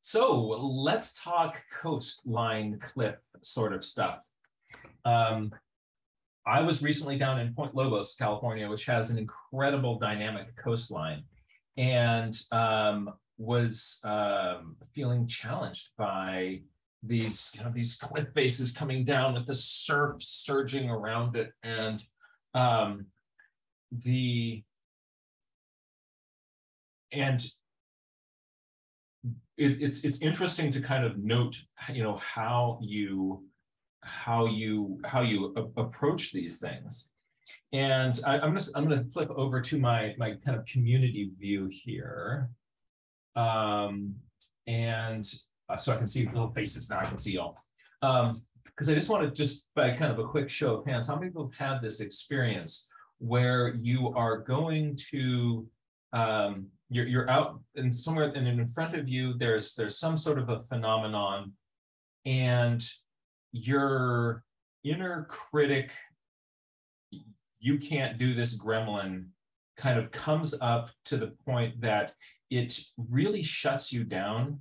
So let's talk coastline cliff sort of stuff. I was recently down in Point Lobos, California, which has an incredible dynamic coastline, and was feeling challenged by these these cliff faces coming down with the surf surging around it, and it's interesting to kind of note, how you approach these things. And I'm gonna flip over to my kind of community view here, and so I can see little faces now. I can see all. Because I just want to, just by kind of a quick show of hands, how many people have had this experience where you are going to you're out and somewhere, and in front of you there's some sort of a phenomenon, and your inner critic, you can't do this gremlin, kind of comes up to the point that it really shuts you down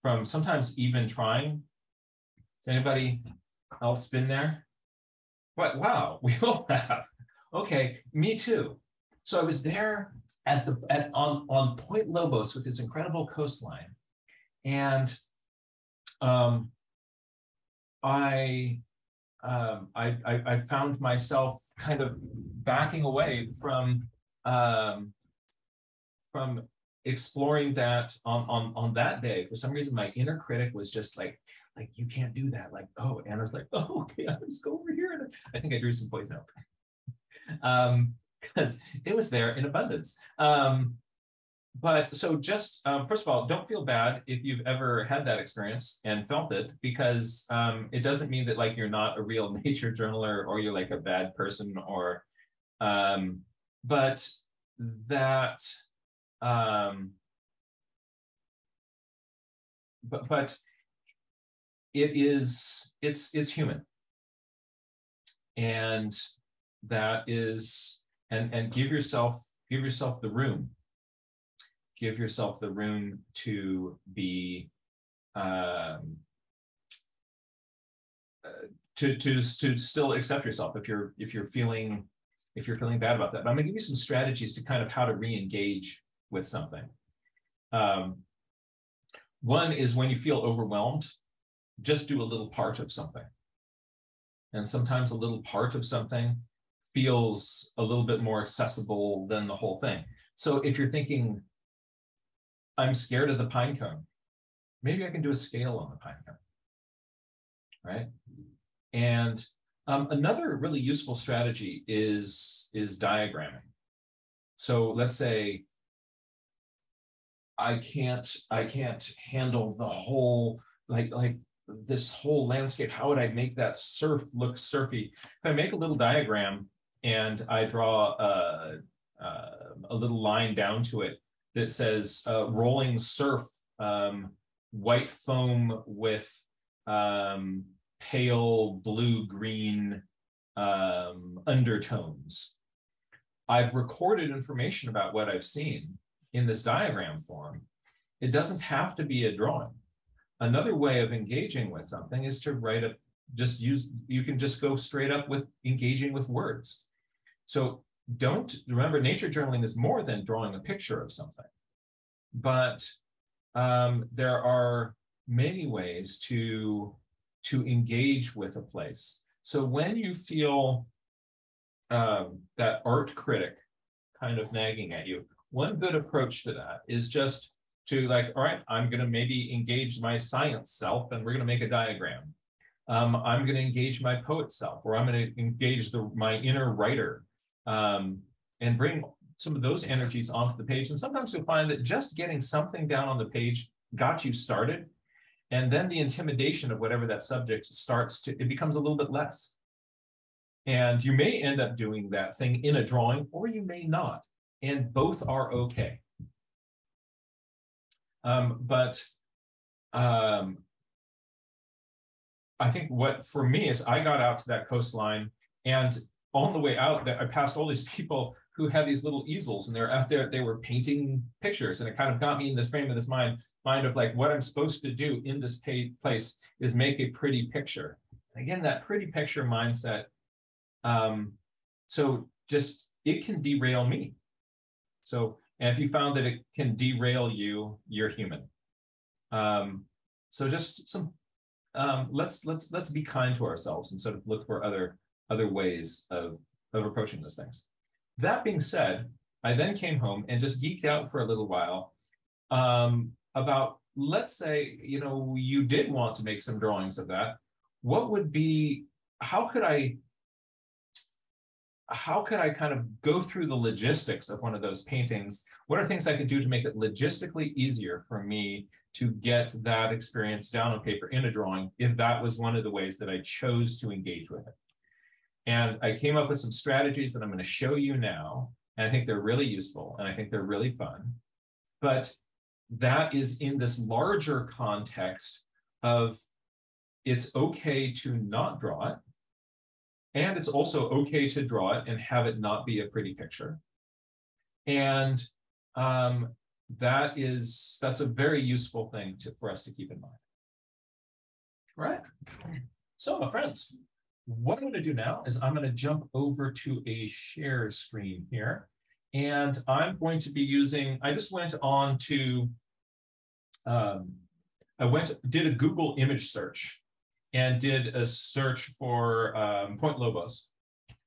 from sometimes even trying. Has anybody else been there? What? Wow, we all have. Okay, me too. So I was there on Point Lobos with this incredible coastline, and I found myself kind of backing away from exploring that on that day. For some reason, my inner critic was just like you can't do that. Like, oh, and I was like, oh, okay, I'll just go over here. And I think I drew some poison out. Because it was there in abundance. But so just, first of all, don't feel bad if you've ever had that experience and felt it, because it doesn't mean that like you're not a real nature journaler or you're like a bad person, or, but that, but it's human. And that is, and give yourself the room. Give yourself the room to be to still accept yourself if you're feeling bad about that. But I'm gonna give you some strategies to kind of how to re-engage with something. One is when you feel overwhelmed, just do a little part of something. And sometimes a little part of something feels a little bit more accessible than the whole thing. So if you're thinking, I'm scared of the pine cone, maybe I can do a scale on the pine cone, right? And another really useful strategy is diagramming. So let's say I can't handle the whole, like this whole landscape. How would I make that surf look surfy? If I make a little diagram and I draw a little line down to it that says rolling surf, white foam with pale blue-green undertones. I've recorded information about what I've seen in this diagram form. It doesn't have to be a drawing. Another way of engaging with something is to write a, you can just go straight up with engaging with words. So remember, nature journaling is more than drawing a picture of something, but there are many ways to engage with a place. So when you feel that art critic kind of nagging at you, one good approach to that is just to like, all right, I'm going to maybe engage my science self and we're going to make a diagram. I'm going to engage my poet self, or I'm going to engage my inner writer, and bring some of those energies onto the page. And sometimes you'll find that just getting something down on the page got you started. And then the intimidation of whatever that subject it becomes a little bit less. And you may end up doing that thing in a drawing, or you may not. And both are okay. I think what for me is I got out to that coastline, and on the way out, I passed all these people who had these little easels, and they're out there, they were painting pictures, and it kind of got me in this frame of this mind. mind of like what I'm supposed to do in this place is make a pretty picture. Again, that pretty picture mindset. So just, it can derail me. So, and if you found that it can derail you, you're human. So just some, let's be kind to ourselves and sort of look for other ways of approaching those things. That being said, I then came home and just geeked out for a little while about, let's say, you know, you did want to make some drawings of that. What would be, how could I kind of go through the logistics of one of those paintings? What are things I could do to make it logistically easier for me to get that experience down on paper in a drawing, if that was one of the ways that I chose to engage with it? And I came up with some strategies that I'm going to show you now. And I think they're really useful and I think they're really fun. But that is in this larger context of it's okay to not draw it. And it's also okay to draw it and have it not be a pretty picture. And that's a very useful thing for us to keep in mind. All right. So, my friends, what I'm going to do now is I'm going to jump over to a share screen here. And I'm going to be using, I just went on to, did a Google image search and did a search for Point Lobos,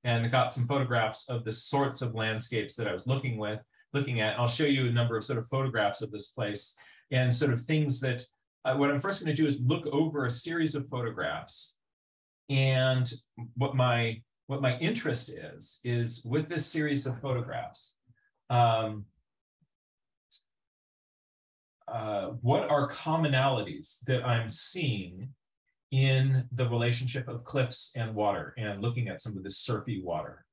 and got some photographs of the sorts of landscapes that I was looking at. I'll show you a number of sort of photographs of this place and sort of things that, what I'm first going to do is look over a series of photographs. And what my interest is with this series of photographs, what are commonalities that I'm seeing in the relationship of cliffs and water, and looking at some of this surfy water.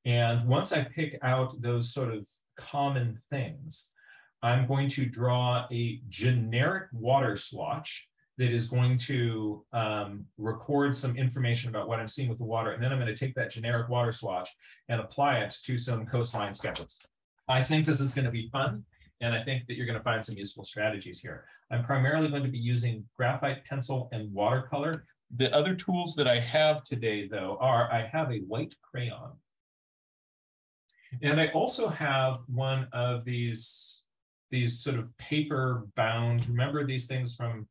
And once I pick out those sort of common things, I'm going to draw a generic water swatch that is going to record some information about what I'm seeing with the water. And then I'm going to take that generic water swatch and apply it to some coastline sketches. I think this is going to be fun. And I think that you're going to find some useful strategies here. I'm primarily going to be using graphite pencil and watercolor. The other tools that I have today, though, are I have a white crayon. And I also have one of these sort of paper bound, remember these things from,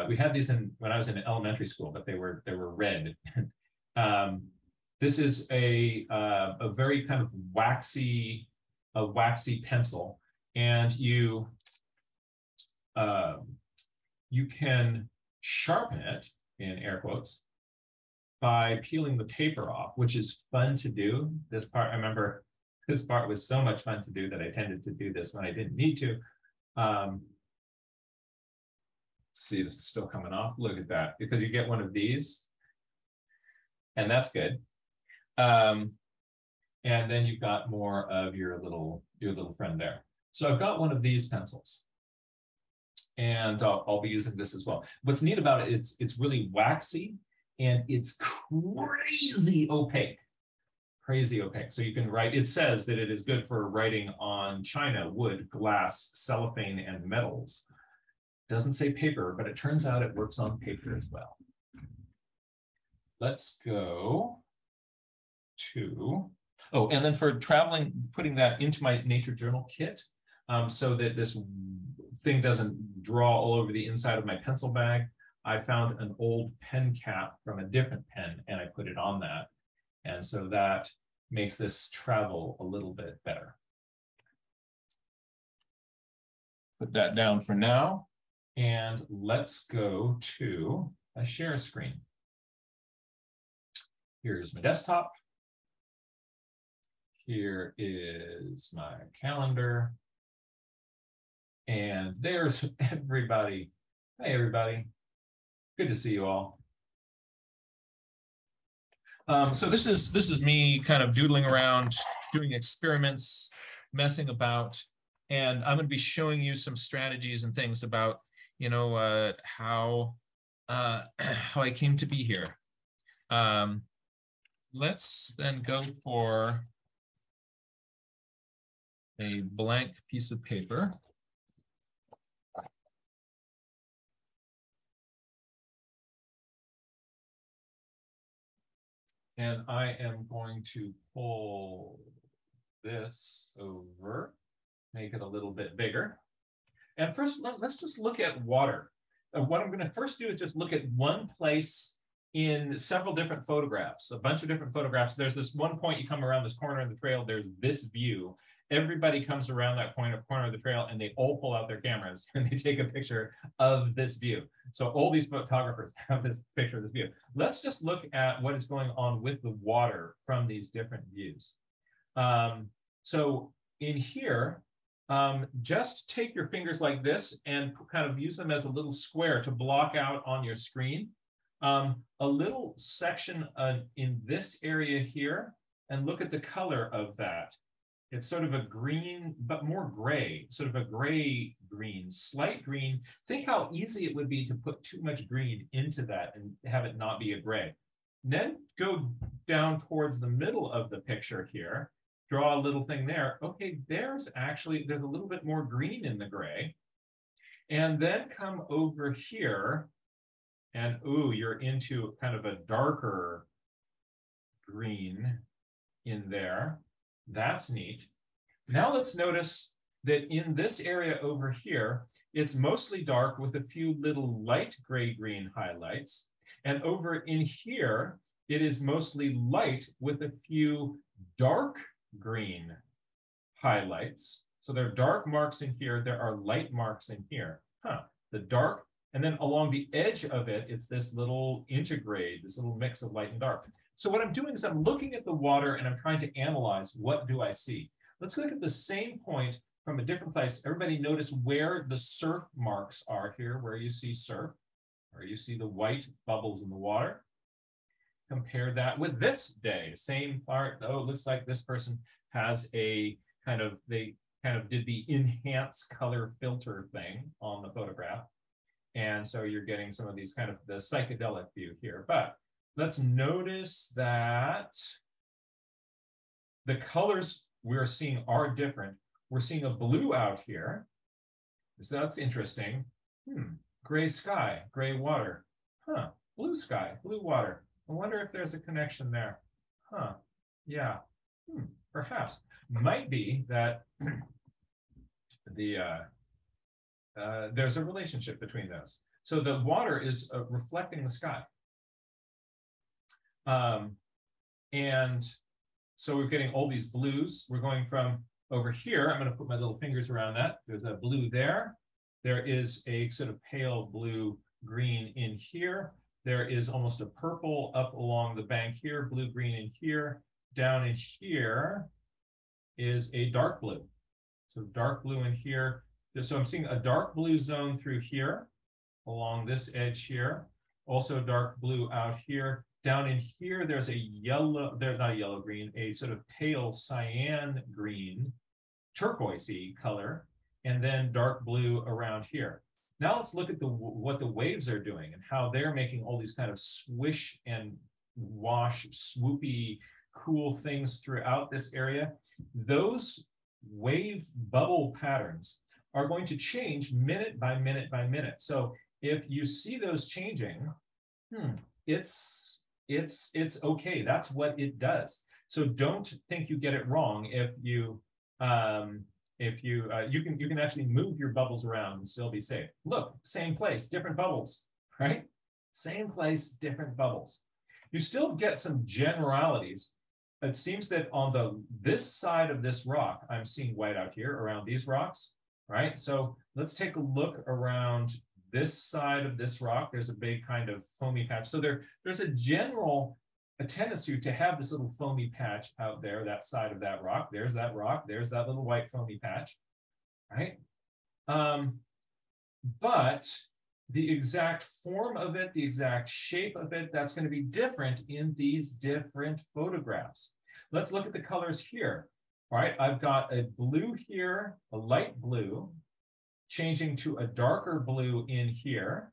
we had these when I was in elementary school, but they were red. This is a very kind of waxy pencil. And you can sharpen it, in air quotes, by peeling the paper off, which is fun to do. This part, I remember this part was so much fun to do that I tended to do this when I didn't need to. Let's see, this is still coming off. Look at that, because you get one of these, and that's good. And then you've got more of your little friend there. So I've got one of these pencils, and I'll be using this as well. What's neat about it, it's really waxy, and it's crazy opaque. So you can write, it says that it is good for writing on china, wood, glass, cellophane, and metals. It doesn't say paper, but it turns out it works on paper as well. Let's go to, oh, and then for traveling, putting that into my nature journal kit, so that this thing doesn't draw all over the inside of my pencil bag, I found an old pen cap from a different pen and I put it on that. And so that makes this travel a little bit better. Put that down for now. And let's go to a share screen. Here's my desktop. Here is my calendar. And there's everybody. Hey, everybody. Good to see you all. So this is me kind of doodling around, doing experiments, messing about, and I'm going to be showing you some strategies and things about, you know, how I came to be here. Let's then go for a blank piece of paper. And I am going to pull this over, make it a little bit bigger. And first, let's just look at water. What I'm going to first do is just look at one place in several different photographs, a bunch of different photographs. There's this one point, you come around this corner of the trail, there's this view. Everybody comes around that corner of the trail and they all pull out their cameras and they take a picture of this view. So all these photographers have this picture of this view. Let's just look at what is going on with the water from these different views. So in here, just take your fingers like this and kind of use them as a little square to block out on your screen a little section in this area here, and look at the color of that. It's sort of a green, but more gray, sort of a gray green, slight green. Think how easy it would be to put too much green into that and have it not be a gray. And then go down towards the middle of the picture here, draw a little thing there. Okay, there's a little bit more green in the gray. And then come over here and, ooh, you're into kind of a darker green in there. That's neat. Now let's notice that in this area over here, it's mostly dark with a few little light gray-green highlights. And over in here, it is mostly light with a few dark green highlights. So there are dark marks in here. There are light marks in here. The dark, and then along the edge of it, it's this little intergrade, this little mix of light and dark. So what I'm doing is I'm looking at the water and I'm trying to analyze, what do I see? Let's look at the same point from a different place. Everybody notice where the surf marks are here, where you see surf, where you see the white bubbles in the water. Compare that with this day, same part. Oh, it looks like this person has a they kind of did the enhance color filter thing on the photograph. And so you're getting some of these kind of the psychedelic view here. But let's notice that the colors we're seeing are different. We're seeing a blue out here. So that's interesting. Gray sky, gray water. Blue sky, blue water. I wonder if there's a connection there. Yeah. Perhaps. Might be that there's a relationship between those. So the water is reflecting the sky. And so we're getting all these blues. We're going from over here. I'm going to put my little fingers around that. There's a blue there. There is a sort of pale blue green in here. There is almost a purple up along the bank here, blue green in here. Down in here is a dark blue. So dark blue in here. So I'm seeing a dark blue zone through here along this edge here. Also dark blue out here. Down in here, there's a yellow, not a yellow green, a sort of pale cyan green, turquoisey color, and then dark blue around here. Now let's look at what the waves are doing and how they're making all these kind of swish and wash, swoopy, cool things throughout this area. Those wave bubble patterns are going to change minute by minute by minute. So if you see those changing, it's okay. That's what it does. So don't think you get it wrong if you you can actually move your bubbles around and still be safe. Look, same place, different bubbles, right? Same place, different bubbles. You still get some generalities. It seems that on this side of this rock, I'm seeing white out here around these rocks, right? So let's take a look around this side of this rock. There's a big kind of foamy patch. So there's a tendency to have this little foamy patch out there, that side of that rock. There's that rock. There's that little white foamy patch, right? But the exact form of it, the exact shape of it, that's going to be different in these different photographs. Let's look at the colors here. All right, I've got a blue here, a light blue, changing to a darker blue in here,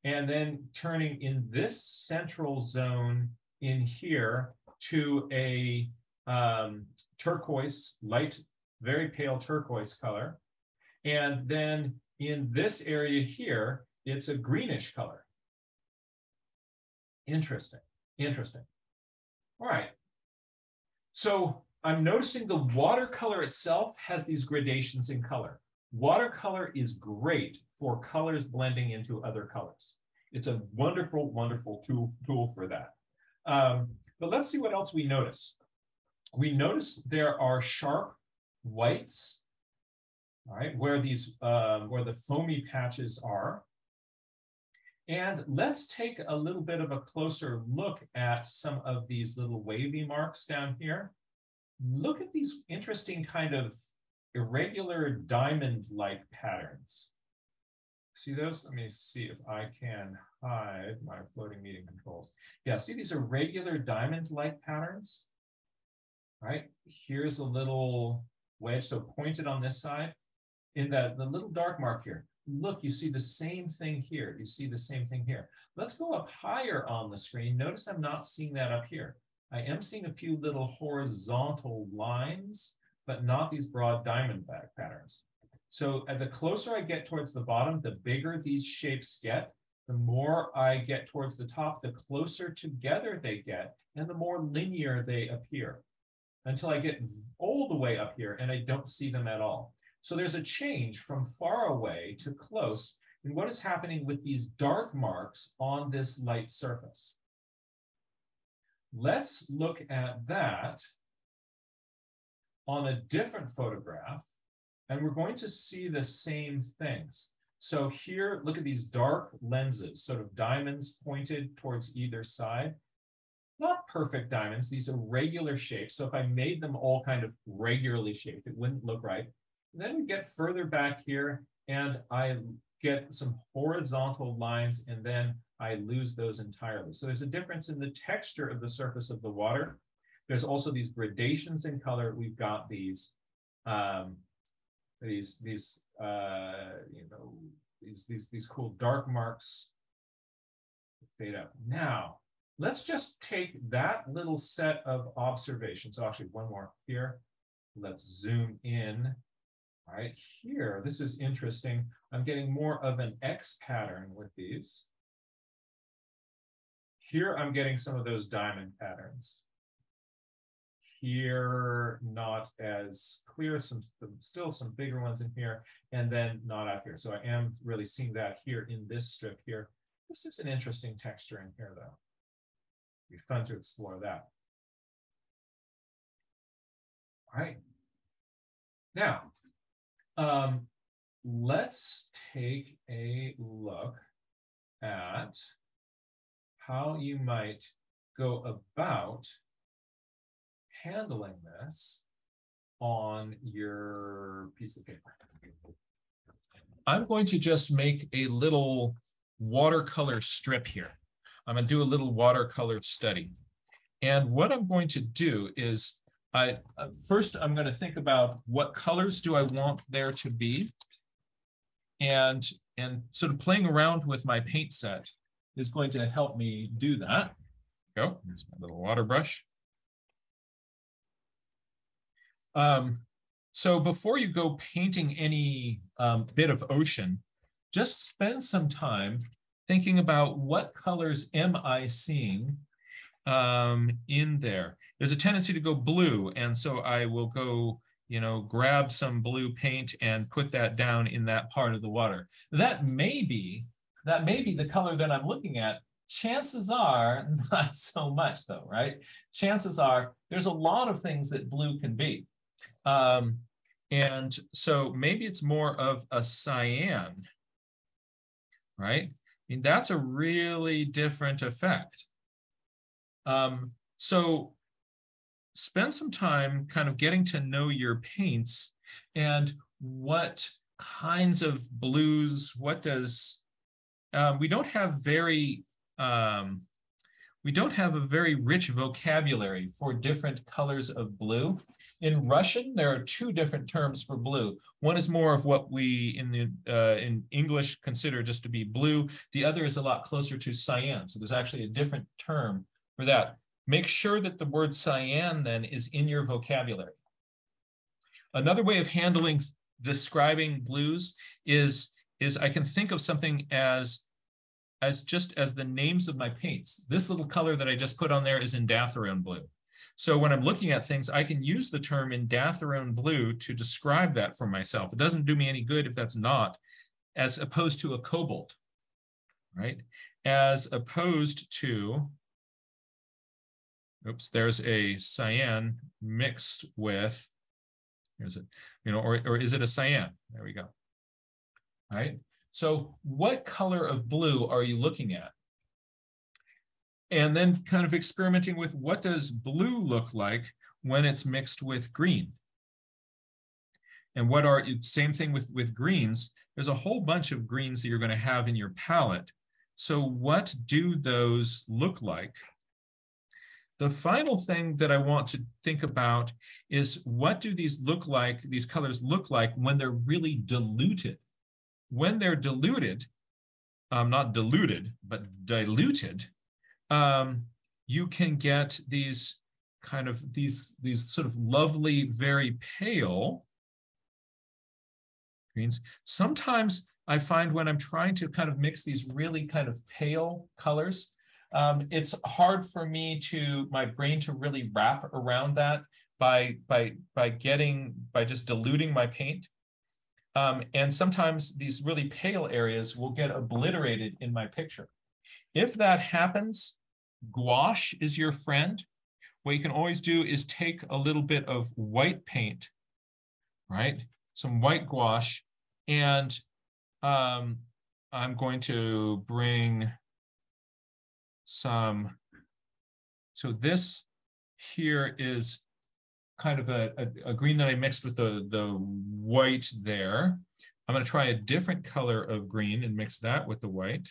and then turning in this central zone in here to a turquoise, light, very pale turquoise color. And then in this area here, it's a greenish color. Interesting, interesting. All right. So I'm noticing the watercolor itself has these gradations in color. Watercolor is great for colors blending into other colors. It's a wonderful, wonderful tool for that. But let's see what else we notice. We notice there are sharp whites, all right, where the foamy patches are. And let's take a little bit of a closer look at some of these little wavy marks down here. Look at these interesting kind of irregular diamond-like patterns. See those? Let me see if I can hide my floating meeting controls. Yeah, see these irregular diamond-like patterns? Right? Here's a little wedge, so pointed on this side. In the little dark mark here, look, you see the same thing here. You see the same thing here. Let's go up higher on the screen. Notice I'm not seeing that up here. I am seeing a few little horizontal lines, but not these broad diamond back patterns. So the closer I get towards the bottom, the bigger these shapes get. The more I get towards the top, the closer together they get, and the more linear they appear, until I get all the way up here and I don't see them at all. So there's a change from far away to close in what is happening with these dark marks on this light surface. Let's look at that on a different photograph, and we're going to see the same things. So here, look at these dark lenses, sort of diamonds pointed towards either side. Not perfect diamonds, these are regular shapes. So if I made them all kind of regularly shaped, it wouldn't look right. And then we get further back here, and I get some horizontal lines, and then I lose those entirely. So there's a difference in the texture of the surface of the water. There's also these gradations in color. We've got these cool dark marks fade out. Now, let's just take that little set of observations. So actually one more here. Let's zoom in. All right, here, this is interesting. I'm getting more of an X pattern with these. Here, I'm getting some of those diamond patterns. Here, not as clear, still some bigger ones in here, and then not out here. So I am really seeing that here in this strip here. This is an interesting texture in here, though. It'd be fun to explore that. All right. Now, let's take a look at how you might go about handling this on your piece of paper. I'm going to just make a little watercolor strip here. I'm going to do a little watercolor study. And what I'm going to do is first, I'm going to think about what colors do I want there to be. And sort of playing around with my paint set is going to help me do that. Go, here's my little water brush. So before you go painting any bit of ocean, just spend some time thinking about what colors am I seeing in there. There's a tendency to go blue, and so I will go, grab some blue paint and put that down in that part of the water. That may be the color that I'm looking at. Chances are not so much, though, right? Chances are there's a lot of things that blue can be. And so maybe it's more of a cyan, right? I mean, that's a really different effect. So spend some time kind of getting to know your paints and what kinds of blues, we don't have a very rich vocabulary for different colors of blue. In Russian, there are two different terms for blue. One is more of what we in English consider just to be blue. The other is a lot closer to cyan. So there's actually a different term for that. Make sure that the word cyan then is in your vocabulary. Another way of describing blues is I can think of something as as just as the names of my paints. This little color that I just put on there is indanthrone blue. So when I'm looking at things, I can use the term indanthrone blue to describe that for myself. It doesn't do me any good if that's not, as opposed to a cobalt, right? As opposed to, oops, there's a cyan mixed with, is it, or is it a cyan? There we go. All right. So what color of blue are you looking at? And then kind of experimenting with what does blue look like when it's mixed with green? And what are, same thing with greens, there's a whole bunch of greens that you're going to have in your palette. So what do those look like? The final thing that I want to think about is what do these look like, these colors look like when they're really diluted? When they're diluted, not diluted, but diluted, you can get these kind of, these sort of lovely, very pale greens. Sometimes I find when I'm trying to kind of mix these really kind of pale colors, it's hard for me my brain to really wrap around that by just diluting my paint. And sometimes these really pale areas will get obliterated in my picture. If that happens, gouache is your friend. What you can always do is take a little bit of white paint, right? Some white gouache, and I'm going to bring some, so this here is kind of a green that I mixed with the white there. I'm going to try a different color of green and mix that with the white.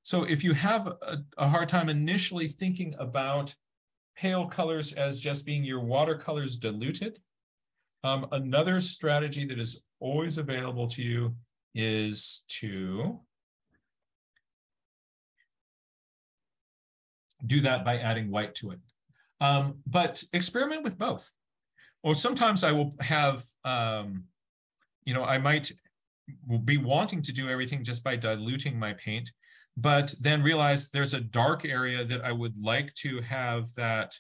So if you have a hard time initially thinking about pale colors as just being your watercolors diluted, another strategy that is always available to you is to do that by adding white to it. But experiment with both. Or sometimes I will have, I might be wanting to do everything just by diluting my paint, but then realize there's a dark area that I would like to have that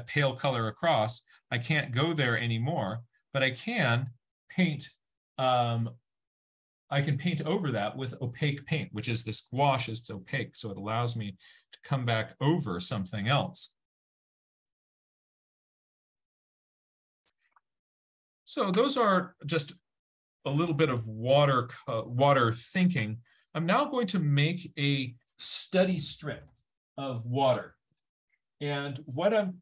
pale color across. I can't go there anymore, but I can paint. I can paint over that with opaque paint, which is this gouache is opaque, so it allows me to come back over something else. So those are just a little bit of water thinking. I'm now going to make a study strip of water. And what I'm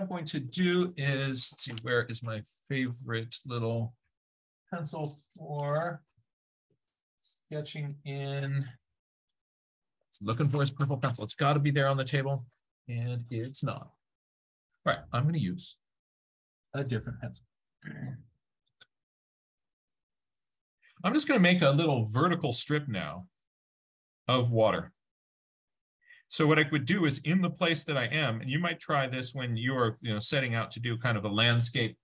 going to do is, let's see, where is my favorite little pencil for sketching in? It's looking for his purple pencil. It's got to be there on the table, and it's not. All right, I'm going to use a different pencil. I'm just going to make a little vertical strip now of water. So what I would do is in the place that I am, and you might try this when you're setting out to do kind of a landscape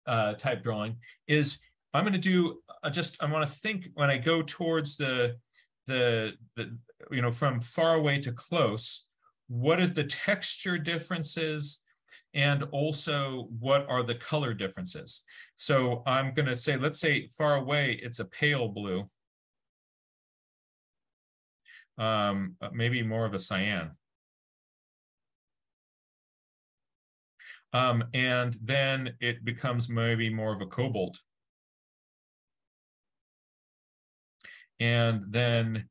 type drawing, is I'm going to do I want to think when I go towards the from far away to close, what is the texture differences, and also what are the color differences. So I'm going to say, let's say far away, it's a pale blue. Maybe more of a cyan. And then it becomes maybe more of a cobalt. And then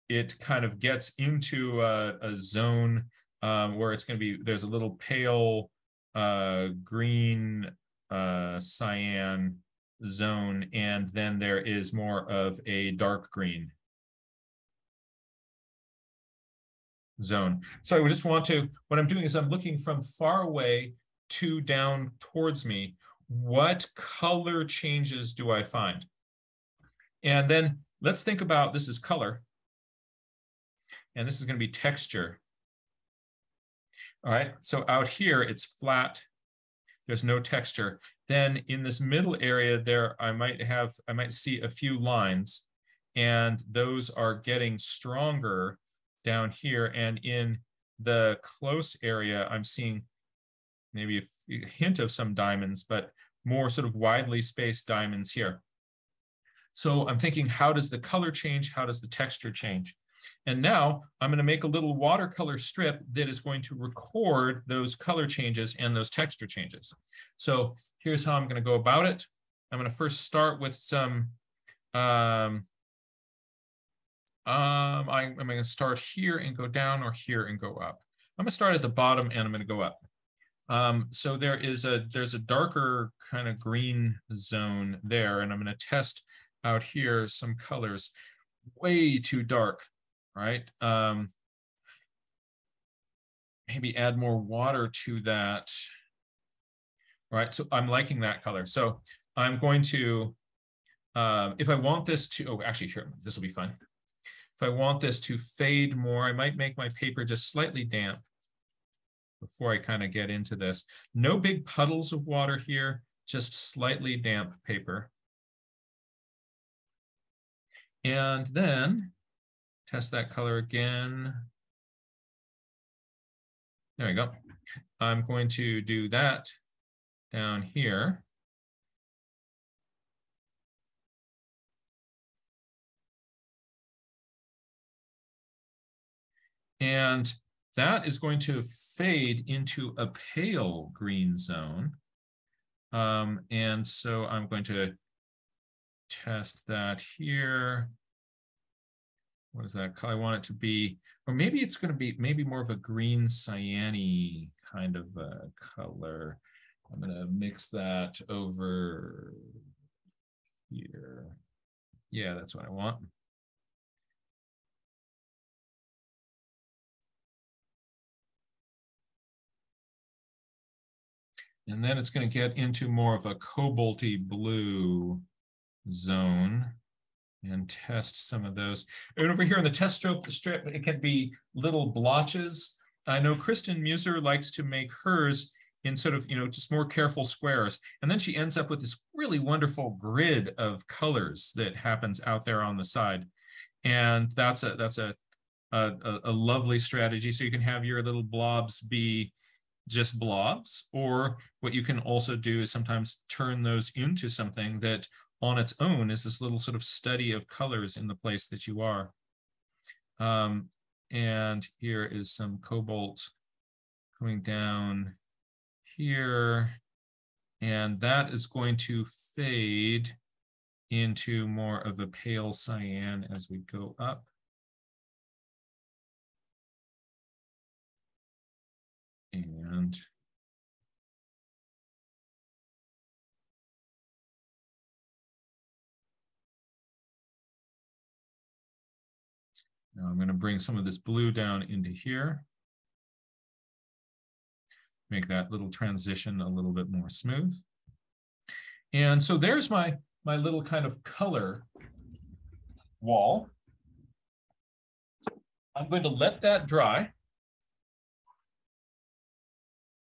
it kind of gets into a zone where it's going to be, there's a little pale green cyan zone, and then there is more of a dark green zone. So I just want to, what I'm doing is I'm looking from far away to down towards me. What color changes do I find? And then let's think about, this is color, and this is going to be texture. All right, so out here it's flat, there's no texture. then in this middle area there, I might see a few lines, and those are getting stronger down here. And in the close area, I'm seeing maybe a hint of some diamonds, but more sort of widely spaced diamonds here. So I'm thinking, how does the color change? How does the texture change? And now I'm going to make a little watercolor strip that is going to record those color changes and those texture changes. So here's how I'm going to go about it. I'm going to first start with some, I'm going to start here and go down, or here and go up. I'm going to start at the bottom and I'm going to go up. So there's a darker kind of green zone there, and I'm going to test out here some colors. Way too dark, right? Maybe add more water to that. Right, so I'm liking that color. So I'm going to, if I want this to, oh, actually here, this will be fun. If I want this to fade more, I might make my paper just slightly damp before I kind of get into this. No big puddles of water here, just slightly damp paper. And then test that color again. There we go. I'm going to do that down here. And that is going to fade into a pale green zone. And so I'm going to test that here. What is that color? I want it to be, or maybe it's going to be maybe more of a green cyan-y kind of color. I'm going to mix that over here. Yeah, that's what I want. And then it's going to get into more of a cobalty blue zone and test some of those. And over here in the test strip, it can be little blotches. I know Kristen Muser likes to make hers in sort of, just more careful squares. And then she ends up with this really wonderful grid of colors that happens out there on the side. And that's a lovely strategy. So you can have your little blobs be just blobs, or what you can also do is sometimes turn those into something that on its own is this little sort of study of colors in the place that you are. And here is some cobalt coming down here, and that is going to fade into more of a pale cyan as we go up. And now I'm going to bring some of this blue down into here. Make that little transition a little bit more smooth. And so there's my little kind of color wall. I'm going to let that dry.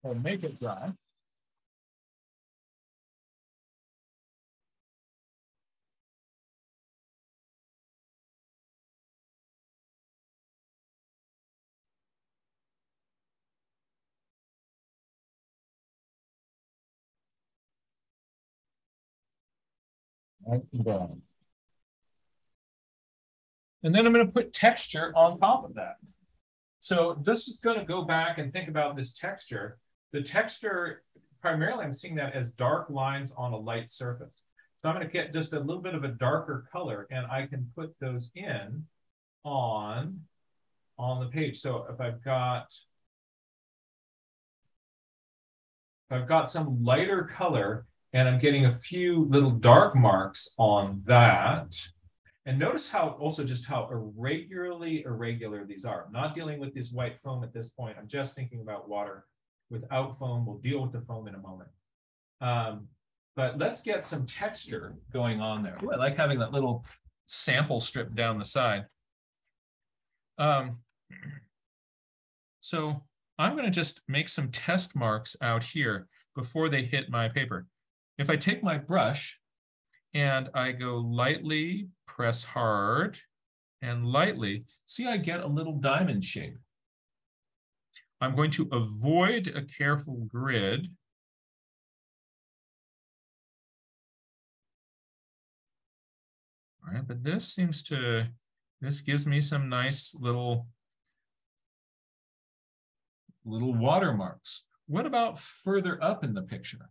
Or make it dry. And then I'm going to put texture on top of that. So this is going to go back and think about this texture. The texture, primarily I'm seeing that as dark lines on a light surface. So I'm going to get just a little bit of a darker color, and I can put those in on the page. So if I've got some lighter color and I'm getting a few little dark marks on that. And notice how also just how irregular these are. I'm not dealing with this white foam at this point. I'm just thinking about water without foam. We'll deal with the foam in a moment. But let's get some texture going on there. Ooh, I like having that little sample strip down the side. So I'm going to just make some test marks out here before they hit my paper. if I take my brush and I go lightly, press hard, and lightly, see, I get a little diamond shape. I'm going to avoid a careful grid. All right, but this gives me some nice little watermarks. What about further up in the picture?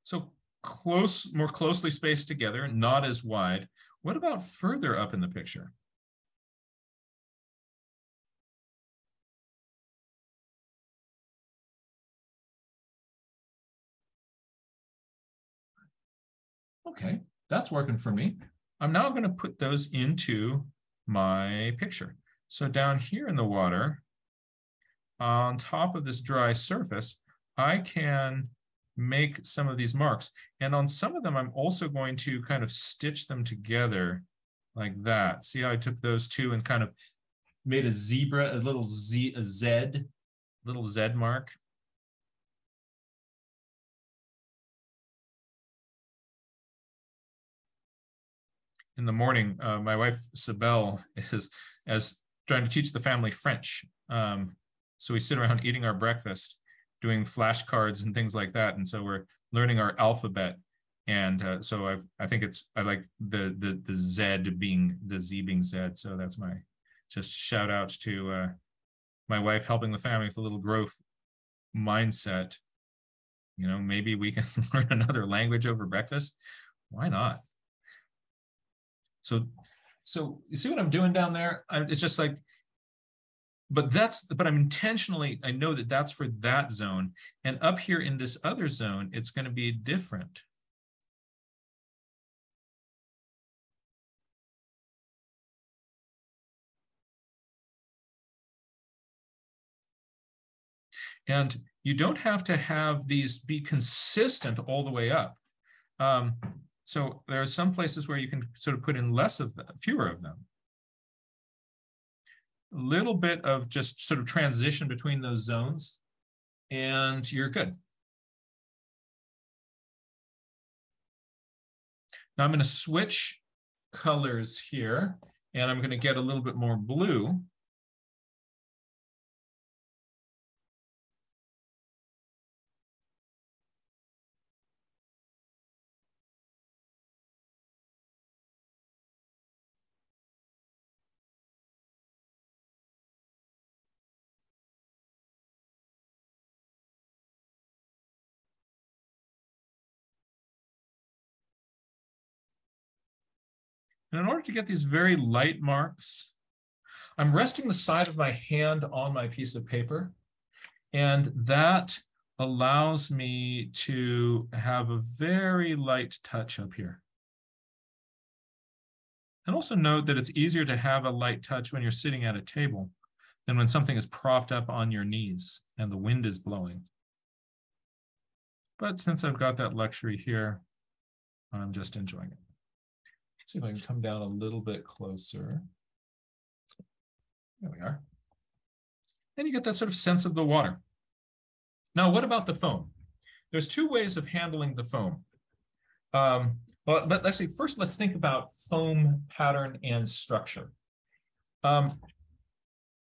So more closely spaced together, not as wide. What about further up in the picture? Okay, that's working for me. I'm now going to put those into my picture. So down here in the water, on top of this dry surface, I can make some of these marks. And on some of them, I'm also going to kind of stitch them together like that. See how I took those two and kind of made a zebra, a little Z mark. In the morning, my wife, Sibel, is trying to teach the family French. So we sit around eating our breakfast, doing flashcards and things like that. And so we're learning our alphabet. And so I like the Z being Z. So that's my just shout out to my wife helping the family with a little growth mindset. You know, maybe we can learn another language over breakfast. Why not? So you see what I'm doing down there? It's just like, but I'm intentionally, I know that that's for that zone. And up here in this other zone, it's going to be different. And you don't have to have these be consistent all the way up. So there are some places where you can sort of put in fewer of them. A little bit of just sort of transition between those zones, and you're good. Now I'm going to switch colors here, and I'm going to get a little bit more blue. And in order to get these very light marks, I'm resting the side of my hand on my piece of paper, and that allows me to have a very light touch up here. And also note that it's easier to have a light touch when you're sitting at a table than when something is propped up on your knees and the wind is blowing. But since I've got that luxury here, I'm just enjoying it. Let's see if I can come down a little bit closer. There we are. And you get that sort of sense of the water. Now, what about the foam? There's two ways of handling the foam. But actually, first, let's think about foam pattern and structure. I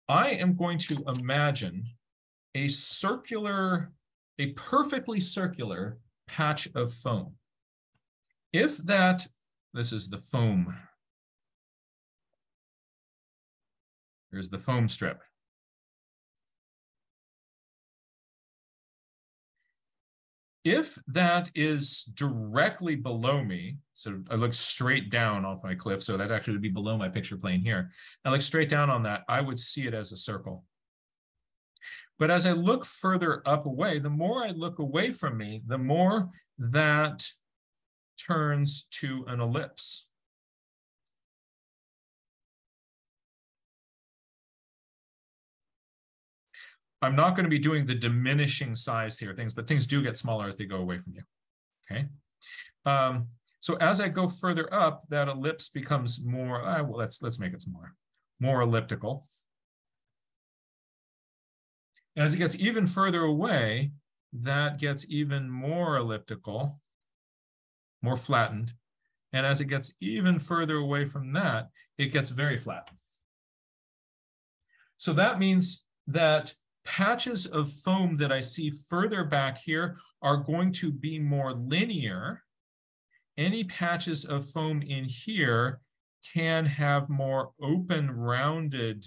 am going to imagine a perfectly circular patch of foam. This is the foam. Here's the foam strip. If that is directly below me, so I look straight down off my cliff, so that actually would be below my picture plane here. I look straight down on that, I would see it as a circle. But as I look further up away, the more I look away from me, the more that turns to an ellipse. I'm not going to be doing the diminishing size here, but things do get smaller as they go away from you. Okay. So as I go further up, that ellipse becomes more, well, let's make it some more elliptical. And as it gets even further away, that gets even more elliptical, more flattened. And as it gets even further away from that, it gets very flat. So that means that patches of foam that I see further back here are going to be more linear. Any patches of foam in here can have more open, rounded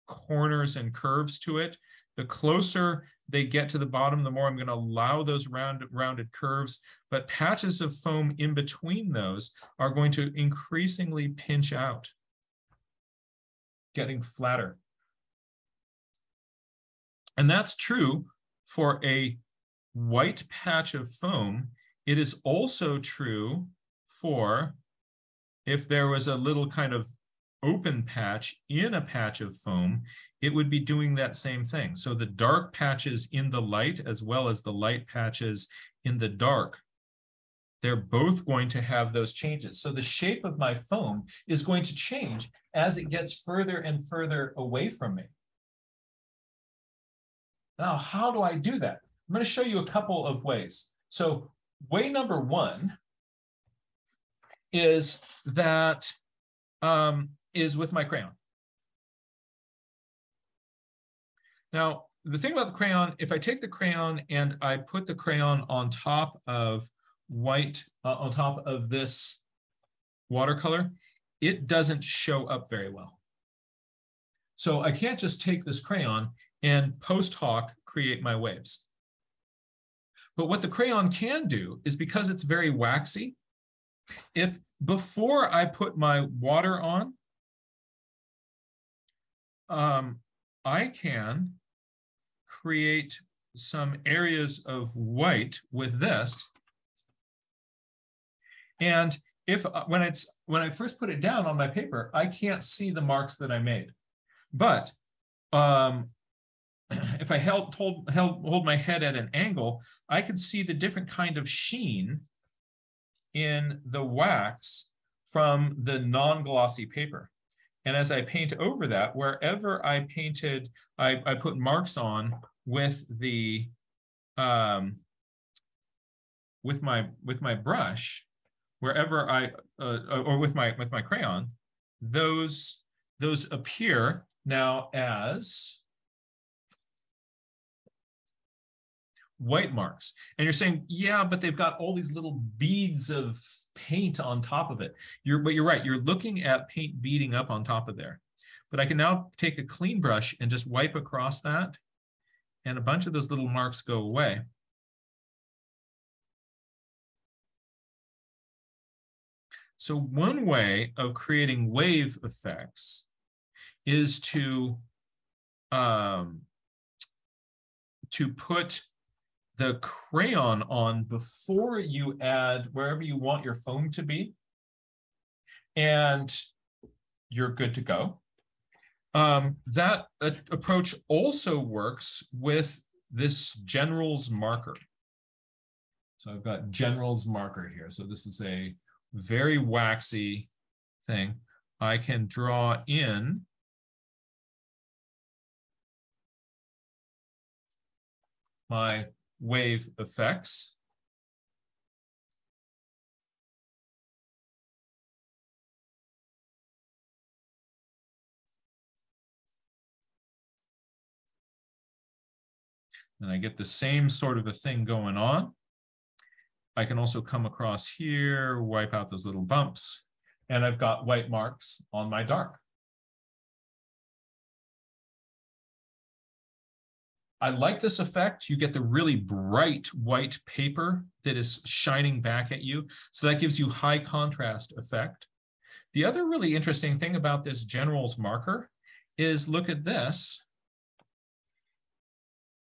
corners and curves to it. The closer they get to the bottom, the more I'm going to allow those rounded curves. But patches of foam in between those are going to increasingly pinch out, getting flatter. And that's true for a white patch of foam. It is also true for if there was a little kind of open patch in a patch of foam, it would be doing that same thing. So the dark patches in the light as well as the light patches in the dark, they're both going to have those changes. So the shape of my foam is going to change as it gets further and further away from me. Now, how do I do that? I'm going to show you a couple of ways. So way number one is that is with my crayon. Now, the thing about the crayon, if I take the crayon and I put the crayon on top of white, on top of this watercolor, it doesn't show up very well. So I can't just take this crayon and post hoc create my waves. But what the crayon can do is, because it's very waxy, if before I put my water on, I can create some areas of white with this. And if when I first put it down on my paper, I can't see the marks that I made. But if I hold my head at an angle, I could see the different kind of sheen in the wax from the non-glossy paper. And as I paint over that, wherever I painted, I put marks on with the with my brush, wherever I or with my crayon, those appear now as white marks. And you're saying, yeah, but they've got all these little beads of paint on top of it. But you're right, you're looking at paint beading up on top of there. But I can now take a clean brush and just wipe across that, and a bunch of those little marks go away. So one way of creating wave effects is to put the crayon on before you add wherever you want your foam to be, and you're good to go. That approach also works with this General's marker. So I've got General's marker here. So this is a very waxy thing. I can draw in my wave effects. And I get the same sort of a thing going on. I can also come across here, wipe out those little bumps, and I've got white marks on my dark. I like this effect. You get the really bright white paper that is shining back at you. So that gives you high contrast effect. The other really interesting thing about this General's marker is, look at this.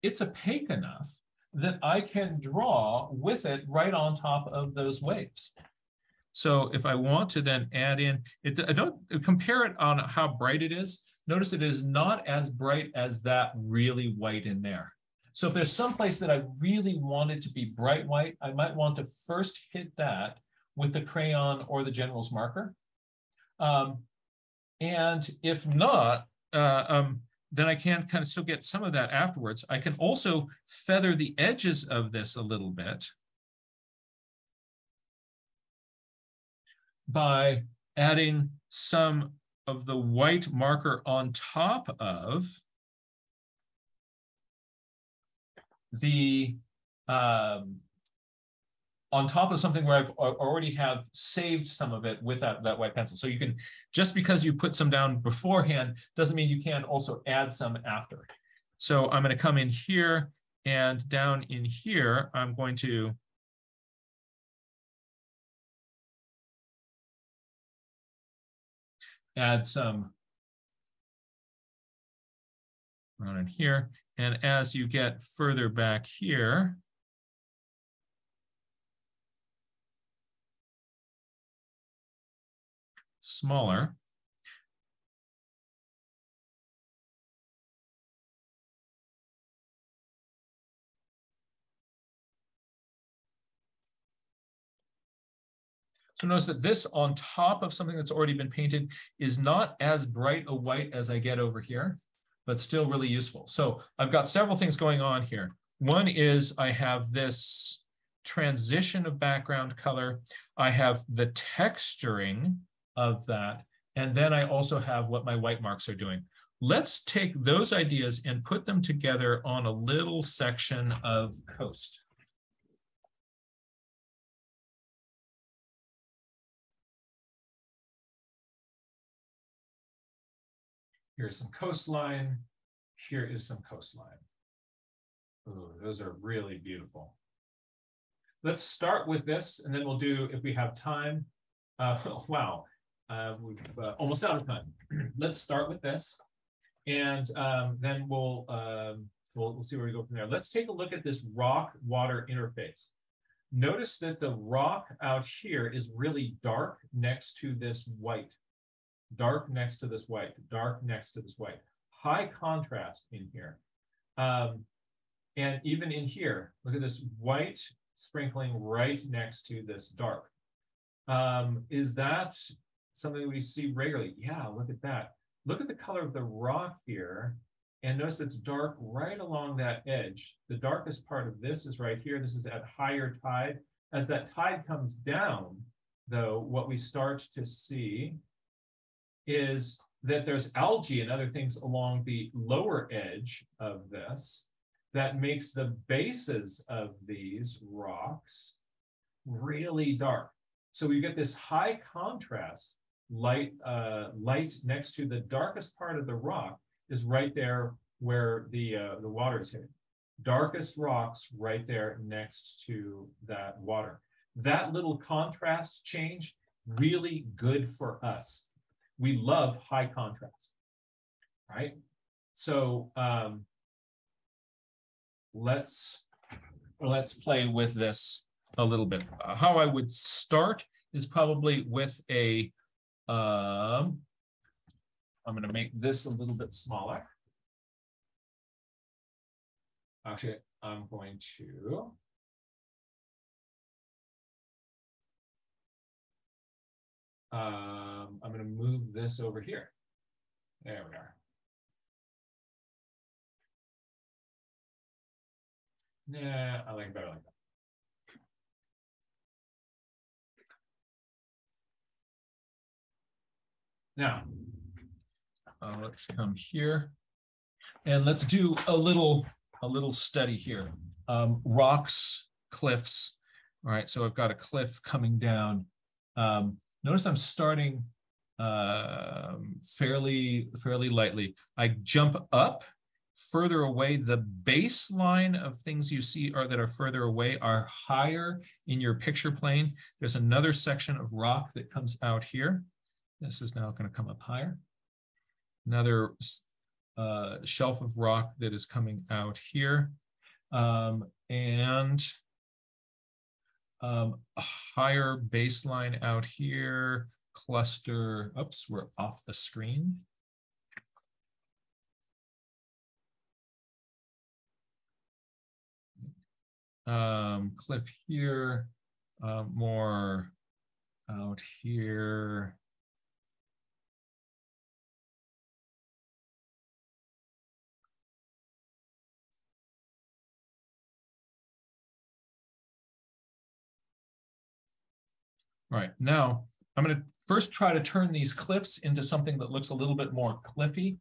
It's opaque enough that I can draw with it right on top of those waves. So if I want to then add in, I don't compare it on how bright it is. Notice it is not as bright as that really white in there. So if there's some place that I really want it to be bright white, I might want to first hit that with the crayon or the general's marker. And if not, then I can kind of still get some of that afterwards. I can also feather the edges of this a little bit by adding some of the white marker on top of the on top of something where I've already have saved some of it with that white pencil. So you can, just because you put some down beforehand, doesn't mean you can't also add some after. So I'm going to come in here, and down in here, I'm going to add some around in here. And as you get further back here, smaller. So notice that this on top of something that's already been painted is not as bright a white as I get over here, but still really useful. So I've got several things going on here. One is I have this transition of background color. I have the texturing of that. And then I also have what my white marks are doing. Let's take those ideas and put them together on a little section of coast. Here's some coastline. Here is some coastline. Ooh, those are really beautiful. Let's start with this, and then we'll do, if we have time. Wow, we're almost out of time. Let's start with this, and then we'll see where we go from there. Let's take a look at this rock-water interface. Notice that the rock out here is really dark next to this white. Dark next to this white, dark next to this white. High contrast in here. And even in here, look at this white sprinkling right next to this dark. Is that something we see regularly? Yeah, look at that. Look at the color of the rock here, and notice it's dark right along that edge. The darkest part of this is right here. This is at higher tide. As that tide comes down, though, what we start to see is that there's algae and other things along the lower edge of this that makes the bases of these rocks really dark. So we get this high contrast light next to the darkest part of the rock is right there where the water is hitting. Darkest rocks right there next to that water. That little contrast change, really good for us. We love high contrast, right? So let's play with this a little bit. How I would start is probably with a, I'm going to make this a little bit smaller. Actually, I'm going to I'm going to move this over here. There we are. Yeah, I like it better like that. Now, let's come here and let's do a little study here. Rocks, cliffs. All right, so I've got a cliff coming down. Notice I'm starting fairly lightly. I jump up further away. The baseline of things you see that are further away are higher in your picture plane. There's another section of rock that comes out here. This is now going to come up higher. Another shelf of rock that is coming out here. And a higher baseline out here, cluster, oops, we're off the screen. Cliff here, more out here. All right, now I'm going to first try to turn these cliffs into something that looks a little bit more cliffy.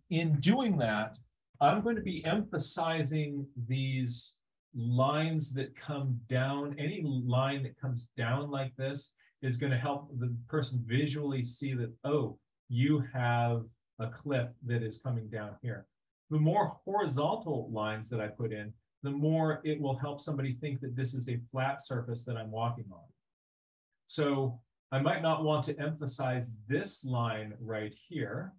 In doing that, I'm going to be emphasizing these lines that come down. Any line that comes down like this is going to help the person visually see that, oh, you have a cliff that is coming down here. The more horizontal lines that I put in, the more it will help somebody think that this is a flat surface that I'm walking on. So I might not want to emphasize this line right here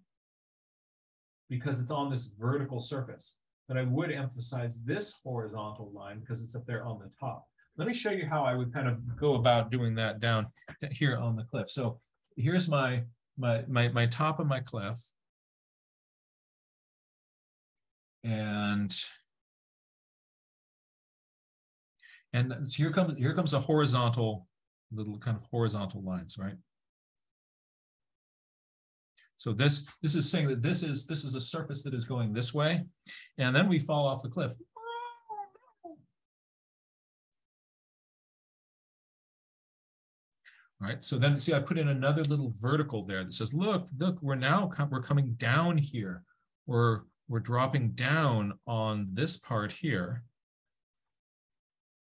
because it's on this vertical surface, but I would emphasize this horizontal line because it's up there on the top. Let me show you how I would kind of go about doing that down here on the cliff. So here's my top of my cliff. And here comes a horizontal, little kind of horizontal lines, right? So this is saying that this is a surface that is going this way, and then we fall off the cliff. All right, so then see, I put in another little vertical there that says, look, we're coming down here. We're dropping down on this part here.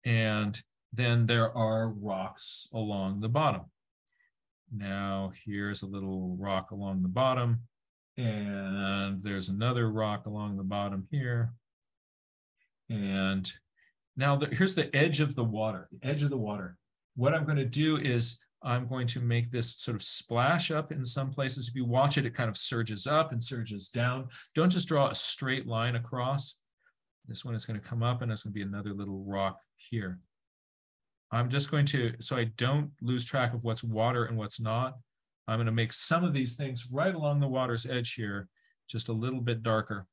And then there are rocks along the bottom. Now here's a little rock along the bottom, and there's another rock along the bottom here. And now here's the edge of the water, the edge of the water. What I'm going to do is I'm going to make this sort of splash up in some places. If you watch it, it kind of surges up and surges down. Don't just draw a straight line across. This one is going to come up, and it's going to be another little rock here. I'm just going to, so I don't lose track of what's water and what's not, I'm going to make some of these things right along the water's edge here, just a little bit darker.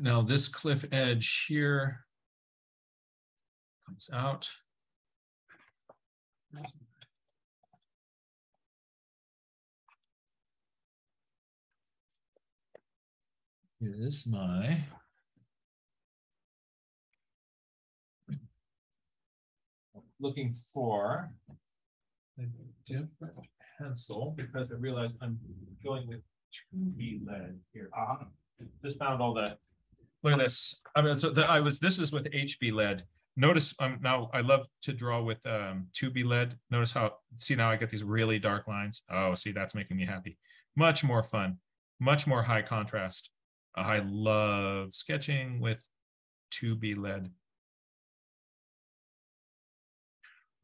Now this cliff edge here comes out. Here is my looking for a different pencil because I realized I'm going with 2B lead here. Just found all the, look at this. I mean, so this is with HB lead. Notice now I love to draw with 2B lead. Notice how, see now I get these really dark lines. Oh, see, that's making me happy. Much more fun, much more high contrast. I love sketching with 2B lead.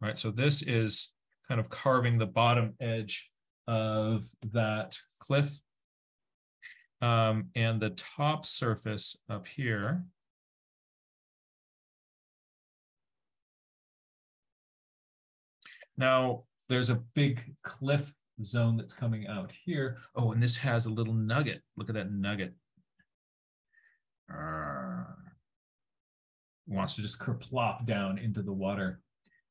All right, so this is kind of carving the bottom edge of that cliff. And the top surface up here. Now, there's a big cliff zone that's coming out here. Oh, and this has a little nugget. Look at that nugget. Wants to just plop down into the water.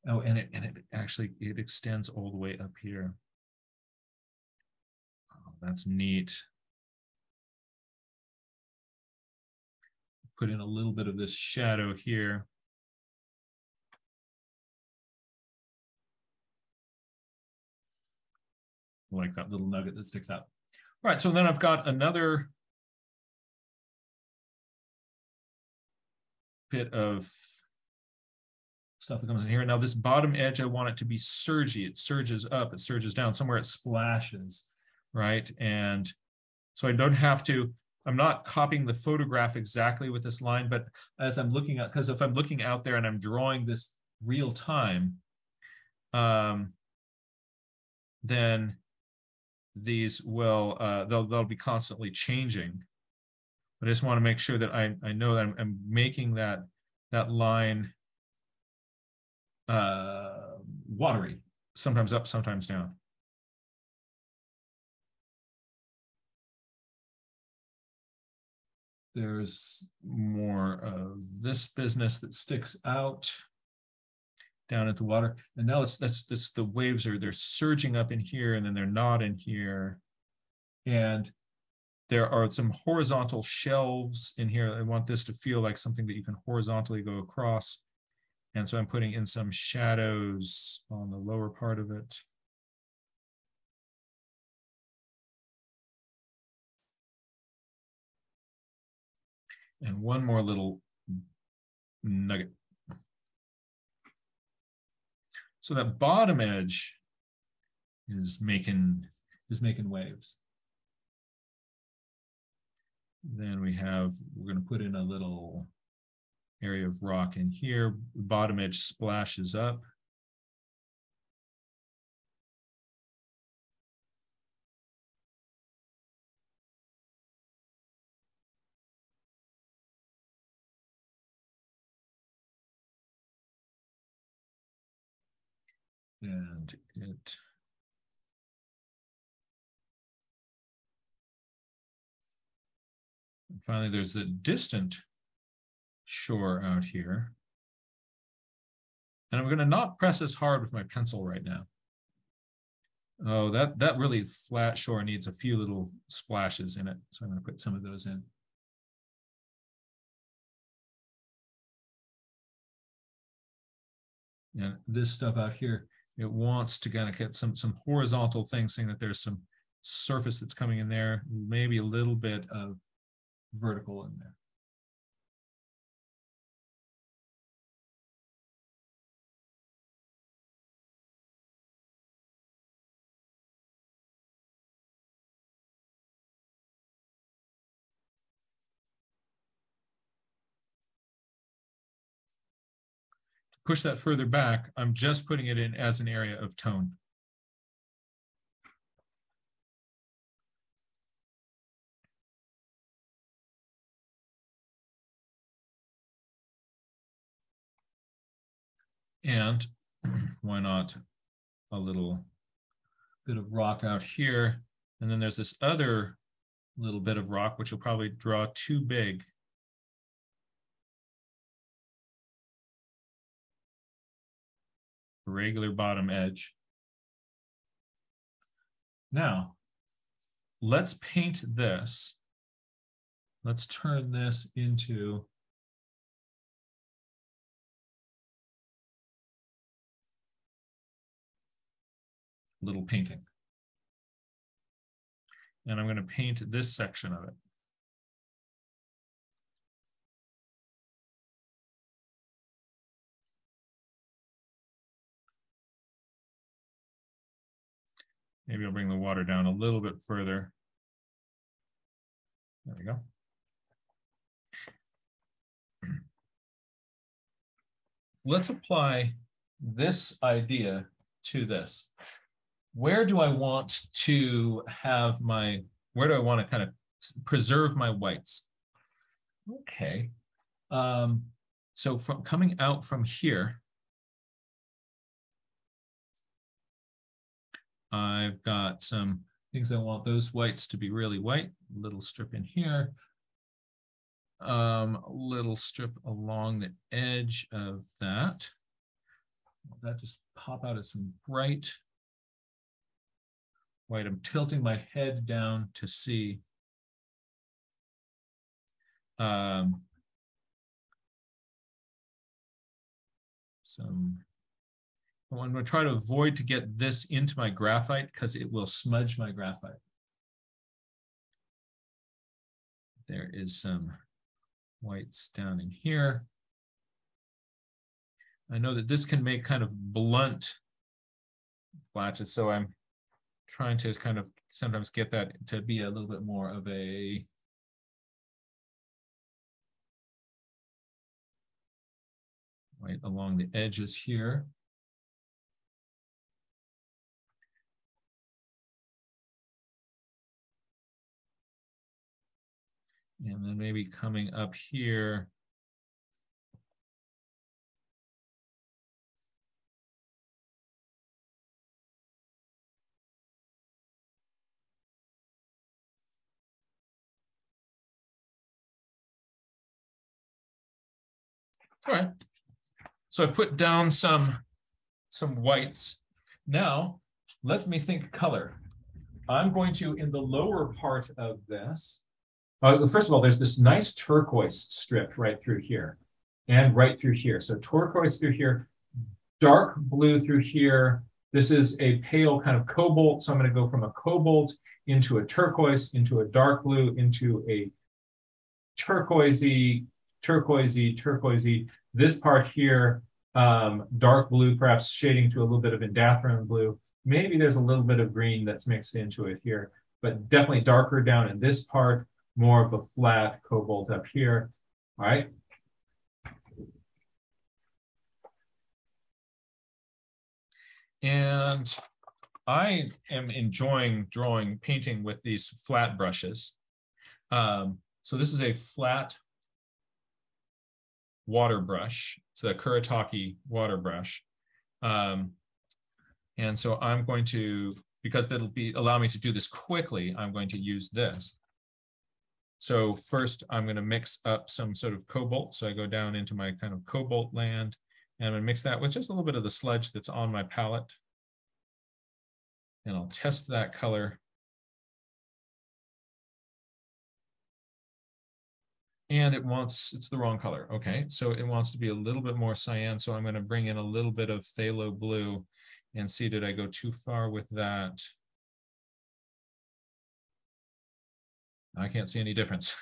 Oh, and it actually extends all the way up here. Oh, that's neat. Put in a little bit of this shadow here. Like that little nugget that sticks out. All right, so then I've got another bit of stuff that comes in here. Now this bottom edge, I want it to be surgy. It surges up, it surges down. Somewhere it splashes, right? And so I don't have to, I'm not copying the photograph exactly with this line, but as I'm looking at, because if I'm looking out there and I'm drawing this real time, then these will, they'll be constantly changing. But I just want to make sure that I know that I'm making that line watery, sometimes up, sometimes down. There's more of this business that sticks out down at the water. And now that's the waves they're surging up in here and then they're not in here. And there are some horizontal shelves in here. I want this to feel like something that you can horizontally go across. And so I'm putting in some shadows on the lower part of it. And one more little nugget. So that bottom edge is making waves. Then we're going to put in a little area of rock in here. Bottom edge splashes up. And finally, there's a distant shore out here. And I'm going to not press as hard with my pencil right now. Oh, that really flat shore needs a few little splashes in it. So I'm going to put some of those in. And this stuff out here, it wants to kind of get some horizontal things, saying that there's some surface that's coming in there, maybe a little bit of vertical in there. To push that further back, I'm just putting it in as an area of tone. And why not a little bit of rock out here? And then there's this other little bit of rock, which will probably draw too big. Regular bottom edge. Now, let's paint this. Let's turn this into a little painting. And I'm going to paint this section of it. Maybe I'll bring the water down a little bit further. There we go. Let's apply this idea to this. Where do I want to have where do I want to kind of preserve my whites? Okay. So from coming out from here, I've got some things I want those whites to be really white. A little strip in here. A little strip along the edge of that. That just pop out as some bright white. I'm tilting my head down to see I'm going to try to avoid to get this into my graphite because it will smudge my graphite. There is some whites down in here. I know that this can make kind of blunt blotches, so I'm trying to kind of sometimes get that to be a little bit more of a white along the edges here. And then maybe coming up here. All right. So I've put down some whites. Now, let me think color. I'm going to, in the lower part of this, first of all, there's this nice turquoise strip right through here and right through here. So turquoise through here, dark blue through here. This is a pale kind of cobalt. So I'm going to go from a cobalt into a turquoise, into a dark blue, into a turquoisey, turquoisey, turquoisey. This part here, dark blue, perhaps shading to a little bit of indanthrone blue. Maybe there's a little bit of green that's mixed into it here, but definitely darker down in this part, more of a flat cobalt up here. All right. And I am enjoying painting with these flat brushes. So this is a flat water brush. It's the Kuretake water brush. And so I'm going to, because that'll allow me to do this quickly, I'm going to use this. So first I'm going to mix up some sort of cobalt. So I go down into my kind of cobalt land, and I'm going to mix that with just a little bit of the sludge that's on my palette. And I'll test that color. And it's the wrong color. Okay, so it wants to be a little bit more cyan. So I'm going to bring in a little bit of phthalo blue and see, did I go too far with that? I can't see any difference.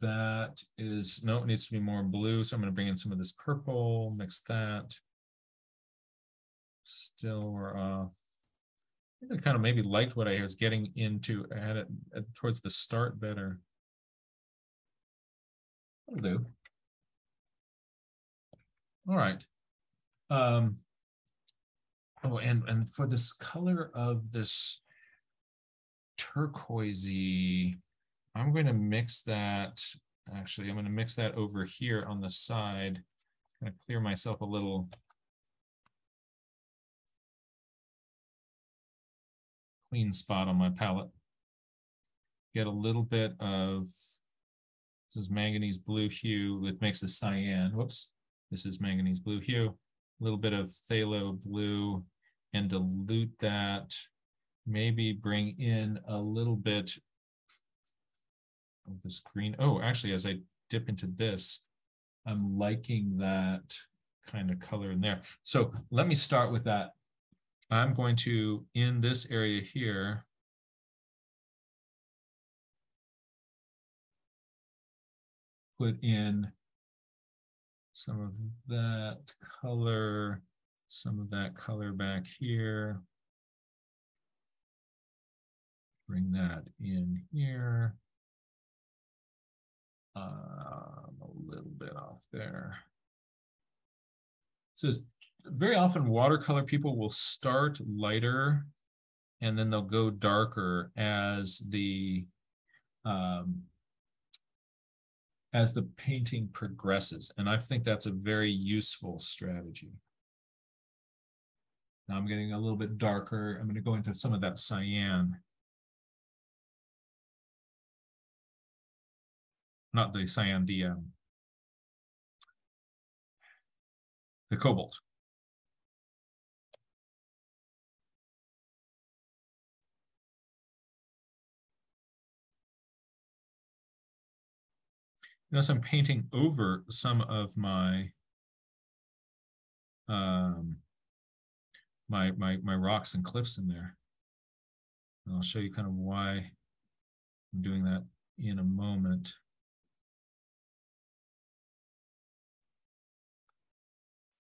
That is, no, it needs to be more blue. So I'm going to bring in some of this purple, mix that. Still we're off. I think I kind of maybe liked what I was getting into. I had it towards the start better. That'll do. All right. Oh, and for this color of this turquoisey, I'm going to mix that. Actually, I'm going to mix that over here on the side. I'm going to clear myself a little clean spot on my palette. Get a little bit of, this is manganese blue hue that makes a cyan. Whoops, this is manganese blue hue. A little bit of phthalo blue, and dilute that. Maybe bring in a little bit of this green. Oh, actually, as I dip into this, I'm liking that kind of color in there. So let me start with that. I'm going to, in this area here, put in some of that color, some of that color back here. Bring that in here. A little bit off there. So very often watercolor people will start lighter and then they'll go darker as the painting progresses. And I think that's a very useful strategy. Now I'm getting a little bit darker. I'm going to go into some of that cyan. Not the cyan, the cobalt. Notice I'm painting over some of my my rocks and cliffs in there. And I'll show you kind of why I'm doing that in a moment.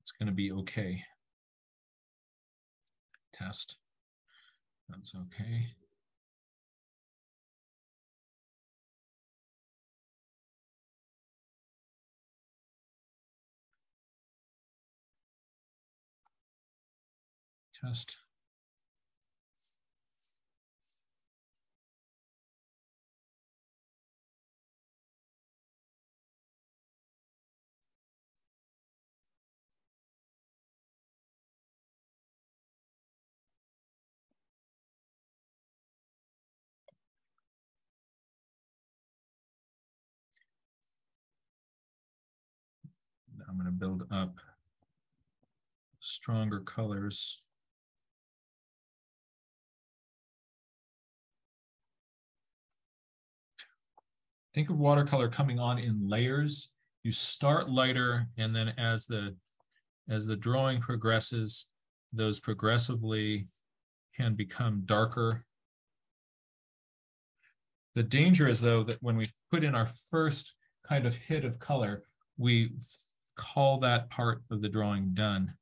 It's going to be okay. Test. That's okay. Test. to build up stronger colors. Think of watercolor coming on in layers. You start lighter, and then as the drawing progresses, those progressively can become darker. The danger is, though, that when we put in our first kind of hit of color, we call that part of the drawing done.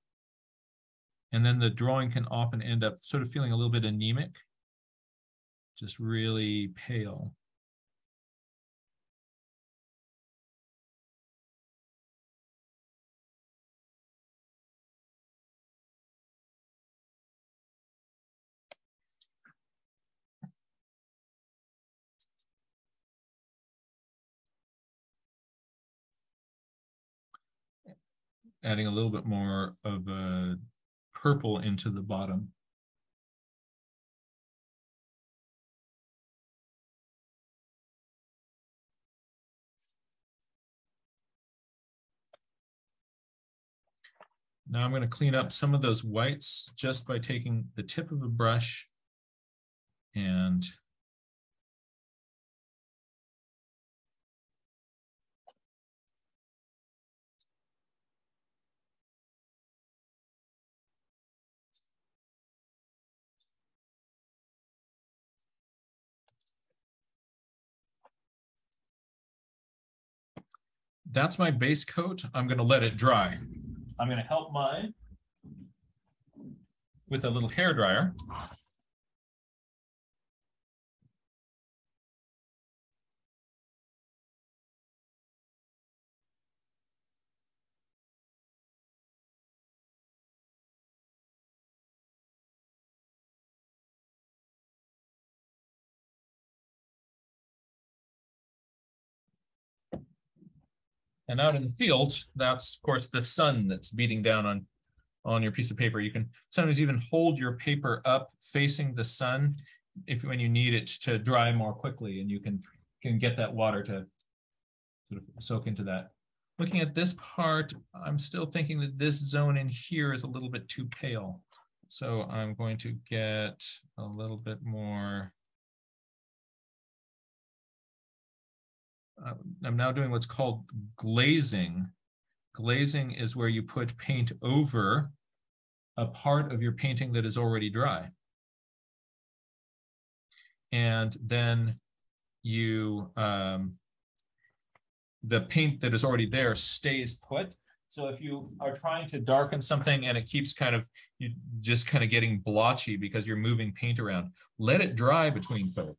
And then the drawing can often end up sort of feeling a little bit anemic, just really pale. Adding a little bit more of a purple into the bottom. Now I'm going to clean up some of those whites just by taking the tip of a brush and that's my base coat. I'm going to let it dry. I'm going to help mine with a little hair dryer. And out in the field, that's, of course, the sun that's beating down on your piece of paper. You can sometimes even hold your paper up facing the sun when you need it to dry more quickly, and you can get that water to sort of soak into that. Looking at this part, I'm still thinking that this zone in here is a little bit too pale. So I'm going to get a little bit more. I'm now doing what's called glazing. Glazing is where you put paint over a part of your painting that is already dry. And then you, the paint that is already there stays put. So if you are trying to darken something and it keeps you just kind of getting blotchy because you're moving paint around, let it dry between coats.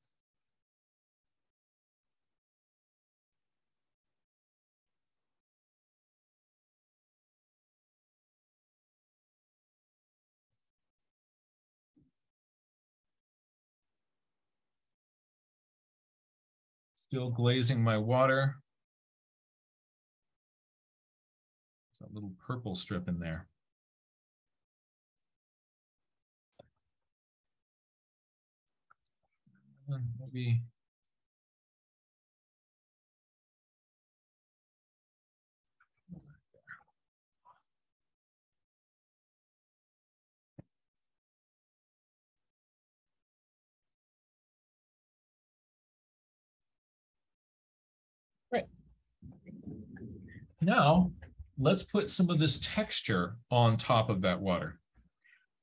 Still glazing my water. There's a little purple strip in there. Maybe. Right. Now, let's put some of this texture on top of that water.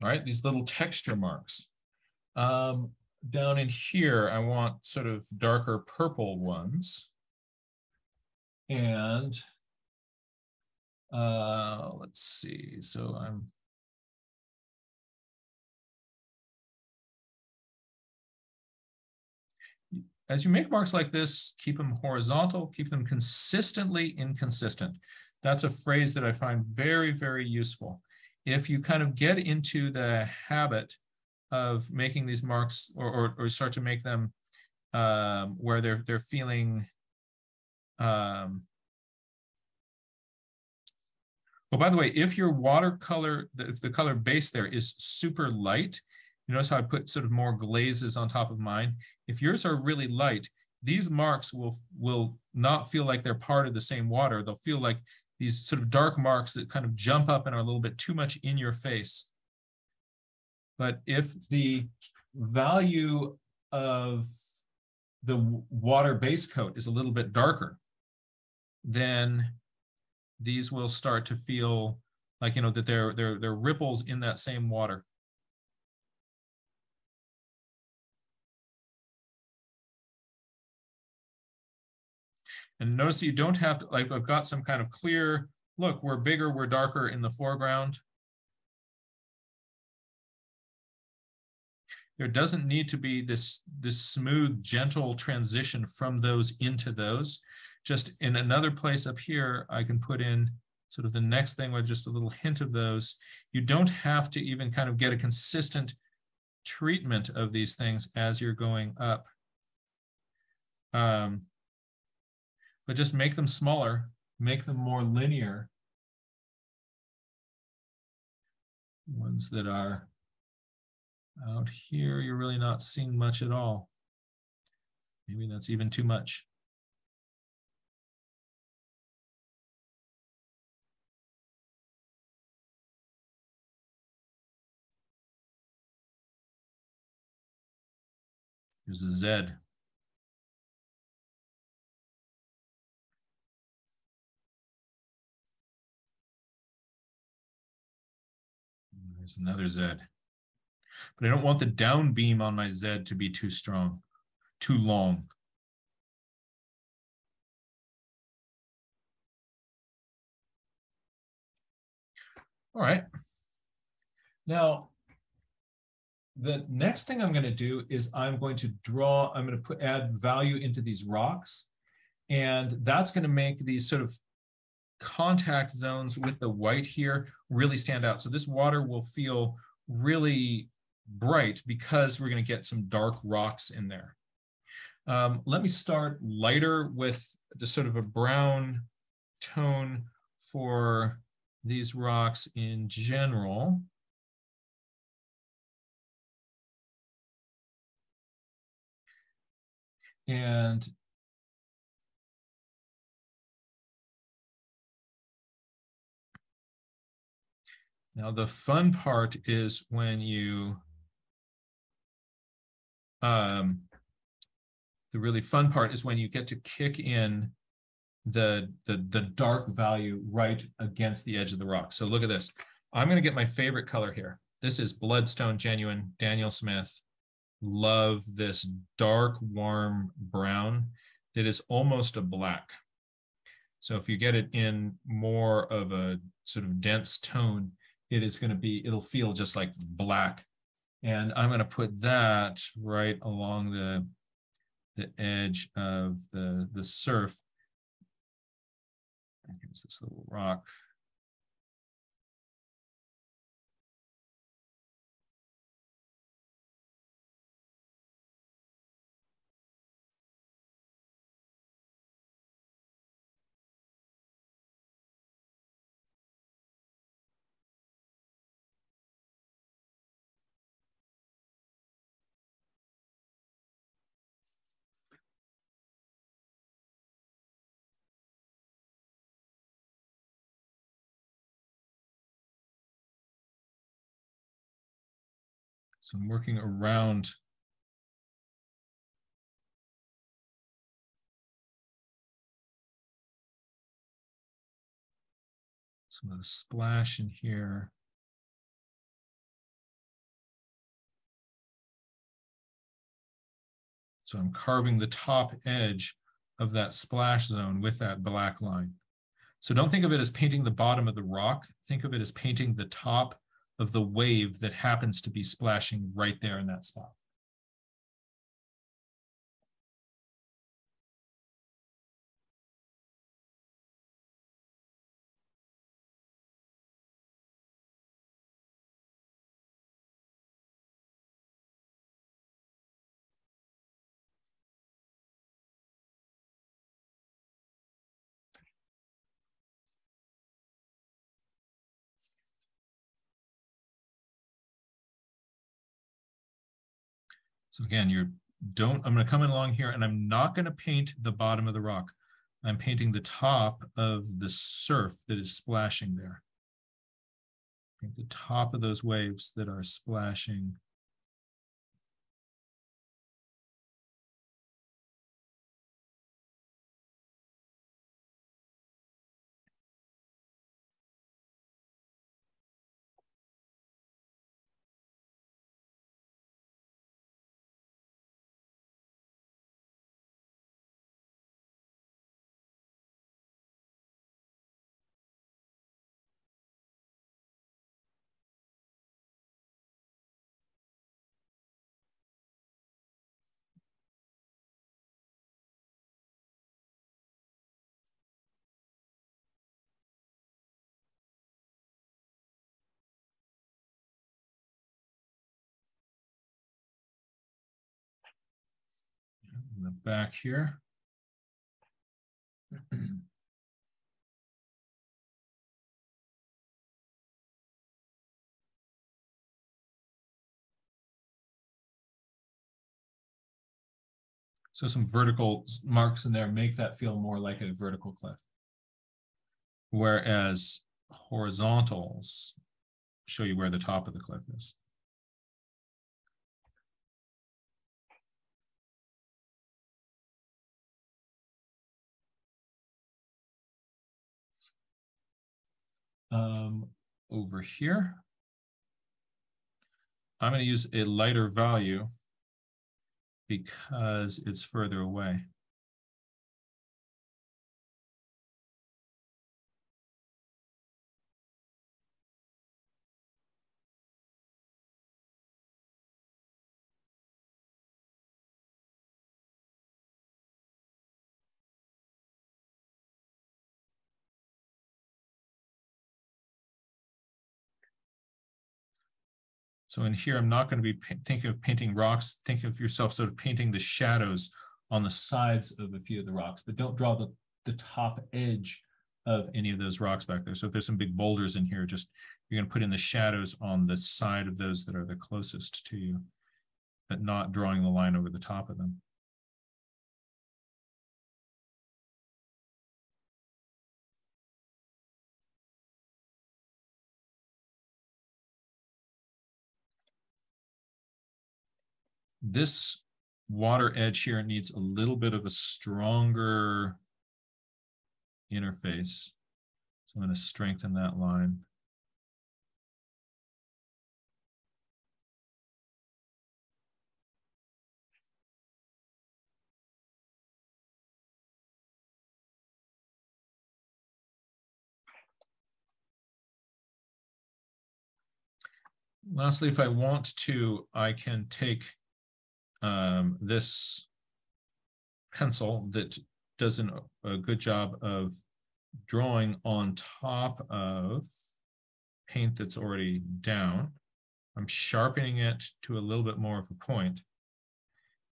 All right, these little texture marks. Down in here, I want sort of darker purple ones. And let's see, so as you make marks like this, keep them horizontal, keep them consistently inconsistent. That's a phrase that I find very, very useful. If you kind of get into the habit of making these marks or start to make them where they're feeling, oh, by the way, if your watercolor, if the color base there is super light, you notice how I put sort of more glazes on top of mine. If yours are really light, these marks will not feel like they're part of the same water. They'll feel like these sort of dark marks that kind of jump up and are a little bit too much in your face. But if the value of the water base coat is a little bit darker, then these will start to feel like, you know, that they're ripples in that same water. And notice you don't have to, like, I've got some kind of clear, look, we're bigger, we're darker in the foreground. There doesn't need to be this smooth, gentle transition from those into those. Just in another place up here, I can put in sort of the next thing with just a little hint of those. You don't have to even kind of get a consistent treatment of these things as you're going up. But just make them smaller, make them more linear. Ones that are out here, you're really not seeing much at all. Maybe that's even too much. There's a Z. There's another Z. But I don't want the down beam on my Z to be too strong, too long. All right. Now, the next thing I'm going to do is I'm going to add value into these rocks. And that's going to make these sort of contact zones with the white here really stand out. So this water will feel really bright because we're going to get some dark rocks in there. Let me start lighter with the sort of a brown tone for these rocks in general. And now the fun part is when you, the really fun part is when you get to kick in the dark value right against the edge of the rock. So look at this. I'm going to get my favorite color here. This is Bloodstone Genuine, Daniel Smith. Love this dark, warm brown that is almost a black. So if you get it in more of a sort of dense tone, it is going to be, it'll feel just like black. And I'm going to put that right along the edge of the surf. Here's this little rock. So I'm working around some of the splash in here. So I'm carving the top edge of that splash zone with that black line. So don't think of it as painting the bottom of the rock. Think of it as painting the top of the wave that happens to be splashing right there in that spot. So again, I'm going to come in along here and I'm not going to paint the bottom of the rock. I'm painting the top of the surf that is splashing there. Paint the top of those waves that are splashing. In the back here. So some vertical marks in there make that feel more like a vertical cliff. Whereas horizontals show you where the top of the cliff is. Over here, I'm going to use a lighter value because it's further away. So in here, I'm not going to be thinking of painting rocks. Think of yourself sort of painting the shadows on the sides of a few of the rocks, but don't draw the top edge of any of those rocks back there. So if there's some big boulders in here, just you're going to put in the shadows on the side of those that are the closest to you, but not drawing the line over the top of them. This water edge here needs a little bit of a stronger interface. So I'm going to strengthen that line. Lastly, if I want to, I can take this pencil that does a good job of drawing on top of paint that's already down. I'm sharpening it to a little bit more of a point.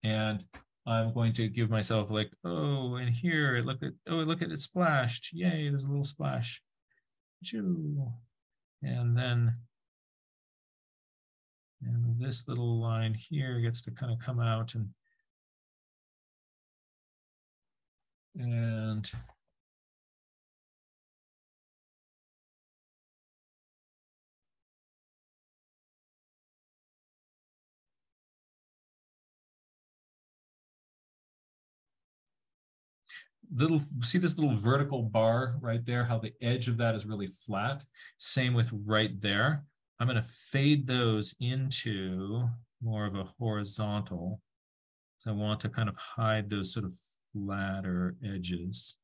And I'm going to give myself like, oh, and here, look at it splashed. Yay, there's a little splash. And then this little line here gets to kind of come out and see this little vertical bar right there, how the edge of that is really flat. Same with right there. I'm going to fade those into more of a horizontal. So I want to kind of hide those sort of flatter edges.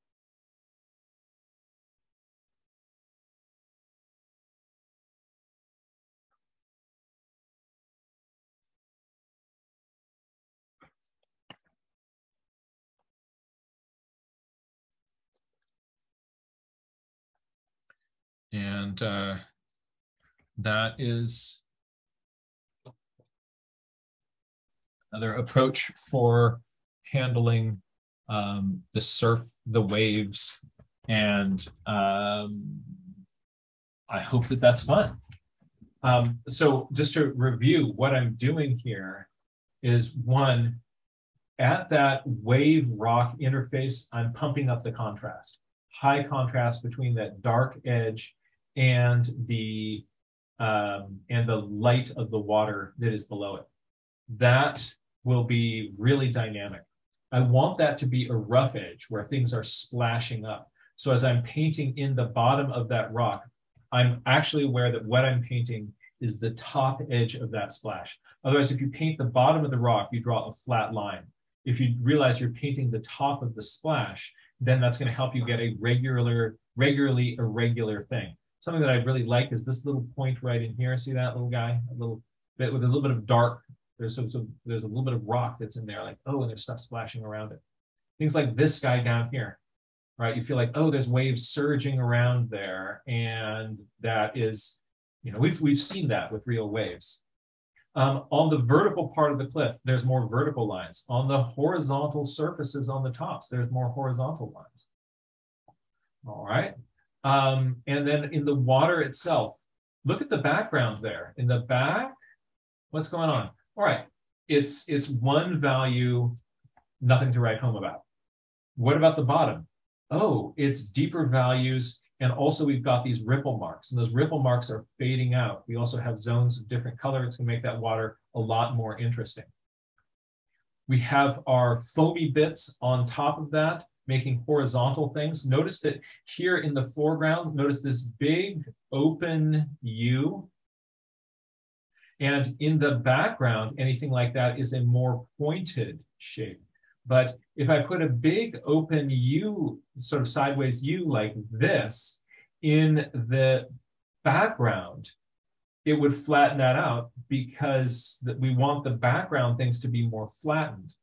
And that is another approach for handling the surf, the waves, and I hope that that's fun. So just to review, what I'm doing here is, one, at that wave rock interface, I'm pumping up the contrast. High contrast between that dark edge and the light of the water that is below it. That will be really dynamic. I want that to be a rough edge where things are splashing up. So as I'm painting in the bottom of that rock, I'm actually aware that what I'm painting is the top edge of that splash. Otherwise, if you paint the bottom of the rock, you draw a flat line. If you realize you're painting the top of the splash, then that's going to help you get a regularly irregular thing. Something that I really like is this little point right in here. See that little guy? A little bit with a little bit of dark. There's a little bit of rock that's in there, like, oh, and there's stuff splashing around it. Things like this guy down here, right? You feel like, oh, there's waves surging around there. And that is, you know, we've seen that with real waves. On the vertical part of the cliff, there's more vertical lines. On the horizontal surfaces on the tops, there's more horizontal lines. All right. And then in the water itself, look at the background there. In the back, what's going on? All right. It's one value, nothing to write home about. What about the bottom? Oh, it's deeper values. And also we've got these ripple marks, and those ripple marks are fading out. We also have zones of different color. It's gonna make that water a lot more interesting. We have our foamy bits on top of that, making horizontal things. Notice that here in the foreground, notice this big open U. And in the background, anything like that is a more pointed shape. But if I put a big open U, sort of sideways U like this in the background, it would flatten that out because we want the background things to be more flattened.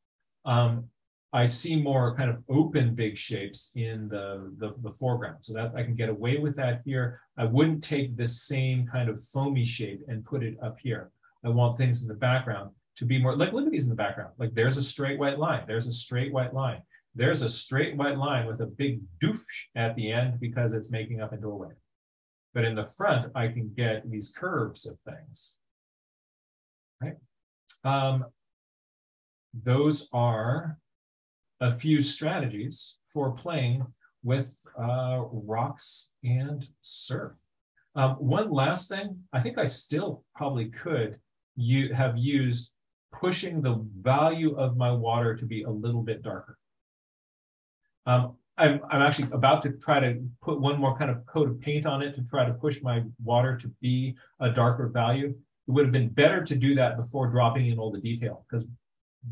I see more kind of open big shapes in the foreground, so that I can get away with that here. I wouldn't take this same kind of foamy shape and put it up here. I want things in the background to be more, like, look at these in the background. Like, there's a straight white line. There's a straight white line. There's a straight white line with a big doof at the end because it's making up into a wave. But in the front, I can get these curves of things, right? Those are a few strategies for playing with rocks and surf. One last thing, I think I still probably could have used pushing the value of my water to be a little bit darker. I'm actually about to try to put one more kind of coat of paint on it to try to push my water to be a darker value. It would have been better to do that before dropping in all the detail, because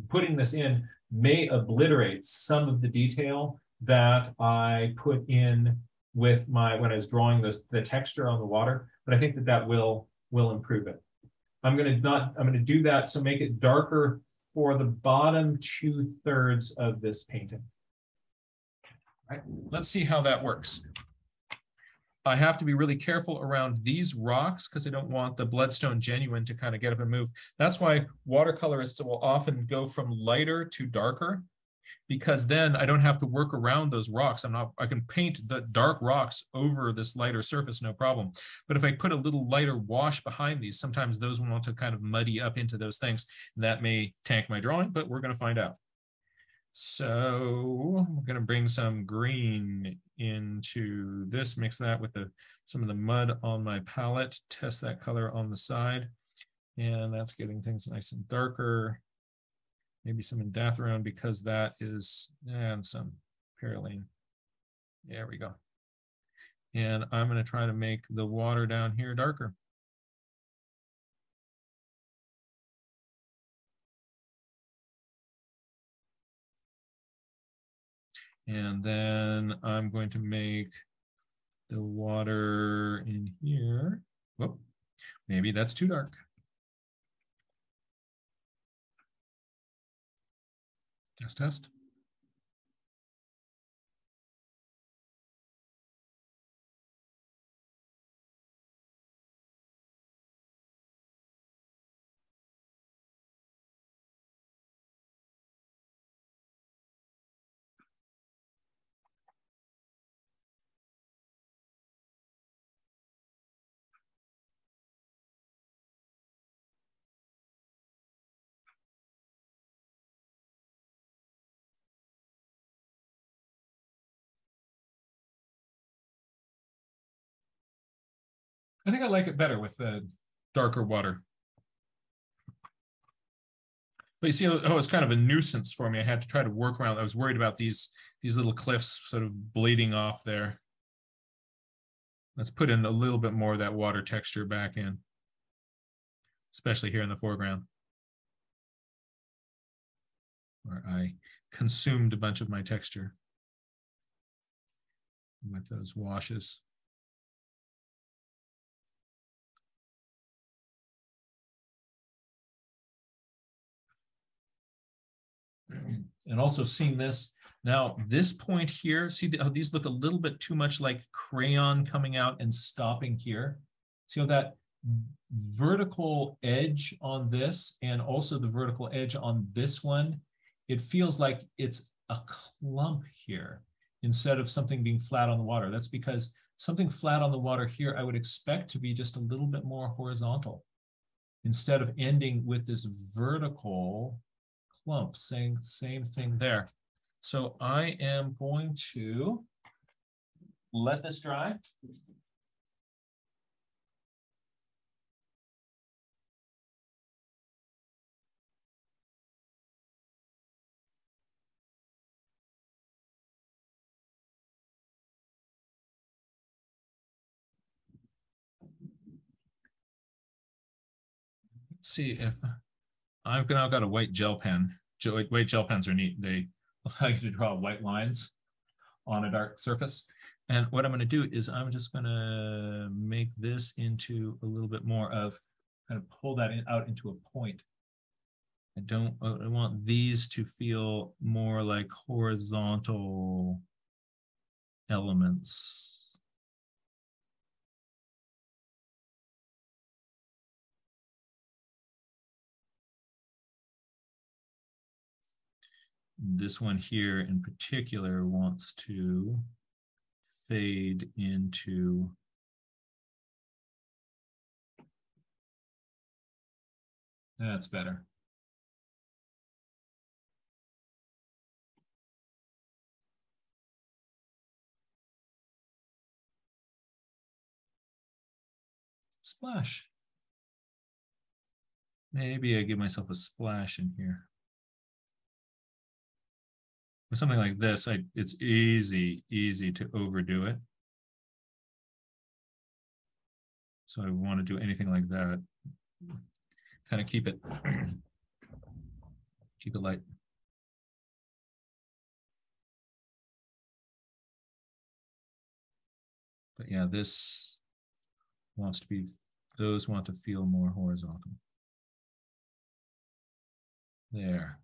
putting this in may obliterate some of the detail that I put in with when I was drawing the texture on the water, but I think that will improve it. I'm going to do that, so make it darker for the bottom 2/3 of this painting. All right, let's see how that works. I have to be really careful around these rocks because I don't want the bloodstone genuine to kind of get up and move. That's why watercolorists will often go from lighter to darker, because then I don't have to work around those rocks. I can paint the dark rocks over this lighter surface, no problem. But if I put a little lighter wash behind these, sometimes those want to kind of muddy up into those things. That may tank my drawing, but we're going to find out. So I'm going to bring some green into this, mix that with some of the mud on my palette, test that color on the side. And that's getting things nice and darker. Maybe some indanthrone because that is, and some perylene. There we go. And I'm going to try to make the water down here darker. And then I'm going to make the water in here. Whoop, maybe that's too dark. Test. I think I like it better with darker water. But you see, oh, it's kind of a nuisance for me. I had to try to work around. I was worried about these little cliffs sort of bleeding off there. Let's put in a little bit more of that water texture back in, especially here in the foreground, where I consumed a bunch of my texture with those washes. And also seeing this, now this point here, see how these look a little bit too much like crayon coming out and stopping here. See how that vertical edge on this and also the vertical edge on this one, it feels like it's a clump here instead of something being flat on the water. That's because something flat on the water here, I would expect to be just a little bit more horizontal instead of ending with this vertical clump. Same thing there. So I am going to let this dry. Let's see if I've got a white gel pen. White gel pens are neat. They allow you to draw white lines on a dark surface. And what I'm going to do is I'm just going to make this into a little bit more of, kind of pull that out into a point. I want these to feel more like horizontal elements. This one here in particular wants to fade into that's better. Splash. Maybe I give myself a splash in here. With something like this, it's easy to overdo it. So I want to do anything like that. Kind of keep it light. But yeah, this wants to be, those want to feel more horizontal. There.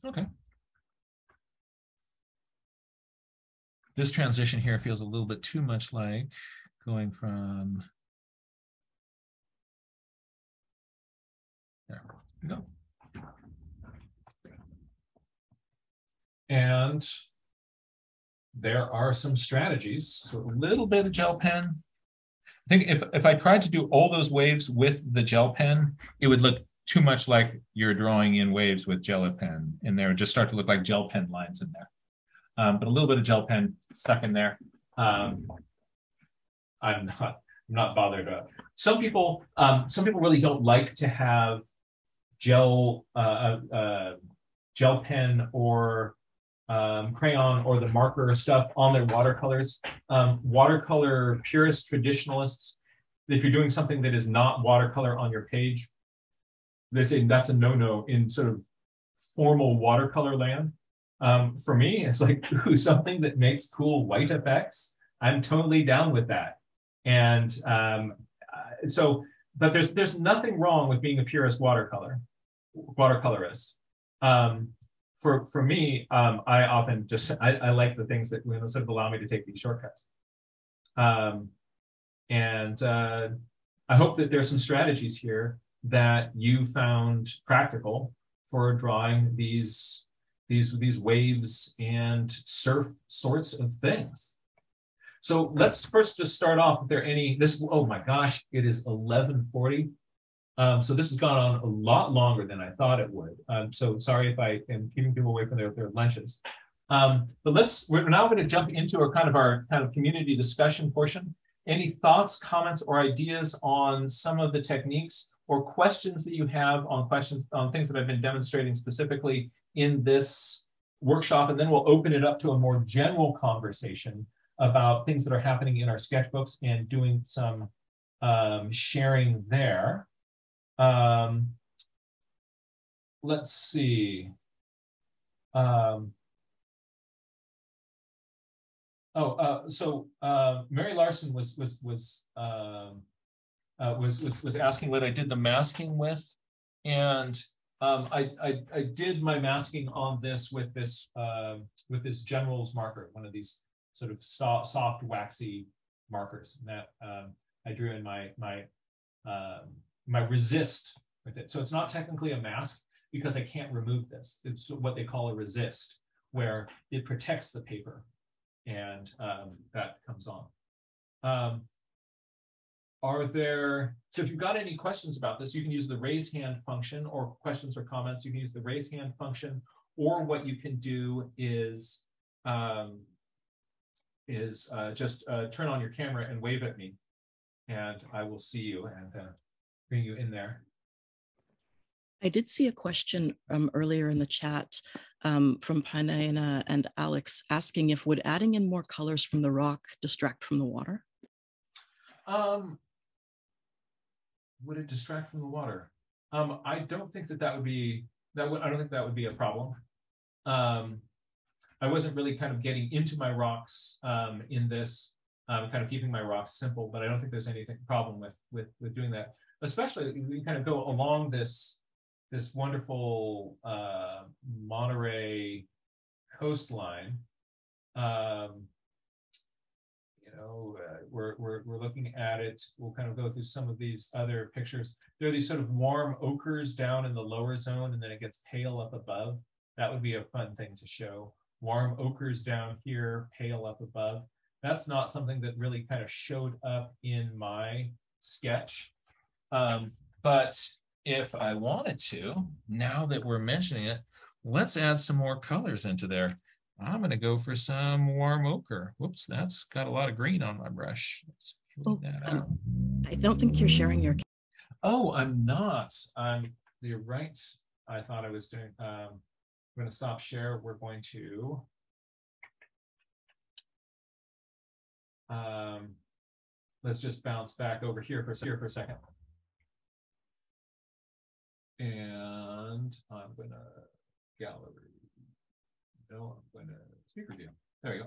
Okay. This transition here feels a little bit too much like going from, there we go. And there are some strategies. So a little bit of gel pen. I think if I tried to do all those waves with the gel pen, it would look too much like you're drawing in waves with gel pen, and there would just start to look like gel pen lines in there. But a little bit of gel pen stuck in there. I'm not bothered. Some people really don't like to have gel pen or crayon or the marker stuff on their watercolors. Watercolor purists, traditionalists, if you're doing something that is not watercolor on your page, they say that's a no-no in sort of formal watercolor land. For me, it's like, ooh, something that makes cool white effects. I'm totally down with that. And but there's nothing wrong with being a purist watercolorist. For me, I often just, I like the things that sort of allow me to take these shortcuts. I hope that there's some strategies here that you found practical for drawing these waves and surf sorts of things. So let's first just start off. If there are any, oh my gosh, it is 11:40. So this has gone on a lot longer than I thought it would. So sorry if I am keeping people away from their lunches. But we're now going to jump into our kind of community discussion portion. Any thoughts, comments, or ideas on some of the techniques or questions that you have on things that I've been demonstrating specifically in this workshop? And then we'll open it up to a more general conversation about things that are happening in our sketchbooks and doing some sharing there. Let's see. Mary Larson was asking what I did the masking with, and I did my masking on this with this General's marker, one of these sort of soft waxy markers that I drew in my resist with it. So it's not technically a mask because I can't remove this. It's what they call a resist, where it protects the paper, and that comes on. So if you've got any questions about this, you can use the raise hand function, or questions or comments, you can use the raise hand function, or what you can do is just turn on your camera and wave at me, and I will see you and bring you in there. I did see a question earlier in the chat from Pinaina and Alex asking if would adding in more colors from the rock distract from the water? Would it distract from the water? I don't think that would be I don't think that would be a problem. I wasn't really kind of getting into my rocks in this, kind of keeping my rocks simple, but I don't think there's anything problem with doing that. Especially we kind of go along this wonderful Monterey coastline. We're looking at it. We'll kind of go through some of these other pictures. There are these sort of warm ochres down in the lower zone, and then it gets pale up above. That would be a fun thing to show. Warm ochres down here, pale up above. That's not something that really kind of showed up in my sketch. But if I wanted to, now that we're mentioning it, let's add some more colors into there. I'm going to go for some warm ochre. Whoops, that's got a lot of green on my brush. Let's clean that out. I don't think you're sharing your. Oh, I'm not. You're right. I thought I was doing. I'm going to stop share. We're going to. Let's just bounce back over here for a second. And I'm going to gallery. No, I'm going to speaker view. There we go.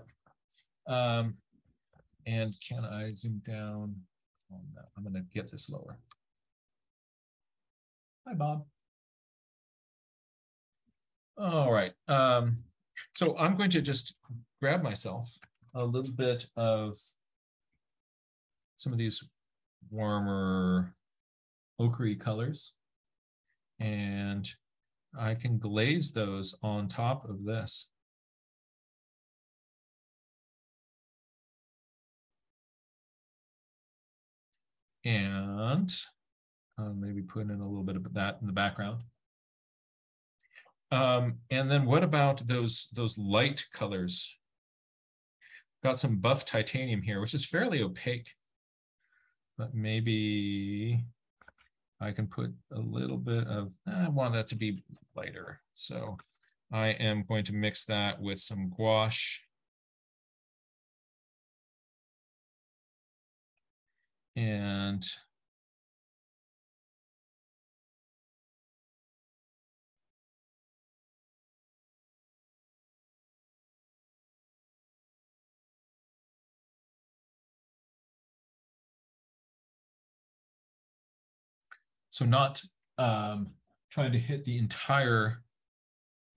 And can I zoom down on that? I'm going to get this lower. Hi, Bob. All right. So I'm going to just grab myself a little bit of some of these warmer ochre colors, and I can glaze those on top of this. And maybe put in a little bit of that in the background. And then what about those light colors? Got some buff titanium here, which is fairly opaque, but maybe I can put a little bit of, I want that to be lighter. So I am going to mix that with some gouache. And so not trying to hit the entire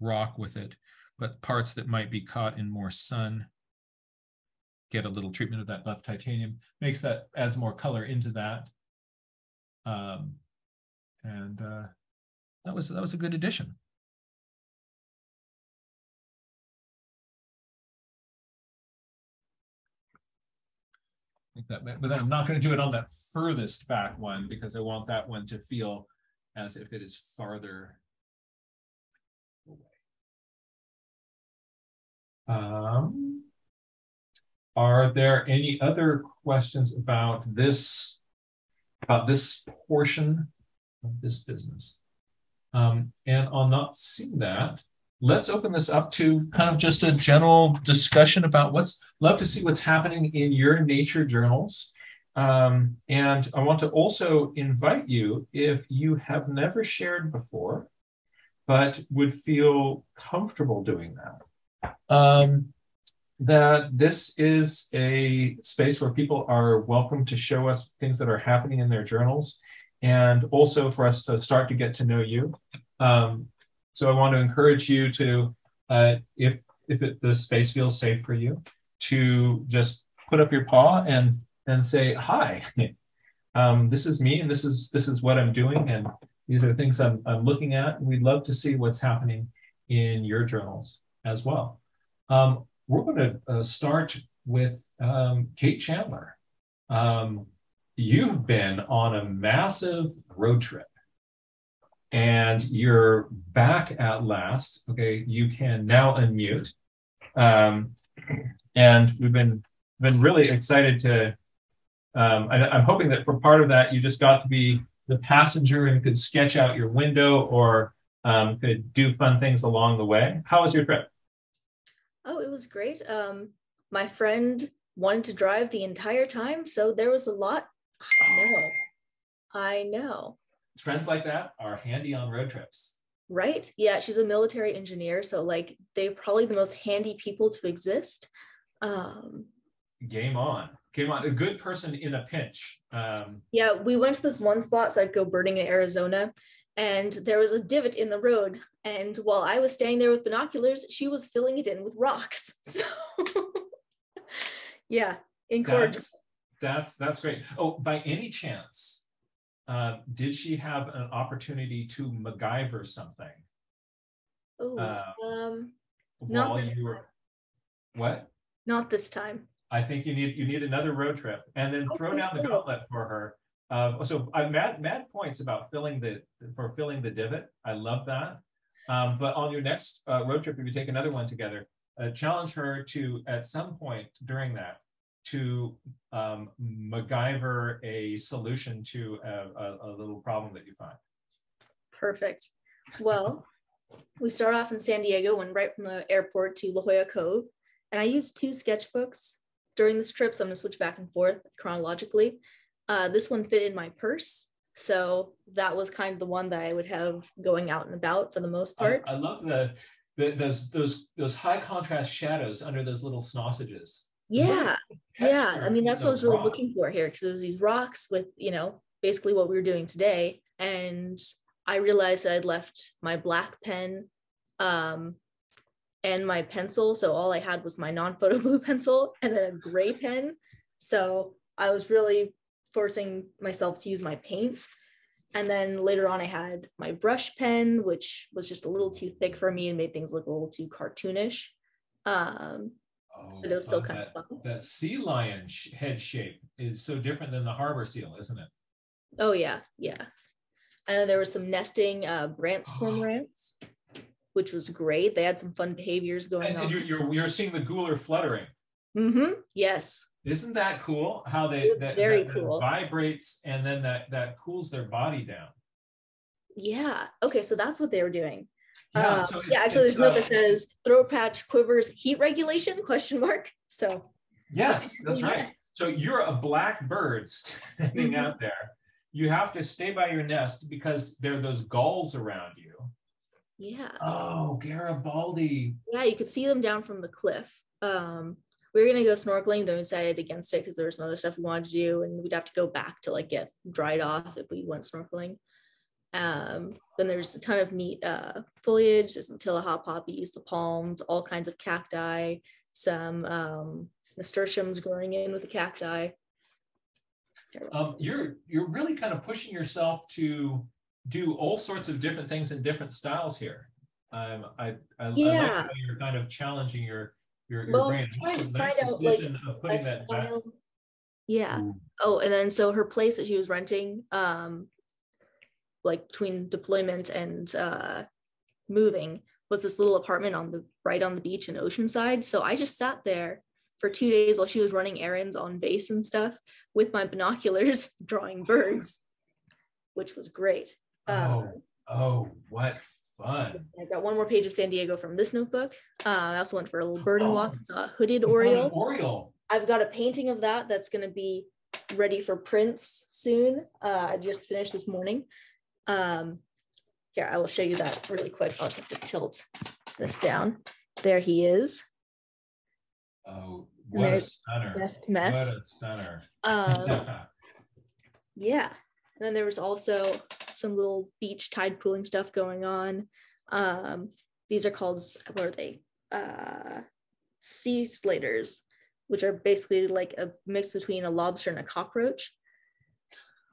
rock with it, but parts that might be caught in more sun. Get a little treatment of that buff titanium, adds more color into that. And that was a good addition. like that. But then I'm not going to do it on that furthest back one because I want that one to feel as if it is farther away. Are there any other questions about this portion of this business? And I'll not see that. Let's open this up to kind of just a general discussion about love to see what's happening in your nature journals. And I want to also invite you, if you have never shared before, but would feel comfortable doing that, that this is a space where people are welcome to show us things that are happening in their journals, and also for us to start to get to know you. So I want to encourage you to, if the space feels safe for you, to just put up your paw and say, hi, this is me, and this is what I'm doing, and these are things I'm looking at, and we'd love to see what's happening in your journals as well. We're going to start with Kate Chandler. You've been on a massive road trip, and you're back at last. Okay, you can now unmute. And we've been really excited to, I'm hoping that for part of that, you just got to be the passenger and could sketch out your window, or could do fun things along the way. How was your trip? Oh, it was great. My friend wanted to drive the entire time, so there was a lot. I know. Friends like that are handy on road trips. Right? Yeah, she's a military engineer, so like they're probably the most handy people to exist. Game on. A good person in a pinch. Yeah, we went to this one spot, so I'd go birding in Arizona, and there was a divot in the road, and while I was standing there with binoculars, she was filling it in with rocks. So yeah, incorrigible. That's great. Oh, by any chance, did she have an opportunity to MacGyver something? Oh, While you were, what? Not this time. I think you need another road trip, and then throw down the gauntlet for her. So mad points about filling the divot. I love that. But on your next road trip, if you take another one together, challenge her to, at some point during that, to MacGyver a solution to a little problem that you find. Perfect. Well, we start off in San Diego, went right from the airport to La Jolla Cove, and I used 2 sketchbooks during this trip, so I'm going to switch back and forth chronologically. This one fit in my purse, so that was kind of the one that I would have going out and about for the most part. I love those high contrast shadows under those little sausages. Yeah, yeah. I mean, that's what I was really looking for here, because it was these rocks with, basically what we were doing today. And I realized that I'd left my black pen and my pencil. So all I had was my non-photo blue pencil and then a gray pen. So I was really forcing myself to use my paint. And then later on, I had my brush pen, which was just a little too thick for me and made things look a little too cartoonish. But it was still kind of fun. That sea lion head shape is so different than the harbor seal, isn't it? Oh, yeah, yeah. And then there was some nesting Brandt's cormorants, which was great. They had some fun behaviors going on. And you're seeing the gular fluttering. Mm-hmm. Yes. Isn't that cool? How that vibrates, and then that cools their body down. Yeah. Okay, so that's what they were doing. Yeah, actually there's a note that says throat patch quivers heat regulation ? So yes, that's right. So you're a black bird standing out there. You have to stay by your nest because there are those gulls around you. Yeah. Oh, Garibaldi. Yeah, you could see them down from the cliff. We were gonna go snorkeling, then we decided against it because there was some other stuff we wanted to do, and we'd have to go back to like get dried off if we went snorkeling. Then there's a ton of neat foliage. There's some hot poppies, the palms, all kinds of cacti, some nasturtiums growing in with the cacti. You're really kind of pushing yourself to do all sorts of different things in different styles here. I like how you're kind of challenging your brain. Trying to find out like a style. Yeah. Ooh. Oh, and then so her place that she was renting, like between deployment and moving, was this little apartment on the right on the beach in Oceanside. So I just sat there for 2 days while she was running errands on base and stuff with my binoculars drawing birds, which was great. Oh, what fun. I got one more page of San Diego from this notebook. I also went for a little birding walk. It's a hooded An oriole. Oriole. I've got a painting of that's going to be ready for prints soon. I just finished this morning. Here, I will show you that really quick. I'll just have to tilt this down. There he is. Oh, what a stunner. Best mess. What a stunner. Yeah. And then there was also some little beach tide pooling stuff going on. These are called, what are they? Sea slaters, which are basically like a mix between a lobster and a cockroach.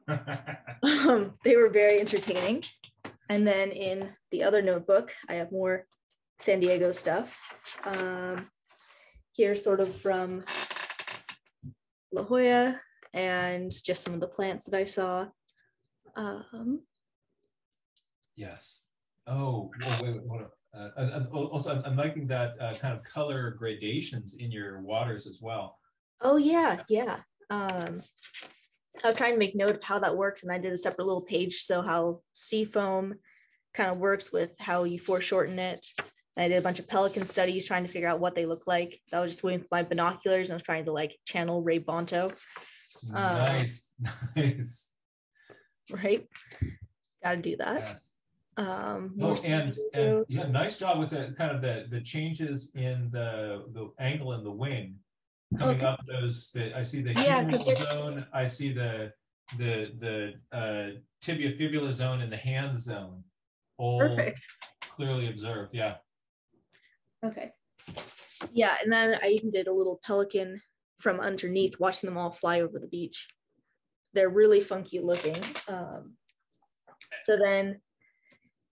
They were very entertaining. And then in the other notebook, I have more San Diego stuff. Here's sort of from La Jolla and just some of the plants that I saw. Yes. Oh, wait. Also, I'm liking that kind of color gradations in your waters as well. Oh, yeah. I was trying to make note of how that works, and I did a separate little page. So how sea foam kind of works with how you foreshorten it. And I did a bunch of pelican studies trying to figure out what they look like. I was just with my binoculars and I was trying to like channel Ray Bonto. Nice. Right. Got to do that. Yes. And yeah, nice job with the kind of the changes in the angle in the wing coming up those. I see the humeral zone. I see the tibia fibula zone and the hand zone. All perfect. Clearly observed. Yeah. Okay. Yeah, and then I even did a little pelican from underneath, watching them all fly over the beach. They're really funky looking. So then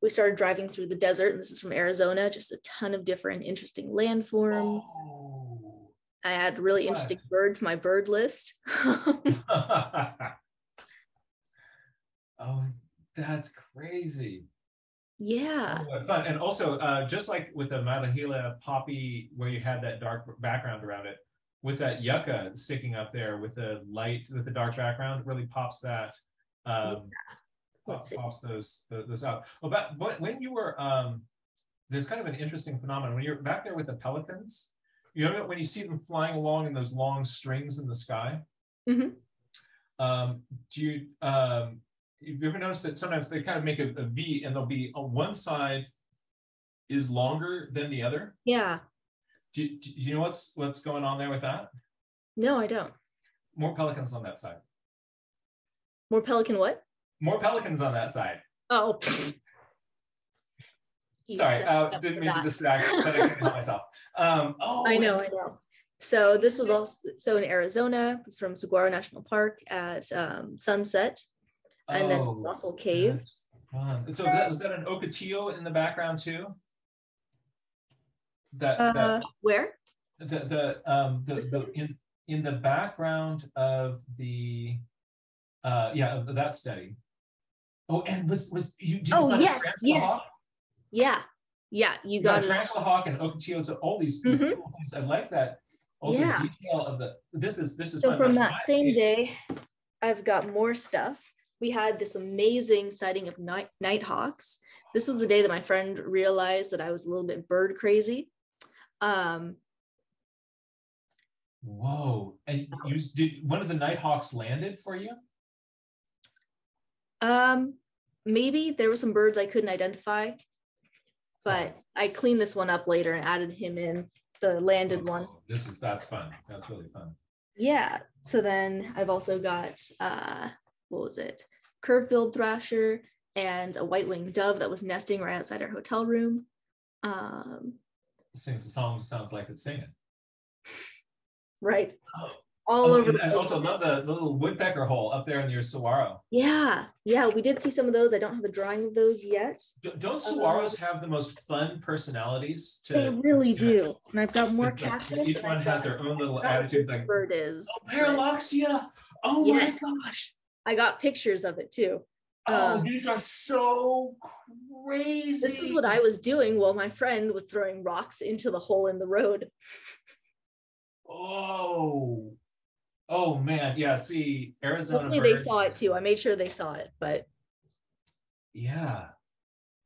we started driving through the desert, and this is from Arizona, just a ton of different interesting landforms. Oh. I had really interesting birds, my bird list. Oh, that's crazy. Yeah. Oh, what fun. And also, just like with the Malahila poppy, where you had that dark background around it, with that yucca sticking up there with the light, with the dark background, really pops that. Pops those out. Well, but when you were, there's kind of an interesting phenomenon when you're back there with the pelicans. You know, when you see them flying along in those long strings in the sky. Mm-hmm. Do you you ever notice that sometimes they kind of make a V, and they'll be on one side is longer than the other? Yeah. Do you know what's going on there with that? No, I don't. More pelicans on that side. More pelican what? More pelicans on that side. Oh. Sorry, didn't mean to distract, but I couldn't help myself. I know. So this was also in Arizona. It's from Saguaro National Park at sunset, and then Fossil Cave. That's fun. So was that an ocotillo in the background too? Where? In the background of the of that study. Oh, and was you? Did you find a tarantula hawk? Yeah, you got it. Tarantula hawk and ocotillo. So all these cool things. I like that. Also, the detail of the. This is. So from that same day, I've got more stuff. We had this amazing sighting of nighthawks. This was the day that my friend realized that I was a little bit bird crazy. Whoa! And did one of the nighthawks landed for you? Maybe there were some birds I couldn't identify, but I cleaned this one up later and added him in, the landed one. That's fun. That's really fun. Yeah. So then I've also got what was it? Curve-billed thrasher and a white-winged dove that was nesting right outside our hotel room. Sings the song, sounds like it's singing. Right. All over. And I also love the little woodpecker hole up there in your saguaro. Yeah, we did see some of those. I don't have a drawing of those yet. Don't saguaros have the most fun personalities? They really do. And I've got more cactus. Each one has their own little attitude. Like bird is. Parallaxia. Oh Yes. my gosh. I got pictures of it too. Oh, these are so crazy. This is what I was doing while my friend was throwing rocks into the hole in the road. Oh, oh man. Yeah, see, Arizona Hopefully birds. they saw it too. I made sure they saw it, but Yeah.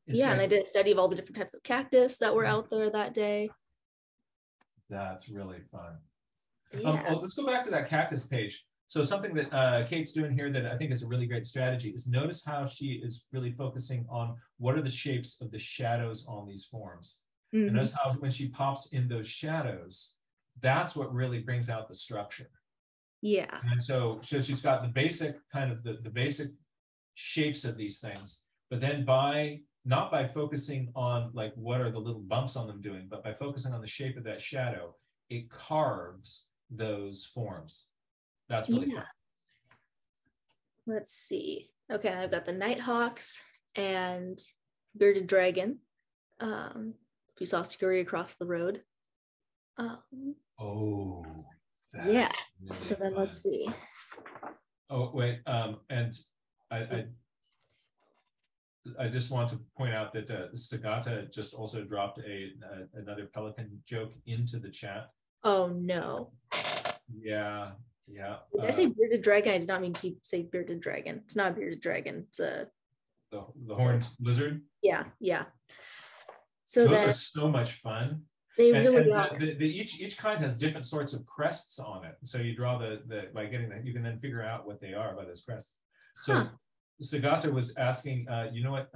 It's yeah, and I like, did a study of all the different types of cactus that were out there that day. that's really fun. Yeah. Let's go back to that cactus page. So something that Kate's doing here that I think is a really great strategy is notice how she is really focusing on what are the shapes of the shadows on these forms. Mhm. And notice how when she pops in those shadows, that's what really brings out the structure. Yeah. And so she's got the basic kind of the basic shapes of these things, but then not by focusing on like what are the little bumps on them doing, but by focusing on the shape of that shadow, it carves those forms. That's really fun. Let's see. Okay, I've got the Nighthawks and Bearded Dragon. We saw scurry across the road. Oh, Yeah. really So then fun. let's see. Oh, wait, and I just want to point out that Sagata just also dropped another pelican joke into the chat. Oh no. Yeah. Did I say bearded dragon? I did not mean to say bearded dragon. It's not a bearded dragon. It's a the horned lizard. yeah. So those then are so much fun. they And really are. each kind has different sorts of crests on it. So you draw by getting that, you can then figure out what they are by those crests. So Sagata was asking, you know what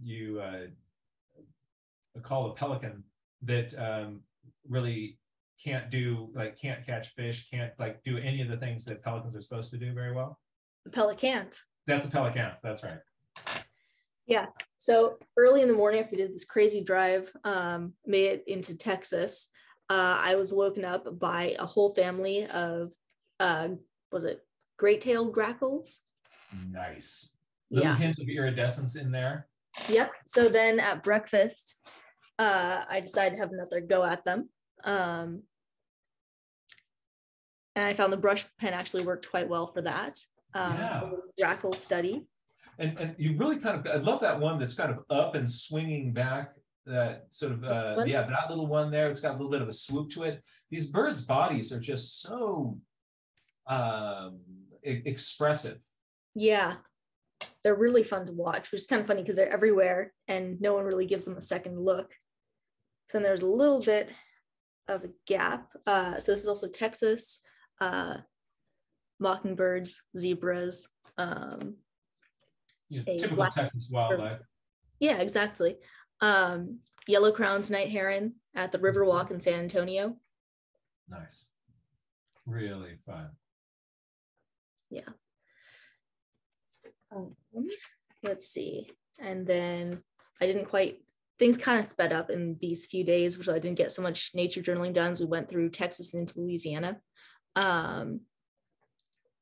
you call a pelican that really can't catch fish, can't like do any of the things that pelicans are supposed to do very well? The pelican. That's a pelican, that's right. Yeah. So early in the morning, after we did this crazy drive, made it into Texas, I was woken up by a whole family of, was it great-tailed grackles? Nice. Little hints of iridescence in there. Yep. So then at breakfast, I decided to have another go at them. And I found the brush pen actually worked quite well for that. Watercolor Study. And you really kind of, I love that one that's kind of up and swinging back, that sort of, that little one there. It's got a little bit of a swoop to it. These birds' bodies are just so expressive. Yeah, they're really fun to watch, which is kind of funny because they're everywhere and no one really gives them a second look. So then there's a little bit of a gap. So this is also Texas, mockingbirds, zebras, typical Texas wildlife. Yeah, exactly. Yellow crown's night heron at the Riverwalk in San Antonio. Nice. Really fun. Yeah. Let's see. And then things kind of sped up in these few days, which I didn't get so much nature journaling done as we went through Texas and into Louisiana.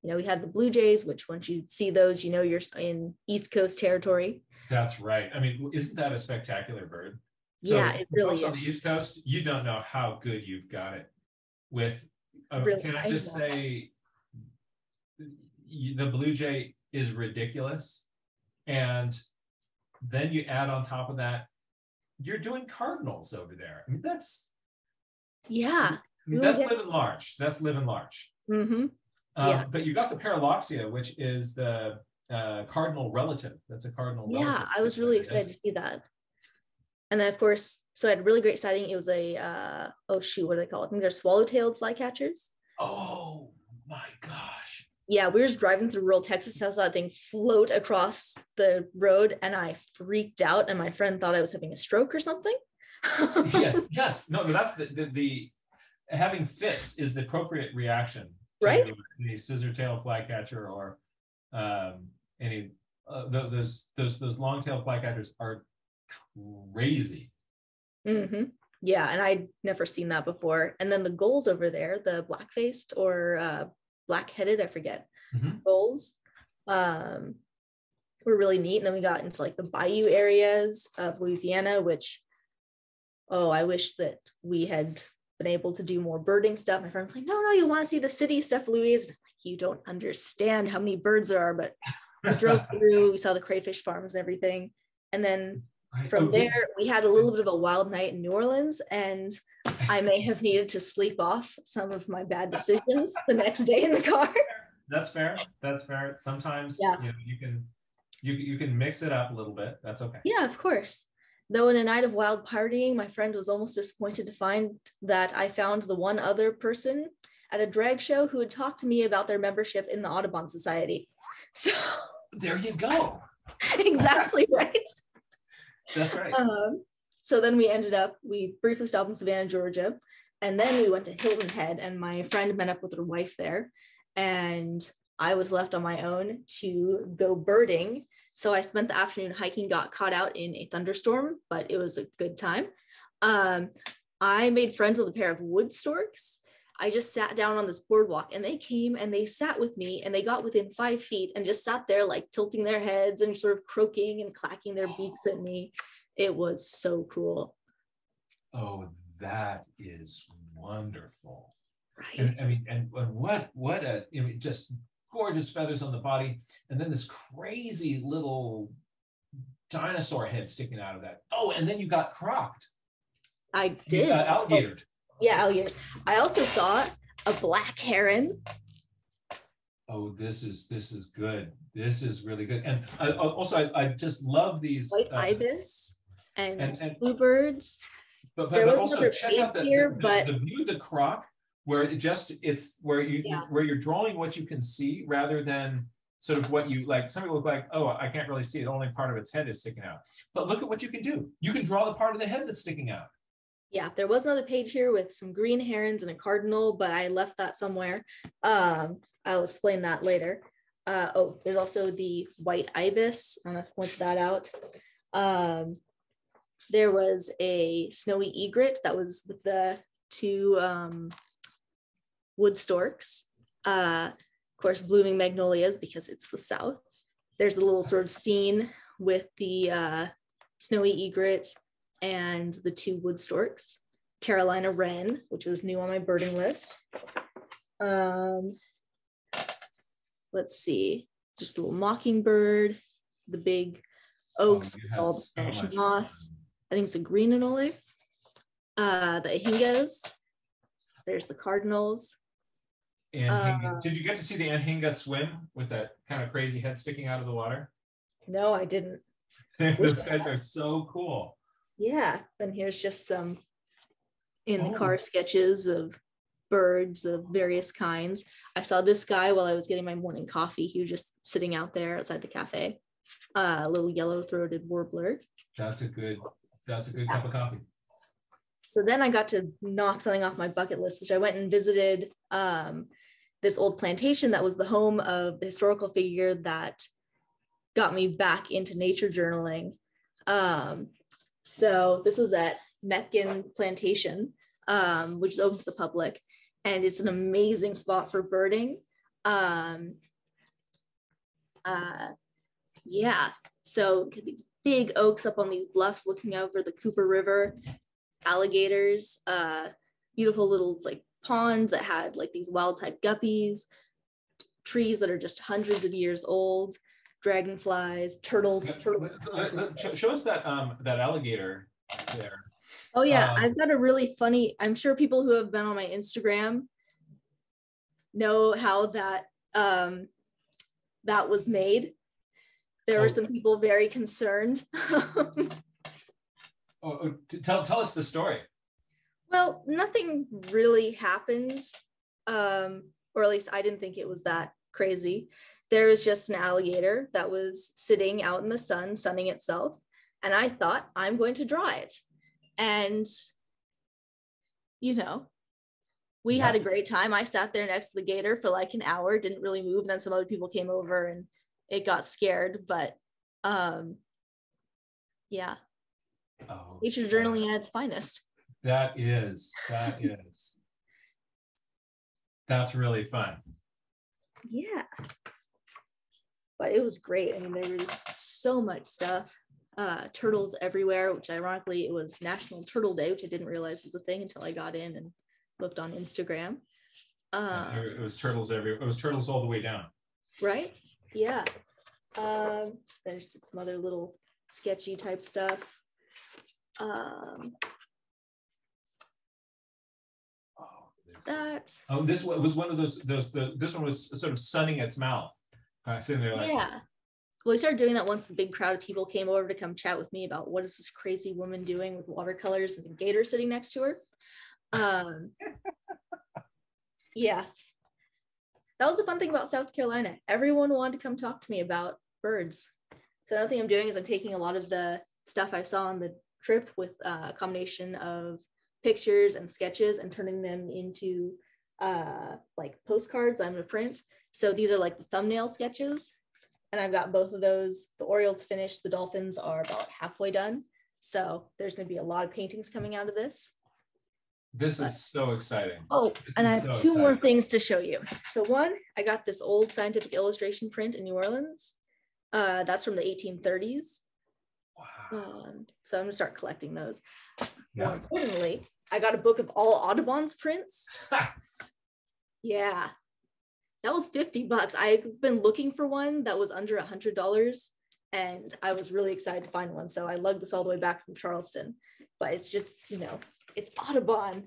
We had the blue jays, which once you see those, you know you're in East Coast territory. That's right. I mean, isn't that a spectacular bird? Yeah, it really is. On the East Coast, you don't know how good you've got it. With, can I just say, the blue jay is ridiculous. And then you add on top of that, you're doing cardinals over there. I mean, that's living large. That's living large. Mm-hmm. But you got the Paraloxia, which is the cardinal relative. That's a cardinal relative. Yeah, I was really excited to see that. And then, of course, so I had a really great sighting. It was a, what do they call it? I think they're swallow-tailed flycatchers. Oh, my gosh. Yeah, we were just driving through rural Texas, and I saw that thing float across the road, and I freaked out, and my friend thought I was having a stroke or something. Yes. No, that's the having fits is the appropriate reaction. Right? The scissor-tailed flycatcher or any those long-tailed flycatchers are crazy. Mm-hmm. Yeah, and I'd never seen that before. And then the gulls over there, the black-faced or black-headed, I forget, gulls, were really neat. And then we got into like the bayou areas of Louisiana, which, I wish that we had been able to do more birding stuff. My friend's like, no, you want to see the city stuff, Louise? And I'm like, you don't understand how many birds there are, but we drove through, we saw the crayfish farms and everything. And then from there, we had a little bit of a wild night in New Orleans, and I may have needed to sleep off some of my bad decisions the next day in the car. That's fair. That's fair. Sometimes you can mix it up a little bit. That's okay. Yeah, of course. Though in a night of wild partying, my friend was almost disappointed to find that I found the one other person at a drag show who had talked to me about their membership in the Audubon Society. So there you go. Exactly right. That's right. So then we briefly stopped in Savannah, Georgia, and then we went to Hilton Head, and my friend met up with her wife there, and I was left on my own to go birding. So I spent the afternoon hiking, got caught out in a thunderstorm, but it was a good time. I made friends with a pair of wood storks. I just sat down on this boardwalk, and they came and they sat with me, and they got within 5 feet and just sat there like tilting their heads and sort of croaking and clacking their beaks at me. It was so cool. Oh, that is wonderful. Right. And what a, just gorgeous feathers on the body, and then this crazy little dinosaur head sticking out of that. Oh, and then you got crocked. I did. Alligatored. Yeah, alligators. I also saw a black heron. Oh, this is good. This is really good. And I just love these white ibis and bluebirds. But there was also check out the view of the croc, where it's where you're drawing what you can see rather than sort of what you like. Some people look like, oh, I can't really see it. Only part of its head is sticking out. But look at what you can do. You can draw the part of the head that's sticking out. Yeah, there was another page here with some green herons and a cardinal, but I left that somewhere. I'll explain that later. There's also the white ibis. I'm gonna point that out. There was a snowy egret that was with the two wood storks. Of course, blooming magnolias because it's the South. There's a little sort of scene with the snowy egret and the two wood storks. Carolina wren, which was new on my birding list. Let's see, just a little mockingbird, the big oaks called moss. I think it's a green anole. The ahingas. There's the cardinals. Did you get to see the anhinga swim with that kind of crazy head sticking out of the water? No, I didn't. Those guys are so cool. Yeah, and here's just some in the car sketches of birds of various kinds. I saw this guy while I was getting my morning coffee. He was just sitting out there outside the cafe. A little yellow-throated warbler. That's a good cup of coffee. So then I got to knock something off my bucket list, which I went and visited this old plantation that was the home of the historical figure that got me back into nature journaling. So this was at Meccan Plantation, which is open to the public, and it's an amazing spot for birding. Yeah, so these big oaks up on these bluffs looking over the Cooper River, alligators, beautiful little like pond that had like these wild type guppies, trees that are just hundreds of years old, dragonflies, turtles. Show us that alligator there. Oh yeah, I've got a really funny, I'm sure people who have been on my Instagram know how that that was made. There were some people very concerned. Tell us the story. Well, nothing really happened, or at least I didn't think it was that crazy. There was just an alligator that was sitting out in the sun, sunning itself, and I thought, I'm going to draw it. And, you know, we had a great time. I sat there next to the gator for like an hour, didn't really move, and then some other people came over and it got scared, but yeah. Nature journaling at its finest. That's really fun. Yeah, but it was great. I mean, there was so much stuff. Turtles everywhere, which ironically it was National Turtle Day, which I didn't realize was a thing until I got in and looked on Instagram. It was turtles everywhere. It was turtles all the way down. Right? Yeah. Then I just did some other little sketchy type stuff. This was one of those. This one was sort of sunning its mouth. Sitting there like, yeah. Well, we started doing that once the big crowd of people came over to come chat with me about what is this crazy woman doing with watercolors and a gator sitting next to her. Yeah. That was the fun thing about South Carolina. Everyone wanted to come talk to me about birds. So another thing I'm doing is I'm taking a lot of the stuff I saw on the trip with a combination of pictures and sketches and turning them into like postcards I'm gonna print. So these are like the thumbnail sketches. And I've got both of those. The Orioles finished, the Dolphins are about halfway done. So there's gonna be a lot of paintings coming out of this. This is so exciting. Oh, and I have two more things to show you. So one, I got this old scientific illustration print in New Orleans. That's from the 1830s. Wow. So I'm gonna start collecting those. Yeah. More importantly, I got a book of all Audubon's prints. Yeah, that was $50. I've been looking for one that was under $100, and I was really excited to find one. So I lugged this all the way back from Charleston. But it's just, you know, it's Audubon.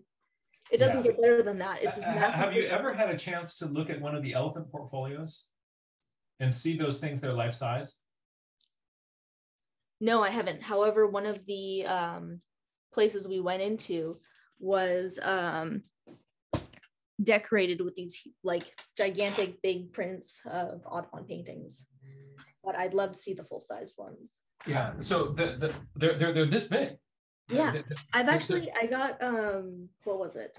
It doesn't get better than that. It's have you ever had a chance to look at one of the elephant portfolios and see those things that are life size? No, I haven't. However, one of the places we went into was decorated with these like gigantic big prints of Audubon paintings. But I'd love to see the full-size ones. Yeah, so they're this big. Yeah, I got what was it?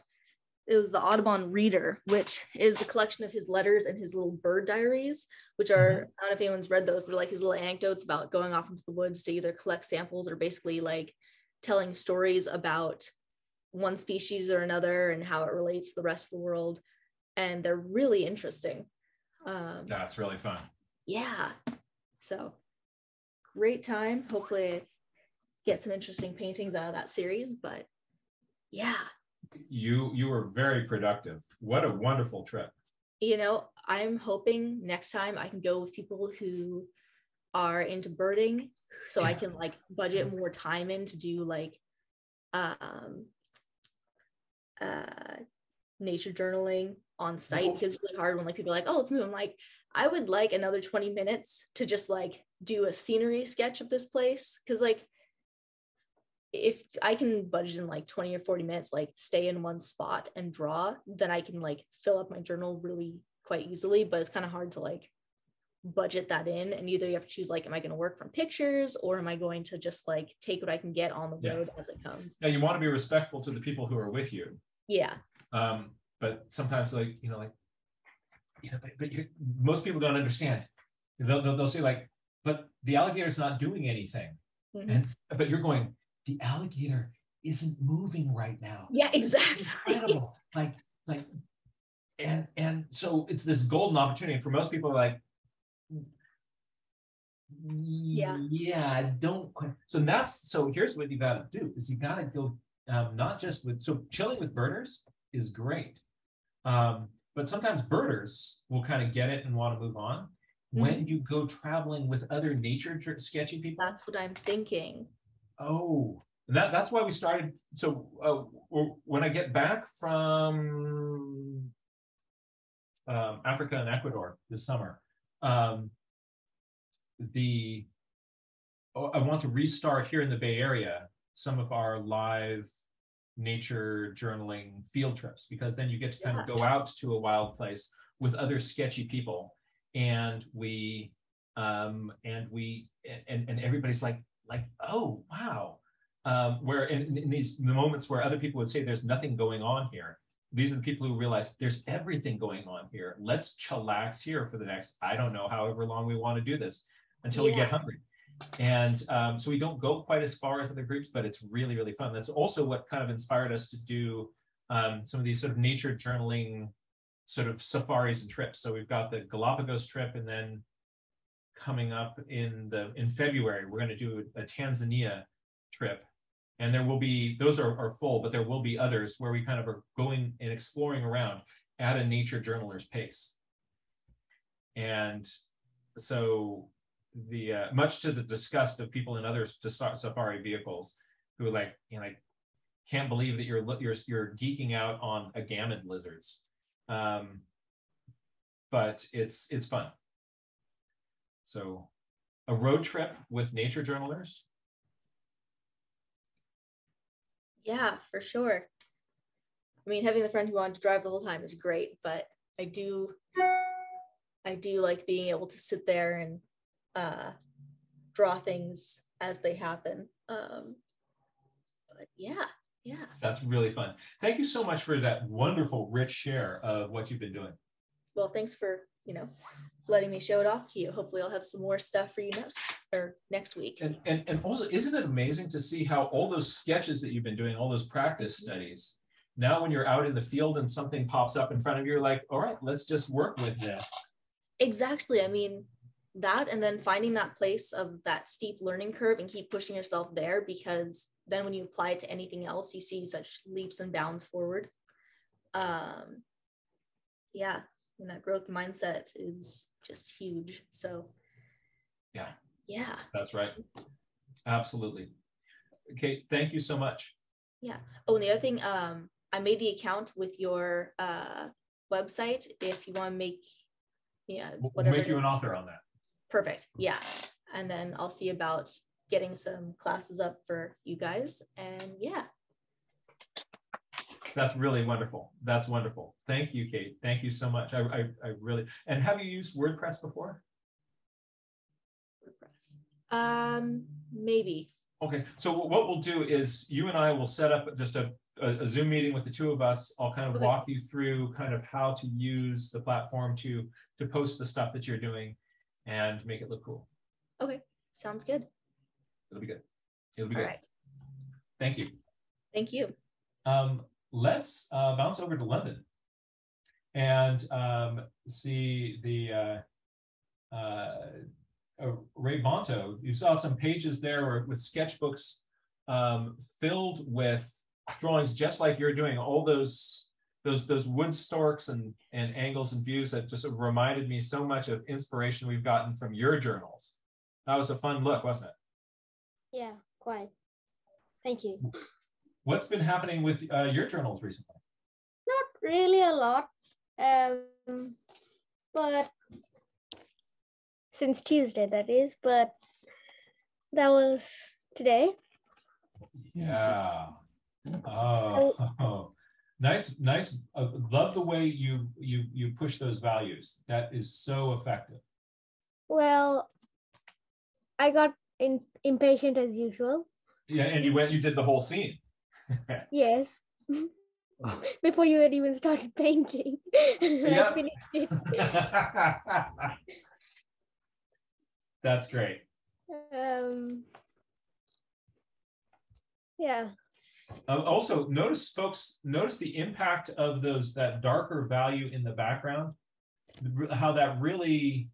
It was the Audubon Reader, which is a collection of his letters and his little bird diaries, which are, I don't know if anyone's read those, but like his little anecdotes about going off into the woods to either collect samples or basically like telling stories about one species or another and how it relates to the rest of the world. And they're really interesting. That's really fun. Yeah. So great time. Hopefully I get some interesting paintings out of that series, but yeah. You were very productive. What a wonderful trip. You know, I'm hoping next time I can go with people who are into birding, so I can like budget more time in to do like nature journaling on site, because it's really hard when like people are like, oh, let's move. I'm like, I would like another 20 minutes to just like do a scenery sketch of this place, because like if I can budget in like 20 or 40 minutes, like stay in one spot and draw, then I can like fill up my journal really quite easily. But it's kind of hard to like budget that in, and either you have to choose like, am I going to work from pictures, or am I going to just like take what I can get on the road as it comes? Now you want to be respectful to the people who are with you. Yeah. But sometimes like, but most people don't understand. They'll say like, but the alligator's not doing anything. But you're going, the alligator isn't moving right now. Yeah, exactly. It's incredible. And so it's this golden opportunity. And for most people, like, yeah, don't quite. So here's what you got to do: is you got to go not just with, so chilling with birders is great, but sometimes birders will kind of get it and want to move on. When you go traveling with other nature sketchy people, that's what I'm thinking. Oh, that's why we started. So when I get back from Africa and Ecuador this summer, I want to restart here in the Bay Area some of our live nature journaling field trips, because then you get to kind of go out to a wild place with other sketchy people, and everybody's like, oh wow, where in these moments where other people would say there's nothing going on here, these are the people who realize there's everything going on here. Let's chillax here for the next, I don't know, however long we want to do this until we get hungry. And so we don't go quite as far as other groups, but it's really, really fun. That's also what kind of inspired us to do some of these sort of nature journaling sort of safaris and trips. So we've got the Galapagos trip, and then coming up in February, we're going to do a Tanzania trip. And there will be, those are full, but there will be others where we kind of are going and exploring around. at a nature journaler's pace. And so the much to the disgust of people in other safari vehicles who like, you know, like can't believe that you're geeking out on agamid lizards. But it's fun. So a road trip with nature journalers. Yeah, for sure. I mean, having the friend who wanted to drive the whole time is great, but I do like being able to sit there and draw things as they happen. But yeah. That's really fun. Thank you so much for that wonderful, rich share of what you've been doing. Well, thanks for, letting me show it off to you. Hopefully I'll have some more stuff for you next week. And also, isn't it amazing to see how all those sketches that you've been doing, all those practice studies, now when you're out in the field and something pops up in front of you, you're like, all right, let's just work with this. Exactly. I mean, that, and then finding that place of that steep learning curve and keep pushing yourself there, because then when you apply it to anything else, you see such leaps and bounds forward. Yeah, and that growth mindset is just huge. So yeah, that's right. Absolutely. Okay, thank you so much. Yeah. Oh, and the other thing, I made the account with your website. If you want to make, we'll make you an author on that. Perfect. Yeah. And then I'll see about getting some classes up for you guys. And yeah. That's really wonderful. That's wonderful. Thank you, Kate. Thank you so much. I really, and have you used WordPress before? WordPress. Maybe. Okay. So what we'll do is you and I will set up just a Zoom meeting with the two of us. I'll kind of walk you through kind of how to use the platform to post the stuff that you're doing and make it look cool. Okay. Sounds good. It'll be good. It'll be good. All right. Thank you. Thank you. Let's bounce over to London and see the Ray Bonto. You saw some pages there with sketchbooks filled with drawings, just like you're doing. All those wood storks and angles and views that just reminded me so much of inspiration we've gotten from your journals. That was a fun look, wasn't it? Yeah, quite. Thank you. What's been happening with your journals recently? Not really a lot, but since Tuesday, that is, but that was today. Yeah. Oh, nice. Love the way you push those values. That is so effective. Well, I got impatient as usual. Yeah, and you did the whole scene. Yes. Before you had even started painting. I finished it. That's great. Yeah. Also, notice the impact of that darker value in the background, how that really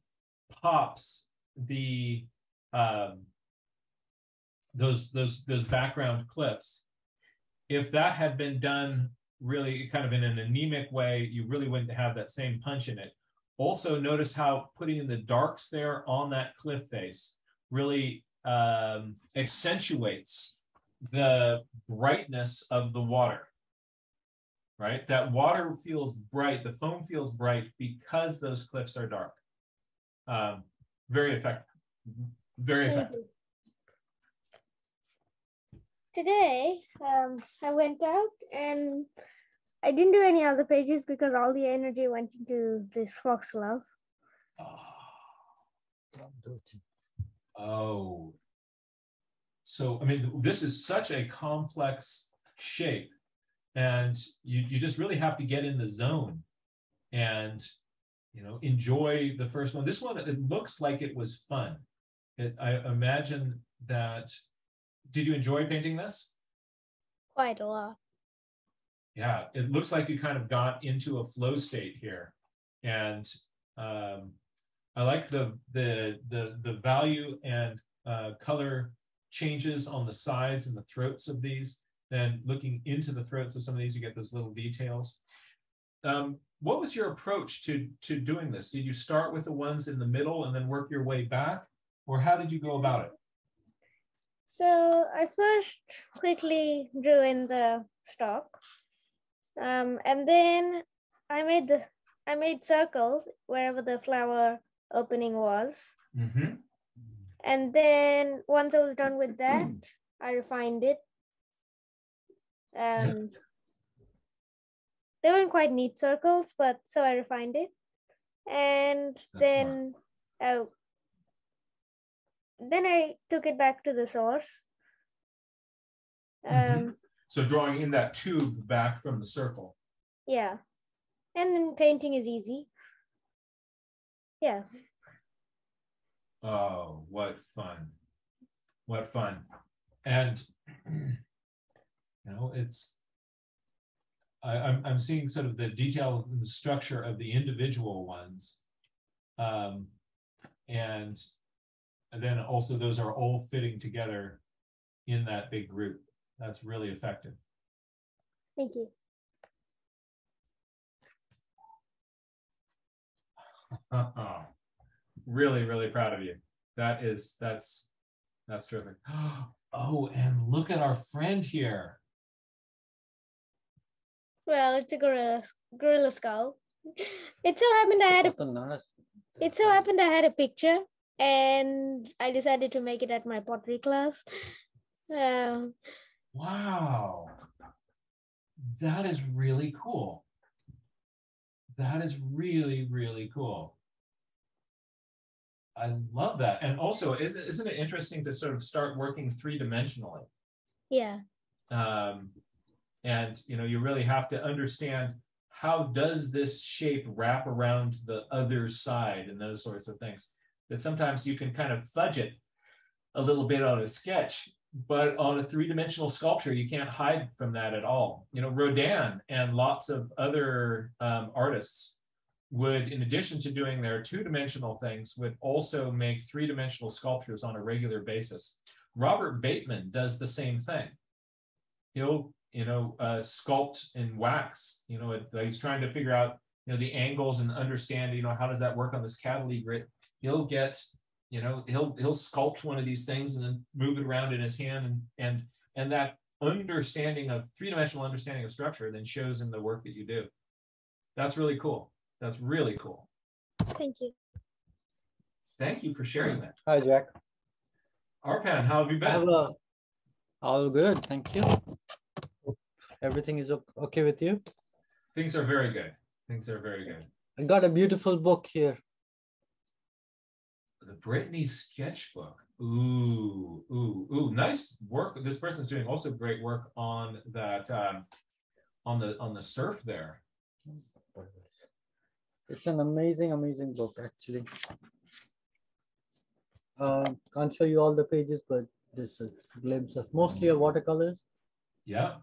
pops the those background cliffs. If that had been done really kind of in an anemic way, you really wouldn't have that same punch in it. Also, notice how putting in the darks there on that cliff face really accentuates the brightness of the water, right? That water feels bright, the foam feels bright because those cliffs are dark. Very effective. Very effective. Today, I went out and I didn't do any other pages because all the energy went into this foxglove. Oh. So, I mean, this is such a complex shape, and you just really have to get in the zone and, enjoy the first one. This one, it looks like it was fun. I imagine that. Did you enjoy painting this? Quite a lot. Yeah, it looks like you kind of got into a flow state here, and I like the value and color changes on the sides and the throats of these. Then looking into the throats of some of these, you get those little details. what was your approach to doing this? Did you start with the ones in the middle and then work your way back? Or how did you go about it? So I first quickly drew in the stalk, and then I made circles wherever the flower opening was. Mm-hmm. And then once I was done with that, I refined it. They weren't quite neat circles, but so I refined it. And then I took it back to the source. So drawing in that tube back from the circle. Yeah. And then painting is easy. Yeah. Oh, what fun. What fun. And you know, I'm seeing sort of the detail and the structure of the individual ones. And then also those are all fitting together in that big group. That's really effective. Thank you. Really, really proud of you. That's terrific. Oh, and look at our friend here. Well, it's a gorilla skull. It so happened I had a picture, and I decided to make it at my pottery class. Wow, that is really cool. That is really, really cool. I love that. And also, isn't it interesting to sort of start working three-dimensionally? Yeah. And you know, you really have to understand, how does this shape wrap around the other side and those sorts of things. That sometimes you can kind of fudge it a little bit on a sketch, but on a three-dimensional sculpture, you can't hide from that at all. You know, Rodin and lots of other artists would, in addition to doing their two-dimensional things, would also make three-dimensional sculptures on a regular basis. Robert Bateman does the same thing. He'll, sculpt in wax. He's trying to figure out, the angles and understand, how does that work on this Cavalier grit. He'll get, he'll sculpt one of these things and then move it around in his hand, and that understanding of three-dimensional understanding of structure then shows in the work that you do. That's really cool. That's really cool. Thank you. Thank you for sharing that. Hi, Jack. Arpan, how have you been? All good, thank you. Everything is okay with you? Things are very good. Things are very good. I got a beautiful book here. The Brittany Sketchbook. Ooh, nice work. This person's doing also great work on that, on the surf there. It's an amazing book, actually. Can't show you all the pages, but this is a glimpse of mostly of watercolors. Yeah.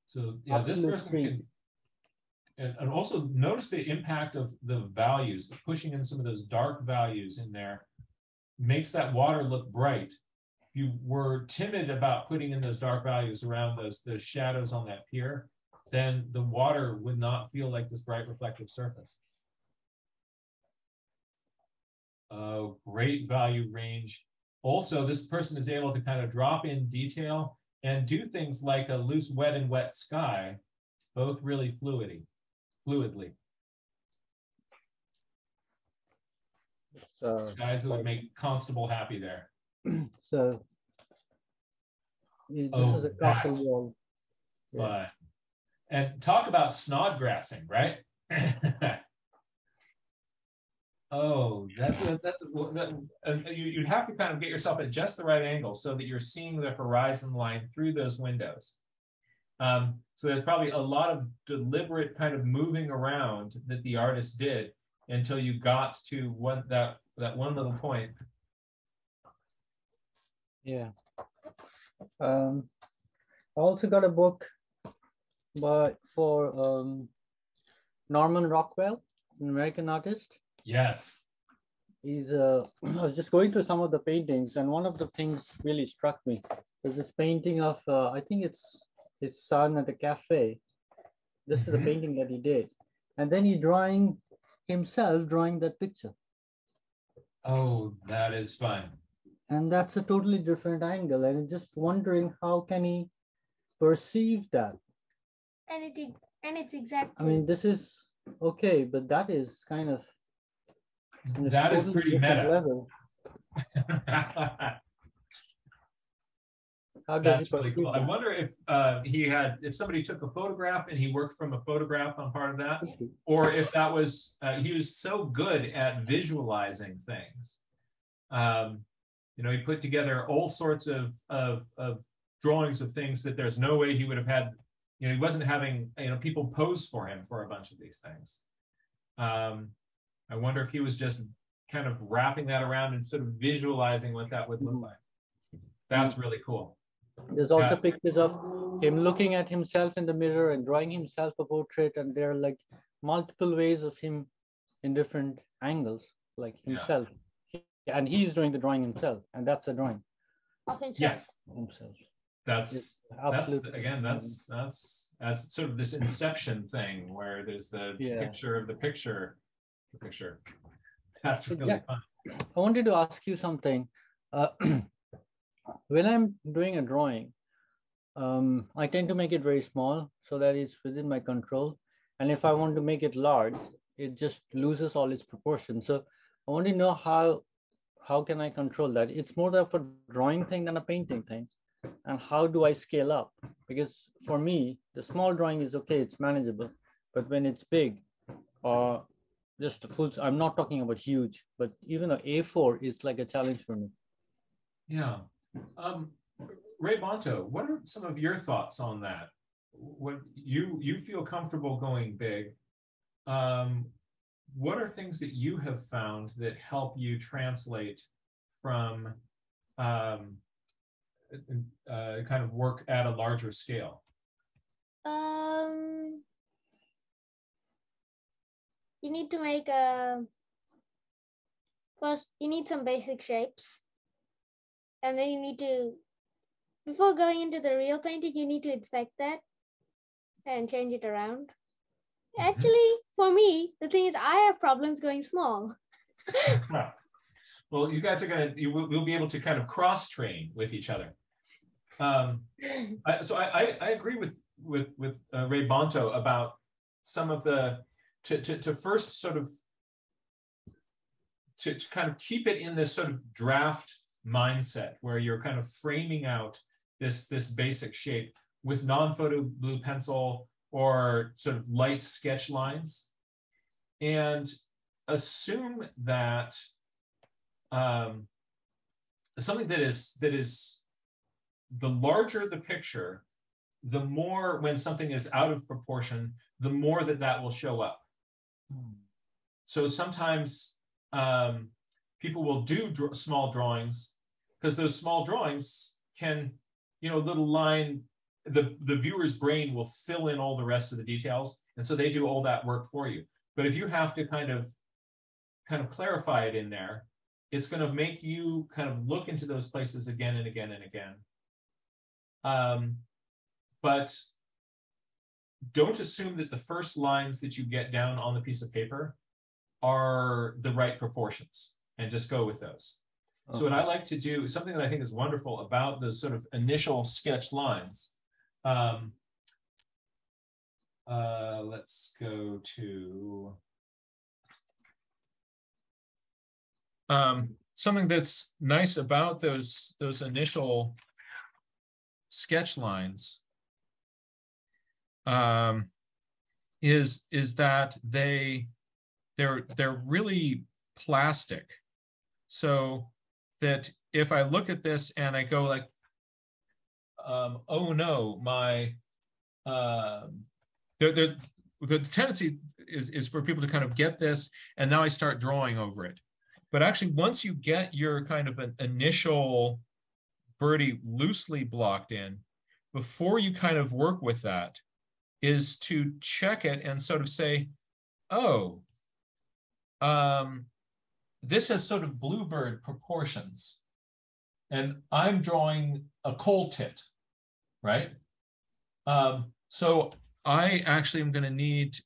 So yeah, this person can, and also notice the impact of the values, pushing in some of those dark values in there makes that water look bright. If you were timid about putting in those dark values around those shadows on that pier, then the water would not feel like this bright reflective surface. Great value range. Also, this person is able to kind of drop in detail and do things like a loose wet and wet sky, both really fluidly. Skies that would make Constable happy there. So this is a castle wall. Yeah. And talk about snodgrassing, right? Oh, you'd have to kind of get yourself at just the right angle so that you're seeing the horizon line through those windows. So there's probably a lot of deliberate kind of moving around that the artist did until you got to that one little point. Yeah. I also got a book for Norman Rockwell, an American artist. Yes. He's I was just going through some of the paintings, and one of the things really struck me. There's this painting of I think it's his son at a cafe, This is the painting that he did. And then he drawing that picture. Oh, that is fun. And that's a totally different angle. And I'm just wondering, how can he perceive that? And it's exactly. I mean, this is okay, but that is kind of. That is pretty meta. Level. That's really cool. I wonder if if somebody took a photograph and he worked from a photograph on part of that, or if that was, he was so good at visualizing things. You know, he put together all sorts of drawings of things that there's no way he would have had, you know, he wasn't having, you know, people pose for him for a bunch of these things. I wonder if he was just kind of wrapping that around and sort of visualizing what that would look like. That's really cool. There's also pictures of him looking at himself in the mirror and drawing himself a portrait, and there are like multiple ways of him in different angles, like himself. And he's doing the drawing himself, and that's a drawing. Of himself. Yes. Himself. That's again, that's sort of this inception thing where there's the picture of the picture. That's really fun. I wanted to ask you something. When I'm doing a drawing, I tend to make it very small so that it's within my control. And if I want to make it large, it just loses all its proportions. So I want to know how can I control that? It's more of a drawing thing than a painting thing. And how do I scale up? Because for me, the small drawing is okay, it's manageable. But when it's big, just a full, I'm not talking about huge, but even an A4 is like a challenge for me. Yeah. Ray Bonto, what are some of your thoughts on that? When you feel comfortable going big, what are things that you have found that help you translate from kind of work at a larger scale? You need to make first you need some basic shapes, and then you need to, before going into the real painting, you need to inspect that and change it around. Actually, for me, the thing is I have problems going small. Well, you guys are we'll be able to kind of cross-train with each other. So I agree with Ray Bonto about some of the, to first sort of, to kind of keep it in this sort of draft mindset where you're kind of framing out this basic shape with non-photo blue pencil or sort of light sketch lines, and assume that something that is the larger the picture, the more, when something is out of proportion, the more that will show up. So sometimes people will do small drawings because those small drawings can, you know, little line, the viewer's brain will fill in all the rest of the details, and so they do all that work for you. But if you have to kind of clarify it in there, it's going to make you kind of look into those places again and again and again. But don't assume that the first lines that you get down on the piece of paper are the right proportions, and just go with those. So what I like to do is something that I think is wonderful about those sort of initial sketch lines. Let's go to something that's nice about those initial sketch lines is that they're really plastic, so that if I look at this and I go like, oh no, my the tendency is for people to kind of get this, and now I start drawing over it. But actually, once you get your kind of an initial birdie loosely blocked in, before you kind of work with that, is to check it and sort of say, oh, this has sort of bluebird proportions, and I'm drawing a coal tit, right? So I actually am going to need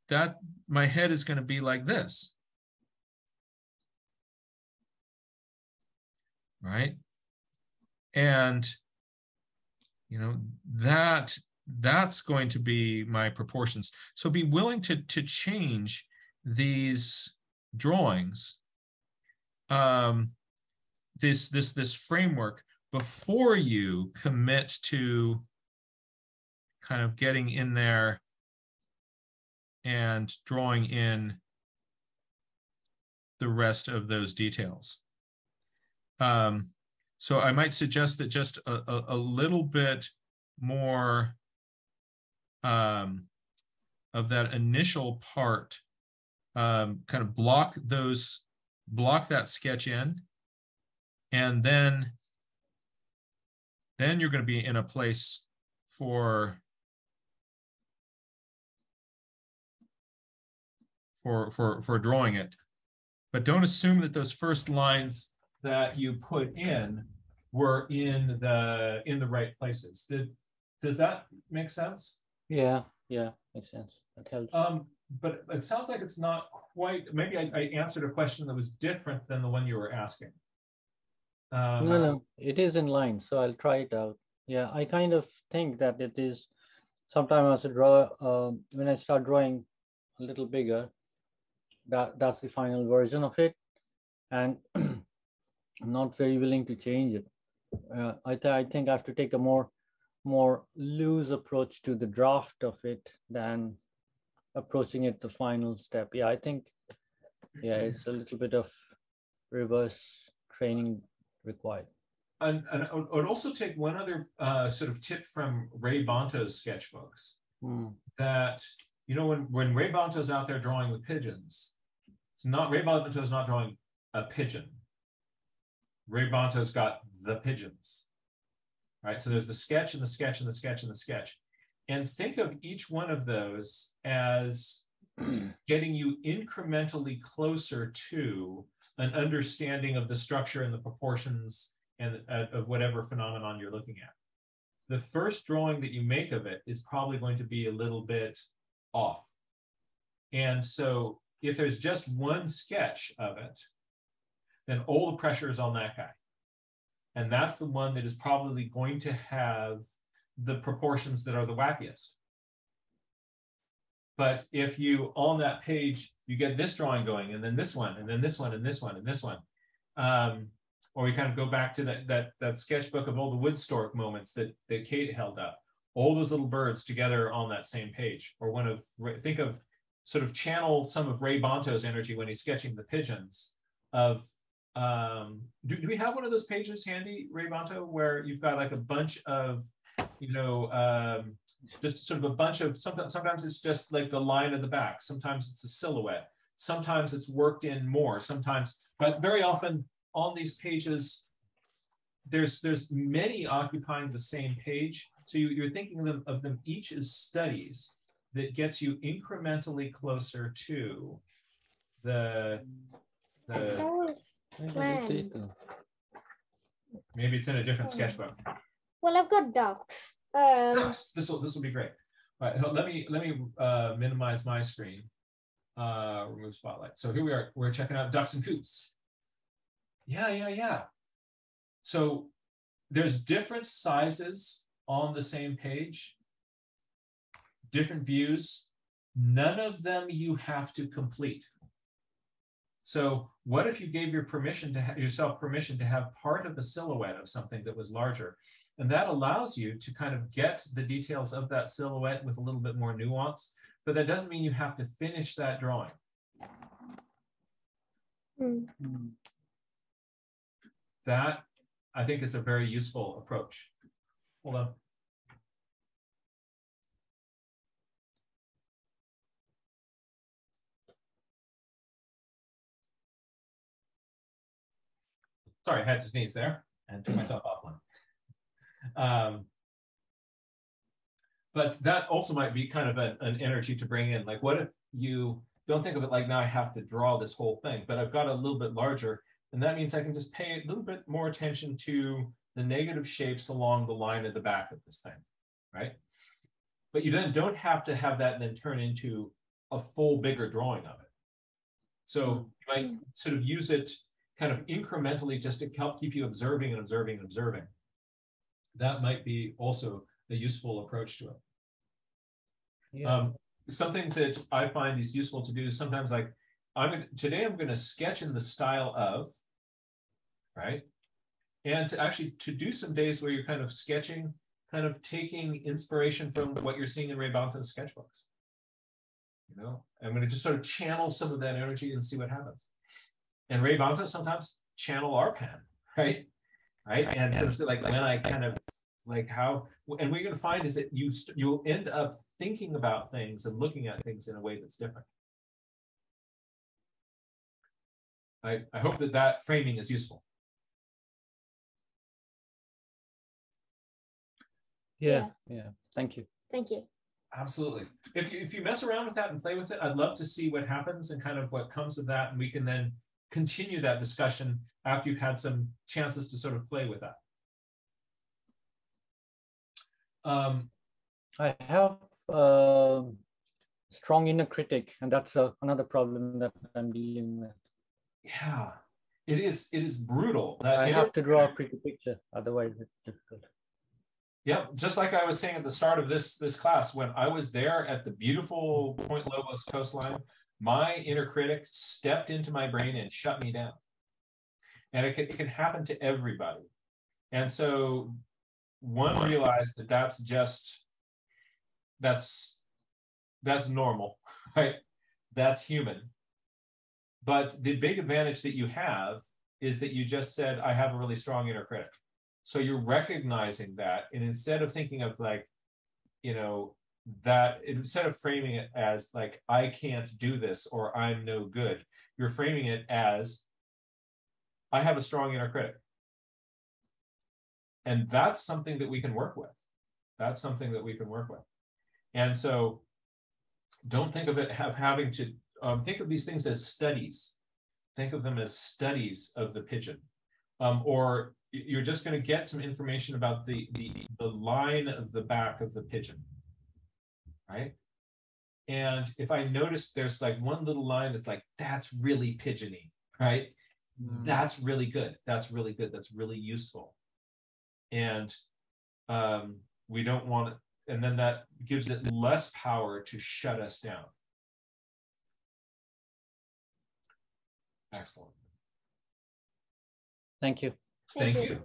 that. My head is going to be like this. Right? And, you know, that's going to be my proportions. So be willing to change these drawings, this framework, before you commit to kind of getting in there and drawing in the rest of those details. So I might suggest that just a little bit more of that initial part, kind of block that sketch in, and then you're going to be in a place for drawing it. But don't assume that those first lines that you put in were in the right places. Does that make sense? Yeah, makes sense. That helps. But it sounds like it's not quite, maybe I answered a question that was different than the one you were asking. No, it is in line, so I'll try it out. Yeah, I kind of think that it is, sometimes I draw, when I start drawing a little bigger, that's the final version of it, and I'm not very willing to change it. I think I have to take a more loose approach to the draft of it than approaching it the final step. Yeah, I think, yeah, it's a little bit of reverse training required. And I would also take one other sort of tip from Ray Bonto's sketchbooks, that, you know, when Ray Bonto's out there drawing with pigeons, Ray Bonto's not drawing a pigeon. Ray Bonto's got the pigeons, right? So there's the sketch and the sketch and the sketch and the sketch. And think of each one of those as getting you incrementally closer to an understanding of the structure and the proportions and of whatever phenomenon you're looking at. The first drawing that you make of it is probably going to be a little bit off. And so if there's just one sketch of it, then all the pressure is on that guy. And that's the one that is probably going to have the proportions that are the wackiest. But if you, on that page, you get this drawing going, and then this one, and then this one, and this one, and this one, or we kind of go back to that sketchbook of all the wood stork moments that Kate held up, all those little birds together on that same page. Or think of, sort of channel some of Ray Bonto's energy when he's sketching the pigeons of, do we have one of those pages handy, Ray Bonto, where you've got like a bunch of, you know, just sort of a bunch of, sometimes it's just like the line of the back, sometimes it's a silhouette, sometimes it's worked in more, sometimes, but very often on these pages, there's many occupying the same page. So you're thinking of them each as studies that gets you incrementally closer to the maybe it's in a different sketchbook. Well, I've got ducks. Ducks. This will be great. All right, let me minimize my screen. Remove spotlight. So here we are. We're checking out ducks and coots. Yeah. So there's different sizes on the same page, different views. None of them you have to complete. So what if you gave yourself permission to have part of the silhouette of something that was larger? And that allows you to kind of get the details of that silhouette with a little bit more nuance, but that doesn't mean you have to finish that drawing. That, I think, is a very useful approach. Hold on. Sorry, I had to sneeze there and took myself offline. But that also might be kind of an energy to bring in. Like, what if you don't think of it like, now I have to draw this whole thing, but I've got a little bit larger, and that means I can just pay a little bit more attention to the negative shapes along the line at the back of this thing, right? but you then don't have to have that then turn into a full bigger drawing of it. So you might sort of use it kind of incrementally just to help keep you observing and observing and observing. That might be also a useful approach to it. Yeah. Something that I find is useful to do is sometimes like, today I'm going to sketch in the style of, right? And to do some days where you're kind of sketching, kind of taking inspiration from what you're seeing in Ray Bonta's sketchbooks. You know, I'm going to just sort of channel some of that energy and see what happens. And Ray Bonta sometimes channel our pen, right? And so it's like when I kind of like how, and what you're going to find is that you'll end up thinking about things and looking at things in a way that's different. I hope that framing is useful. Yeah. Thank you. Thank you. Absolutely. If you mess around with that and play with it, I'd love to see what happens and kind of what comes of that, and we can then continue that discussion after you've had some chances to sort of play with that. I have strong inner critic, and that's another problem that I'm dealing with. Yeah, it is brutal. I have to draw a pretty picture, otherwise it's difficult. Yeah, just like I was saying at the start of this class, when I was there at the beautiful Point Lobos coastline, my inner critic stepped into my brain and shut me down. And it can happen to everybody. And so one realized that that's normal, right? That's human. But the big advantage that you have is that you just said, I have a really strong inner critic. So you're recognizing that, and instead of thinking of like, you know, that instead of framing it as like, I can't do this or I'm no good, you're framing it as, I have a strong inner critic. And that's something that we can work with. That's something that we can work with. And so don't think of it having to, think of these things as studies. Think of them as studies of the pigeon. Or you're just going to get some information about the line of the back of the pigeon, right? And if I notice there's like one little line that's like, that's really pigeony, right? That's really good. That's really good. That's really useful. And we don't want it. And then that gives it less power to shut us down. Excellent. Thank you. Thank you.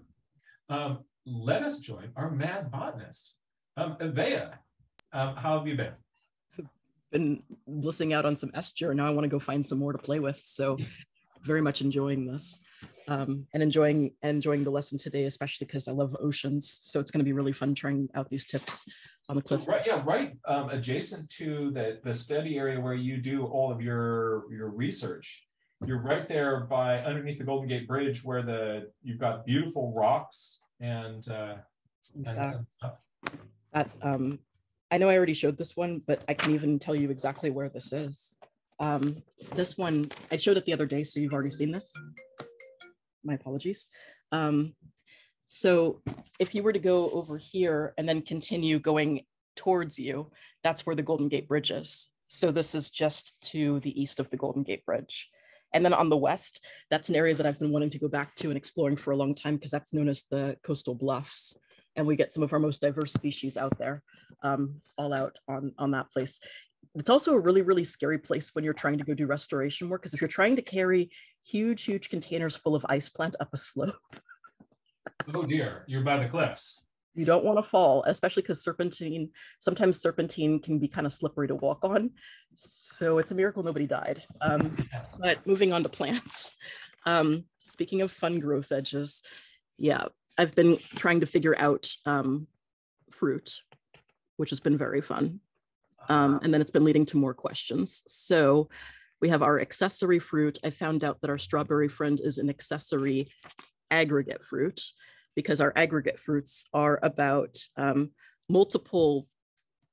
Let us join our mad botanist, Evea. How have you been? Been listening out on some estuary. Now I want to go find some more to play with. So very much enjoying this, and enjoying the lesson today, especially because I love oceans. So it's going to be really fun trying out these tips on the cliff. So right adjacent to the study area where you do all of your research. You're right there by underneath the Golden Gate Bridge where you've got beautiful rocks and stuff. I know I already showed this one, but I can even tell you exactly where this is. This one, I showed it the other day, so you've already seen this. My apologies. So if you were to go over here and then continue going towards you, that's where the Golden Gate Bridge is. So this is just to the east of the Golden Gate Bridge. And then on the west, that's an area that I've been wanting to go back to and exploring for a long time because that's known as the Coastal Bluffs. And we get some of our most diverse species out there, all out on that place. It's also a really, really scary place when you're trying to go do restoration work, because if you're trying to carry huge containers full of ice plant up a slope. Oh dear, you're by the cliffs. You don't want to fall, especially because sometimes serpentine can be kind of slippery to walk on. So it's a miracle nobody died. But moving on to plants. Speaking of fun growth edges, yeah, I've been trying to figure out fruit, which has been very fun. And then it's been leading to more questions. So we have our accessory fruit. I found out that our strawberry friend is an accessory aggregate fruit, because our aggregate fruits are about multiple,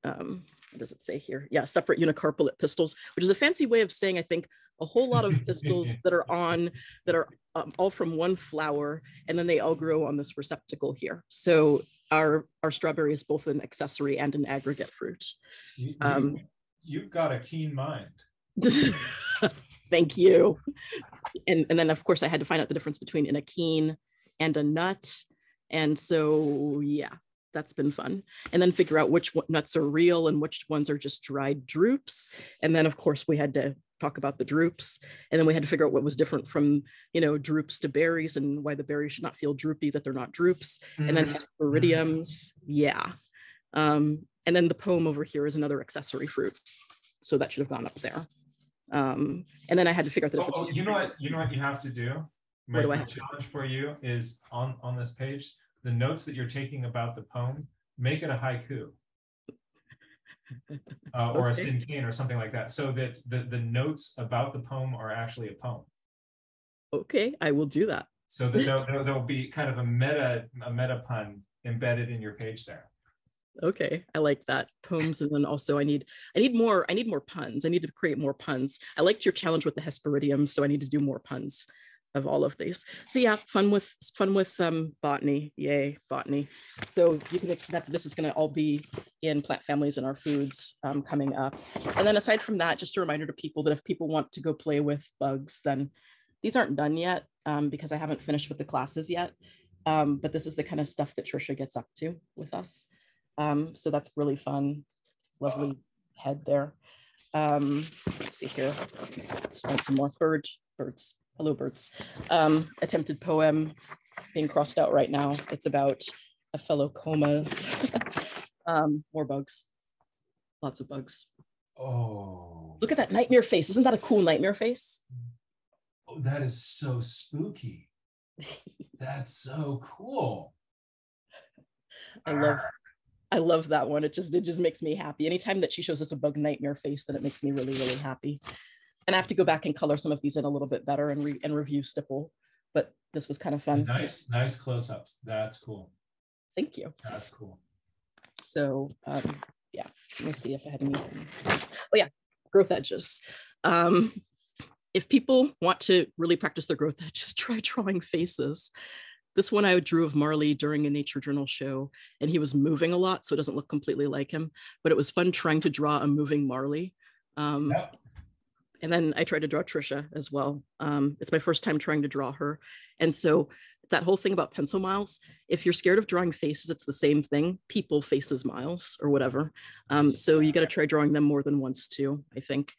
what does it say here? Yeah, separate unicarpellate pistils, which is a fancy way of saying, I think, a whole lot of pistils that are all from one flower, and then they all grow on this receptacle here. So our strawberry is both an accessory and an aggregate fruit. You've got a keen mind. Thank you. And then of course I had to find out the difference between an akene and a nut. And so, yeah, that's been fun. And then figure out which nuts are real and which ones are just dried drupes. And then of course we had to talk about the drupes. And then we had to figure out what was different from, drupes to berries and why the berries should not feel droopy, that they're not drupes. And then hesperidiums. Yeah. And then the poem over here is another accessory fruit. So that should have gone up there. And then I had to figure out the difference. You know what you have to do? What do I have challenge for you is on this page, the notes that you're taking about the poem, make it a haiku. Or a cinquain or something like that, so that the notes about the poem are actually a poem. Okay, I will do that. So that there'll be kind of a meta pun embedded in your page there. Okay, I like that. Poems, and then also I need more puns. I need to create more puns. I liked your challenge with the hesperidium, so I need to do more puns of all of these. So yeah, fun with botany. Yay, botany. So you can expect that this is going to all be in plant families and our foods coming up. And then aside from that, just a reminder to people that if people want to go play with bugs, then these aren't done yet because I haven't finished with the classes yet. But this is the kind of stuff that Trisha gets up to with us. So that's really fun. Lovely head there. Let's see here. Let's find some more birds. Hello, birds. Attempted poem being crossed out right now. It's about a fellow coma. More bugs. Lots of bugs. Oh. Look at that nightmare face. Isn't that a cool nightmare face? Oh, that is so spooky. That's so cool. I love that one. It just makes me happy. Anytime that she shows us a bug nightmare face, then it makes me really, really happy. And I have to go back and color some of these in a little bit better and review stipple, but this was kind of fun. Nice close-ups. That's cool. Thank you. That's cool. So yeah, let me see if I had anything else. Oh yeah, growth edges. If people want to really practice their growth edges, try drawing faces. This one I drew of Marley during a Nature Journal show, and he was moving a lot, so it doesn't look completely like him, but it was fun trying to draw a moving Marley. Yep. And then I tried to draw Trisha as well. It's my first time trying to draw her. And so that whole thing about pencil miles, if you're scared of drawing faces, it's the same thing. People, faces, miles, or whatever. So you got to try drawing them more than once too, I think.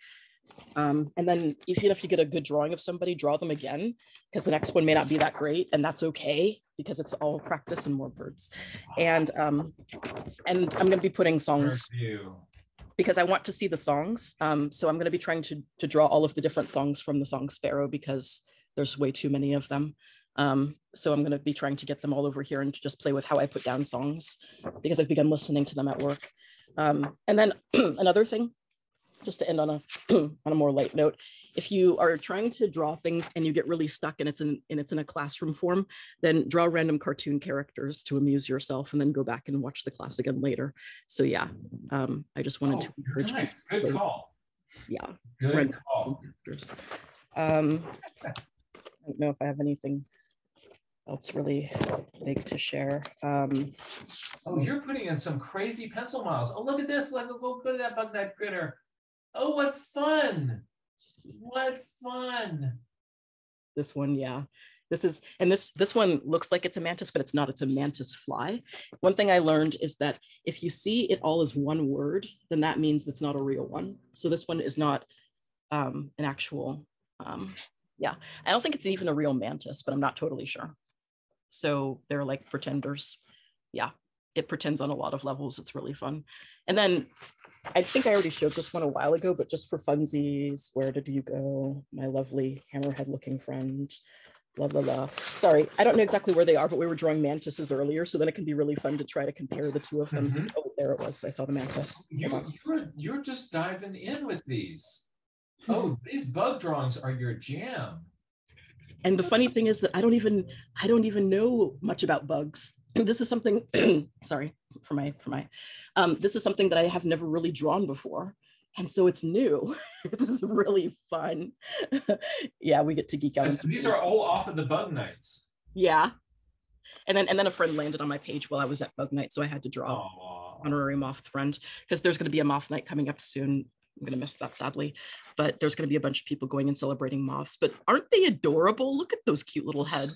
And then even if you get a good drawing of somebody, draw them again, because the next one may not be that great, and that's okay, because it's all practice and more birds. And I'm going to be putting songs, because I want to see the songs. So I'm going to be trying to draw all of the different songs from the song Sparrow, because there's way too many of them. So I'm going to be trying to get them all over here and to just play with how I put down songs, because I've begun listening to them at work. And then another thing, just to end on a more light note, if you are trying to draw things and you get really stuck and it's in a classroom form, then draw random cartoon characters to amuse yourself, and then go back and watch the class again later. So yeah, I just wanted to encourage nice. Good call. Yeah, good call. I don't know if I have anything else really big to share. Oh, you're putting in some crazy pencil miles. Oh, look at this. Look at that bug, that critter. Oh, what fun. What fun. This one, yeah. This one looks like it's a mantis, but it's not. It's a mantis fly. One thing I learned is that if you see it all as one word, then that means it's not a real one. So this one is not an actual, yeah. I don't think it's even a real mantis, but I'm not totally sure. So they're like pretenders. Yeah, it pretends on a lot of levels. It's really fun. And then I think I already showed this one a while ago, but just for funsies, where did you go, my lovely hammerhead looking friend? La la la. Sorry, I don't know exactly where they are, but we were drawing mantises earlier, so then it can be really fun to try to compare the two of them. Mm-hmm. Oh, there it was. I saw the mantis. You're just diving in with these. Oh, these bug drawings are your jam. And the funny thing is that I don't even know much about bugs. This is something, sorry for my, this is something that I have never really drawn before. And so it's new. This is really fun. Yeah, we get to geek out. These are all off of the bug nights. Yeah. And then a friend landed on my page while I was at Bug Night, so I had to draw Aw. honorary moth friend, because there's going to be a moth night coming up soon. I'm going to miss that, sadly, but there's going to be a bunch of people going and celebrating moths. But aren't they adorable? Look at those cute little heads.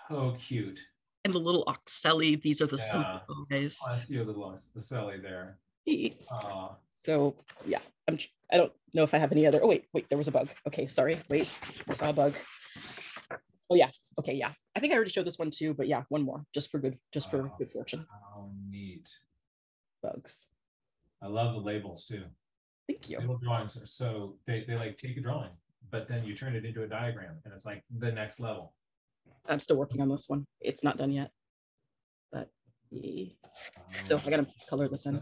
So cute. And the little oxelli. These are the Yeah. simple guys. I see a little Ocelli there. So yeah, I don't know if I have any other. Oh wait, there was a bug. Okay, sorry. Wait, I saw a bug. Oh yeah. Okay, yeah. I think I already showed this one too, but yeah, one more, just for good fortune. How neat. Bugs. I love the labels too. Thank you. Label drawings are so they like take a drawing, but then you turn it into a diagram, and it's like the next level. I'm still working on this one. It's not done yet, but yeah. So I gotta color this in.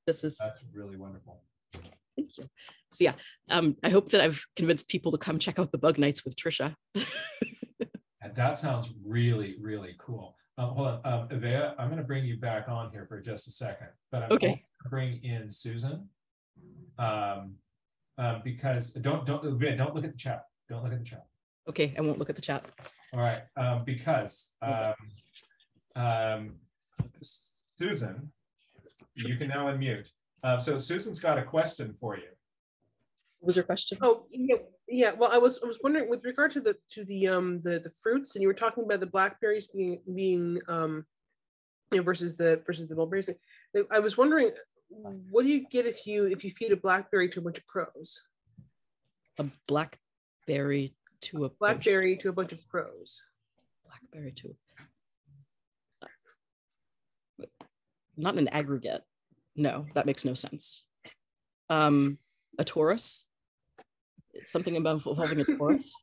That's really wonderful. Thank you. So yeah, I hope that I've convinced people to come check out the Bug Nights with Trisha. That sounds really, really cool. Hold on, Avea, I'm going to bring you back on here for just a second, but I'm going to bring in Susan, because don't look at the chat. Don't look at the chat. Okay, I won't look at the chat. All right, because Susan, you can now unmute. So Susan's got a question for you. What was your question? Oh, yeah. Well, I was wondering with regard to the fruits, and you were talking about the blackberries being versus the mulberries. I was wondering, what do you get if you feed a blackberry to a bunch of crows? A blackberry to a bunch of crows. Blackberry to not an aggregate. No, that makes no sense. A Taurus, something involving a Taurus,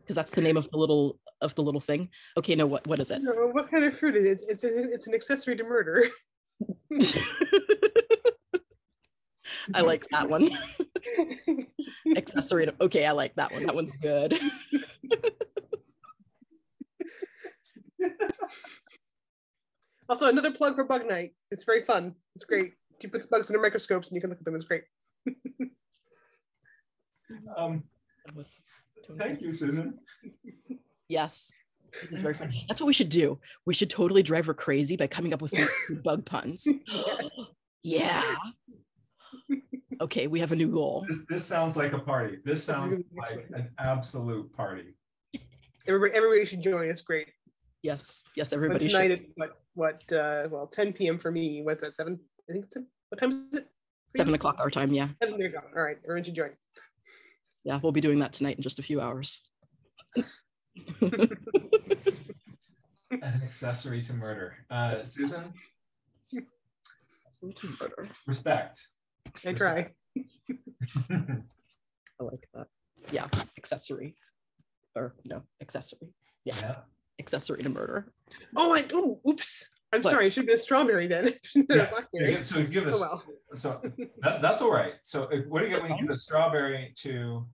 because that's the name of the little thing. Okay, no, what is it? No, what kind of fruit is it? It's an accessory to murder. I like that one. Accessory to, okay, I like that one. That one's good. Also, another plug for Bug Night. It's very fun. It's great. You put bugs under microscopes and you can look at them. It's great. Thank you, Susan. Yes, it's very fun. That's what we should do. We should totally drive her crazy by coming up with some bug puns. Yeah. Okay, we have a new goal. This sounds like a party. This sounds like an absolute party. Everybody should join. It's great. Yes, everybody tonight should. At 10 p.m. for me. What's that, 7? I think it's what time is it? 7 o'clock our time, yeah. 7, there you go. All right, everyone should join. Yeah, we'll be doing that tonight in just a few hours. An accessory to murder. Susan? Accessory to murder. Respect. I try. I like that. Yeah, accessory. Or no, accessory. Yeah. Accessory to murder. Oh, oops. I'm sorry, it should be a strawberry then. So give us. Oh, well. So that's all right. So what do you get when you give a strawberry to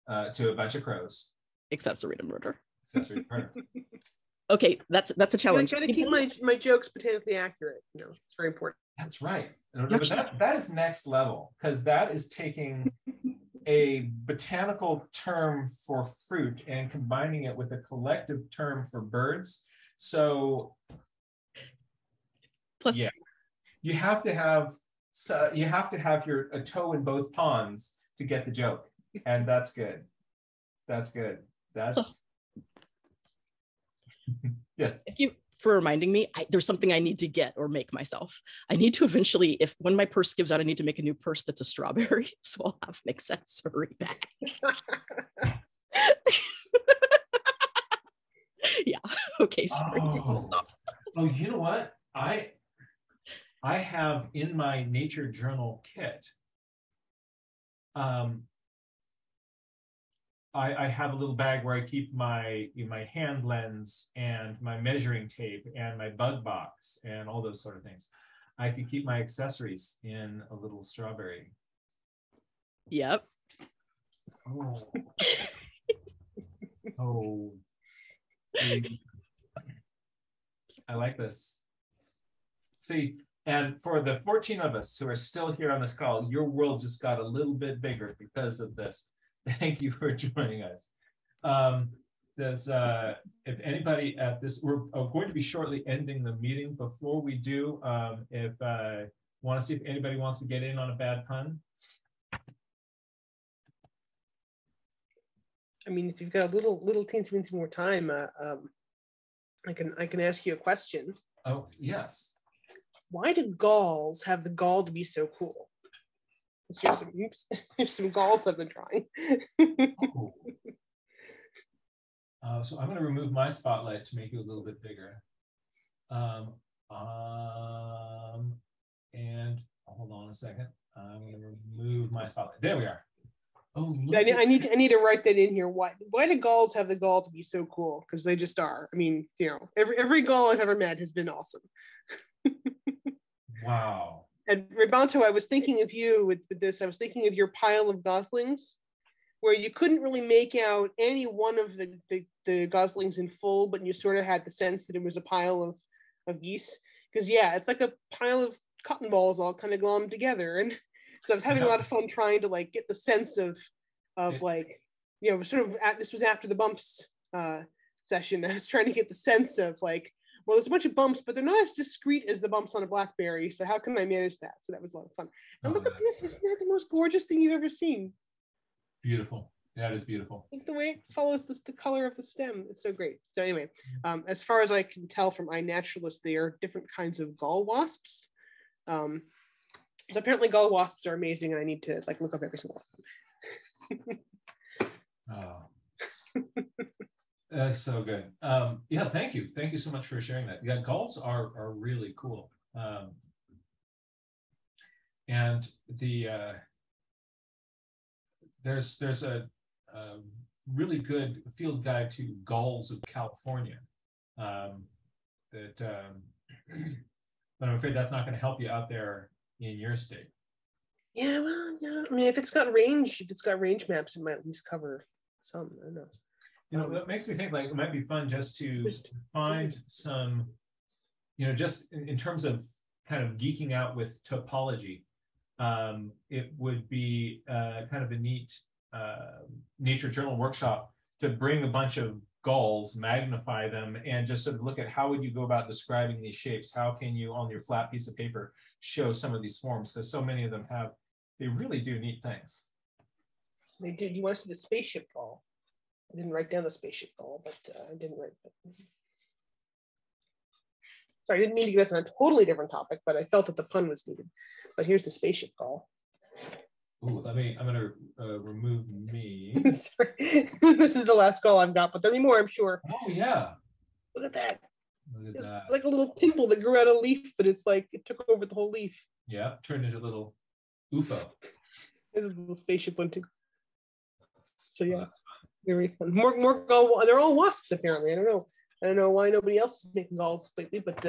a bunch of crows? Accessory to murder. Accessory to murder. Okay, that's a challenge. I gotta keep my jokes botanically accurate. It's very important. That's right. But that is next level, because that is taking a botanical term for fruit and combining it with a collective term for birds. So plus, yeah, you have to have a toe in both ponds to get the joke, and that's good. That's good. That's yes. Thank you for reminding me. There's something I need to get or make myself. I need to eventually, when my purse gives out, I need to make a new purse that's a strawberry, so I'll have an accessory bag. Yeah. Okay. Sorry. Oh, you know what? I have in my nature journal kit. I have a little bag where I keep my hand lens and my measuring tape and my bug box and all those sort of things. I could keep my accessories in a little strawberry. Yep. Oh. Oh. I like this. See, and for the 14 of us who are still here on this call, your world just got a little bit bigger because of this. Thank you for joining us. if anybody at this, we're going to be shortly ending the meeting. Before we do, want to see if anybody wants to get in on a bad pun. I mean, if you've got a little teensy more time, I can ask you a question. Oh, yes. Why do Gauls have the gall to be so cool? Here's some Gauls I've been drawing. So I'm going to remove my spotlight to make it a little bit bigger. And hold on a second. I'm going to remove my spotlight. There we are. Oh, I need to write that in here. Why do Gauls have the gall to be so cool? Because they just are. I mean, you know, every Gaul I've ever met has been awesome. Wow. And Roberto, I was thinking of you with this. I was thinking of your pile of goslings, where you couldn't really make out any one of the goslings in full, but you sort of had the sense that it was a pile of geese. Because yeah, it's like a pile of cotton balls all kind of glommed together. And so I was having a lot of fun trying to like get the sense of like, you know, sort of this was after the bumps session. I was trying to get the sense of like, well, there's a bunch of bumps, but they're not as discreet as the bumps on a BlackBerry. So how can I manage that? So that was a lot of fun. And look at this. Isn't that the most gorgeous thing you've ever seen? Beautiful. That is beautiful. I think the way it follows the color of the stem, it's so great. So anyway, as far as I can tell from iNaturalist, they are different kinds of gall wasps. So apparently gall wasps are amazing, and I need to like look up every single one. That's so good. Yeah, thank you. Thank you so much for sharing that. Yeah, galls are really cool. And there's a really good field guide to galls of California but I'm afraid that's not going to help you out there in your state. Yeah, well, yeah. I mean, if it's got range maps, it might at least cover some. I don't know. You know, that makes me think like it might be fun just to find some, you know, just in terms of kind of geeking out with topology. It would be kind of a neat nature journal workshop to bring a bunch of galls, magnify them, and just sort of look at how would you go about describing these shapes? How can you, on your flat piece of paper, show some of these forms? Because so many of them they really do neat things. They do. You want to see the spaceship gall? I didn't write down the spaceship gall, but I didn't write that. Sorry, I didn't mean to get us on a totally different topic, but I felt that the pun was needed. But here's the spaceship gall. Ooh, I'm gonna remove me. Sorry, this is the last gall I've got, but there'll be more, I'm sure. Oh yeah. Look at that. Look at It's that. like a little pimple that grew out of a leaf, but it's like it took over the whole leaf. Yeah, turned into a little UFO. This is a little spaceship one too. So yeah, very fun. More gall. They're all wasps apparently. I don't know why nobody else is making galls lately, but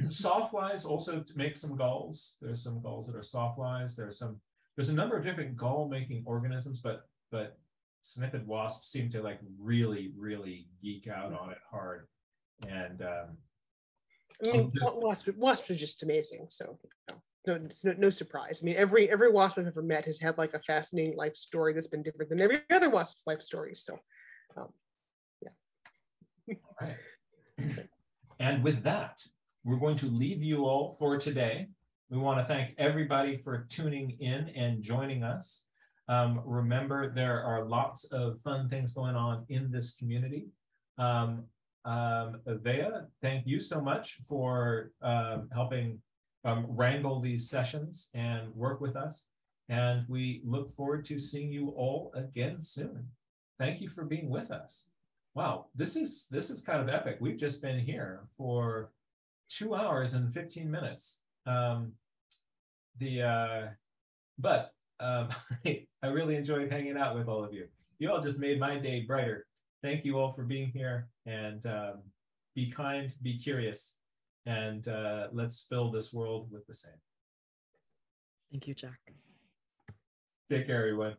Sawflies also make some galls. There's some galls that are sawflies. There's a number of different gall making organisms, but snippet wasps seem to like really geek out on it hard. And I mean, wasps are just amazing. So no surprise. I mean, every wasp I've ever met has had like a fascinating life story that's been different than every other wasp's life story. So yeah. All right. And with that, we're going to leave you all for today. We want to thank everybody for tuning in and joining us. Remember, there are lots of fun things going on in this community. Avea, thank you so much for helping wrangle these sessions and work with us. And we look forward to seeing you all again soon. Thank you for being with us. Wow, this is kind of epic. We've just been here for 2 hours and 15 minutes. But I really enjoyed hanging out with all of you. You all just made my day brighter. Thank you all for being here, and be kind, be curious, and let's fill this world with the same. Thank you, Jack. Take care, everyone.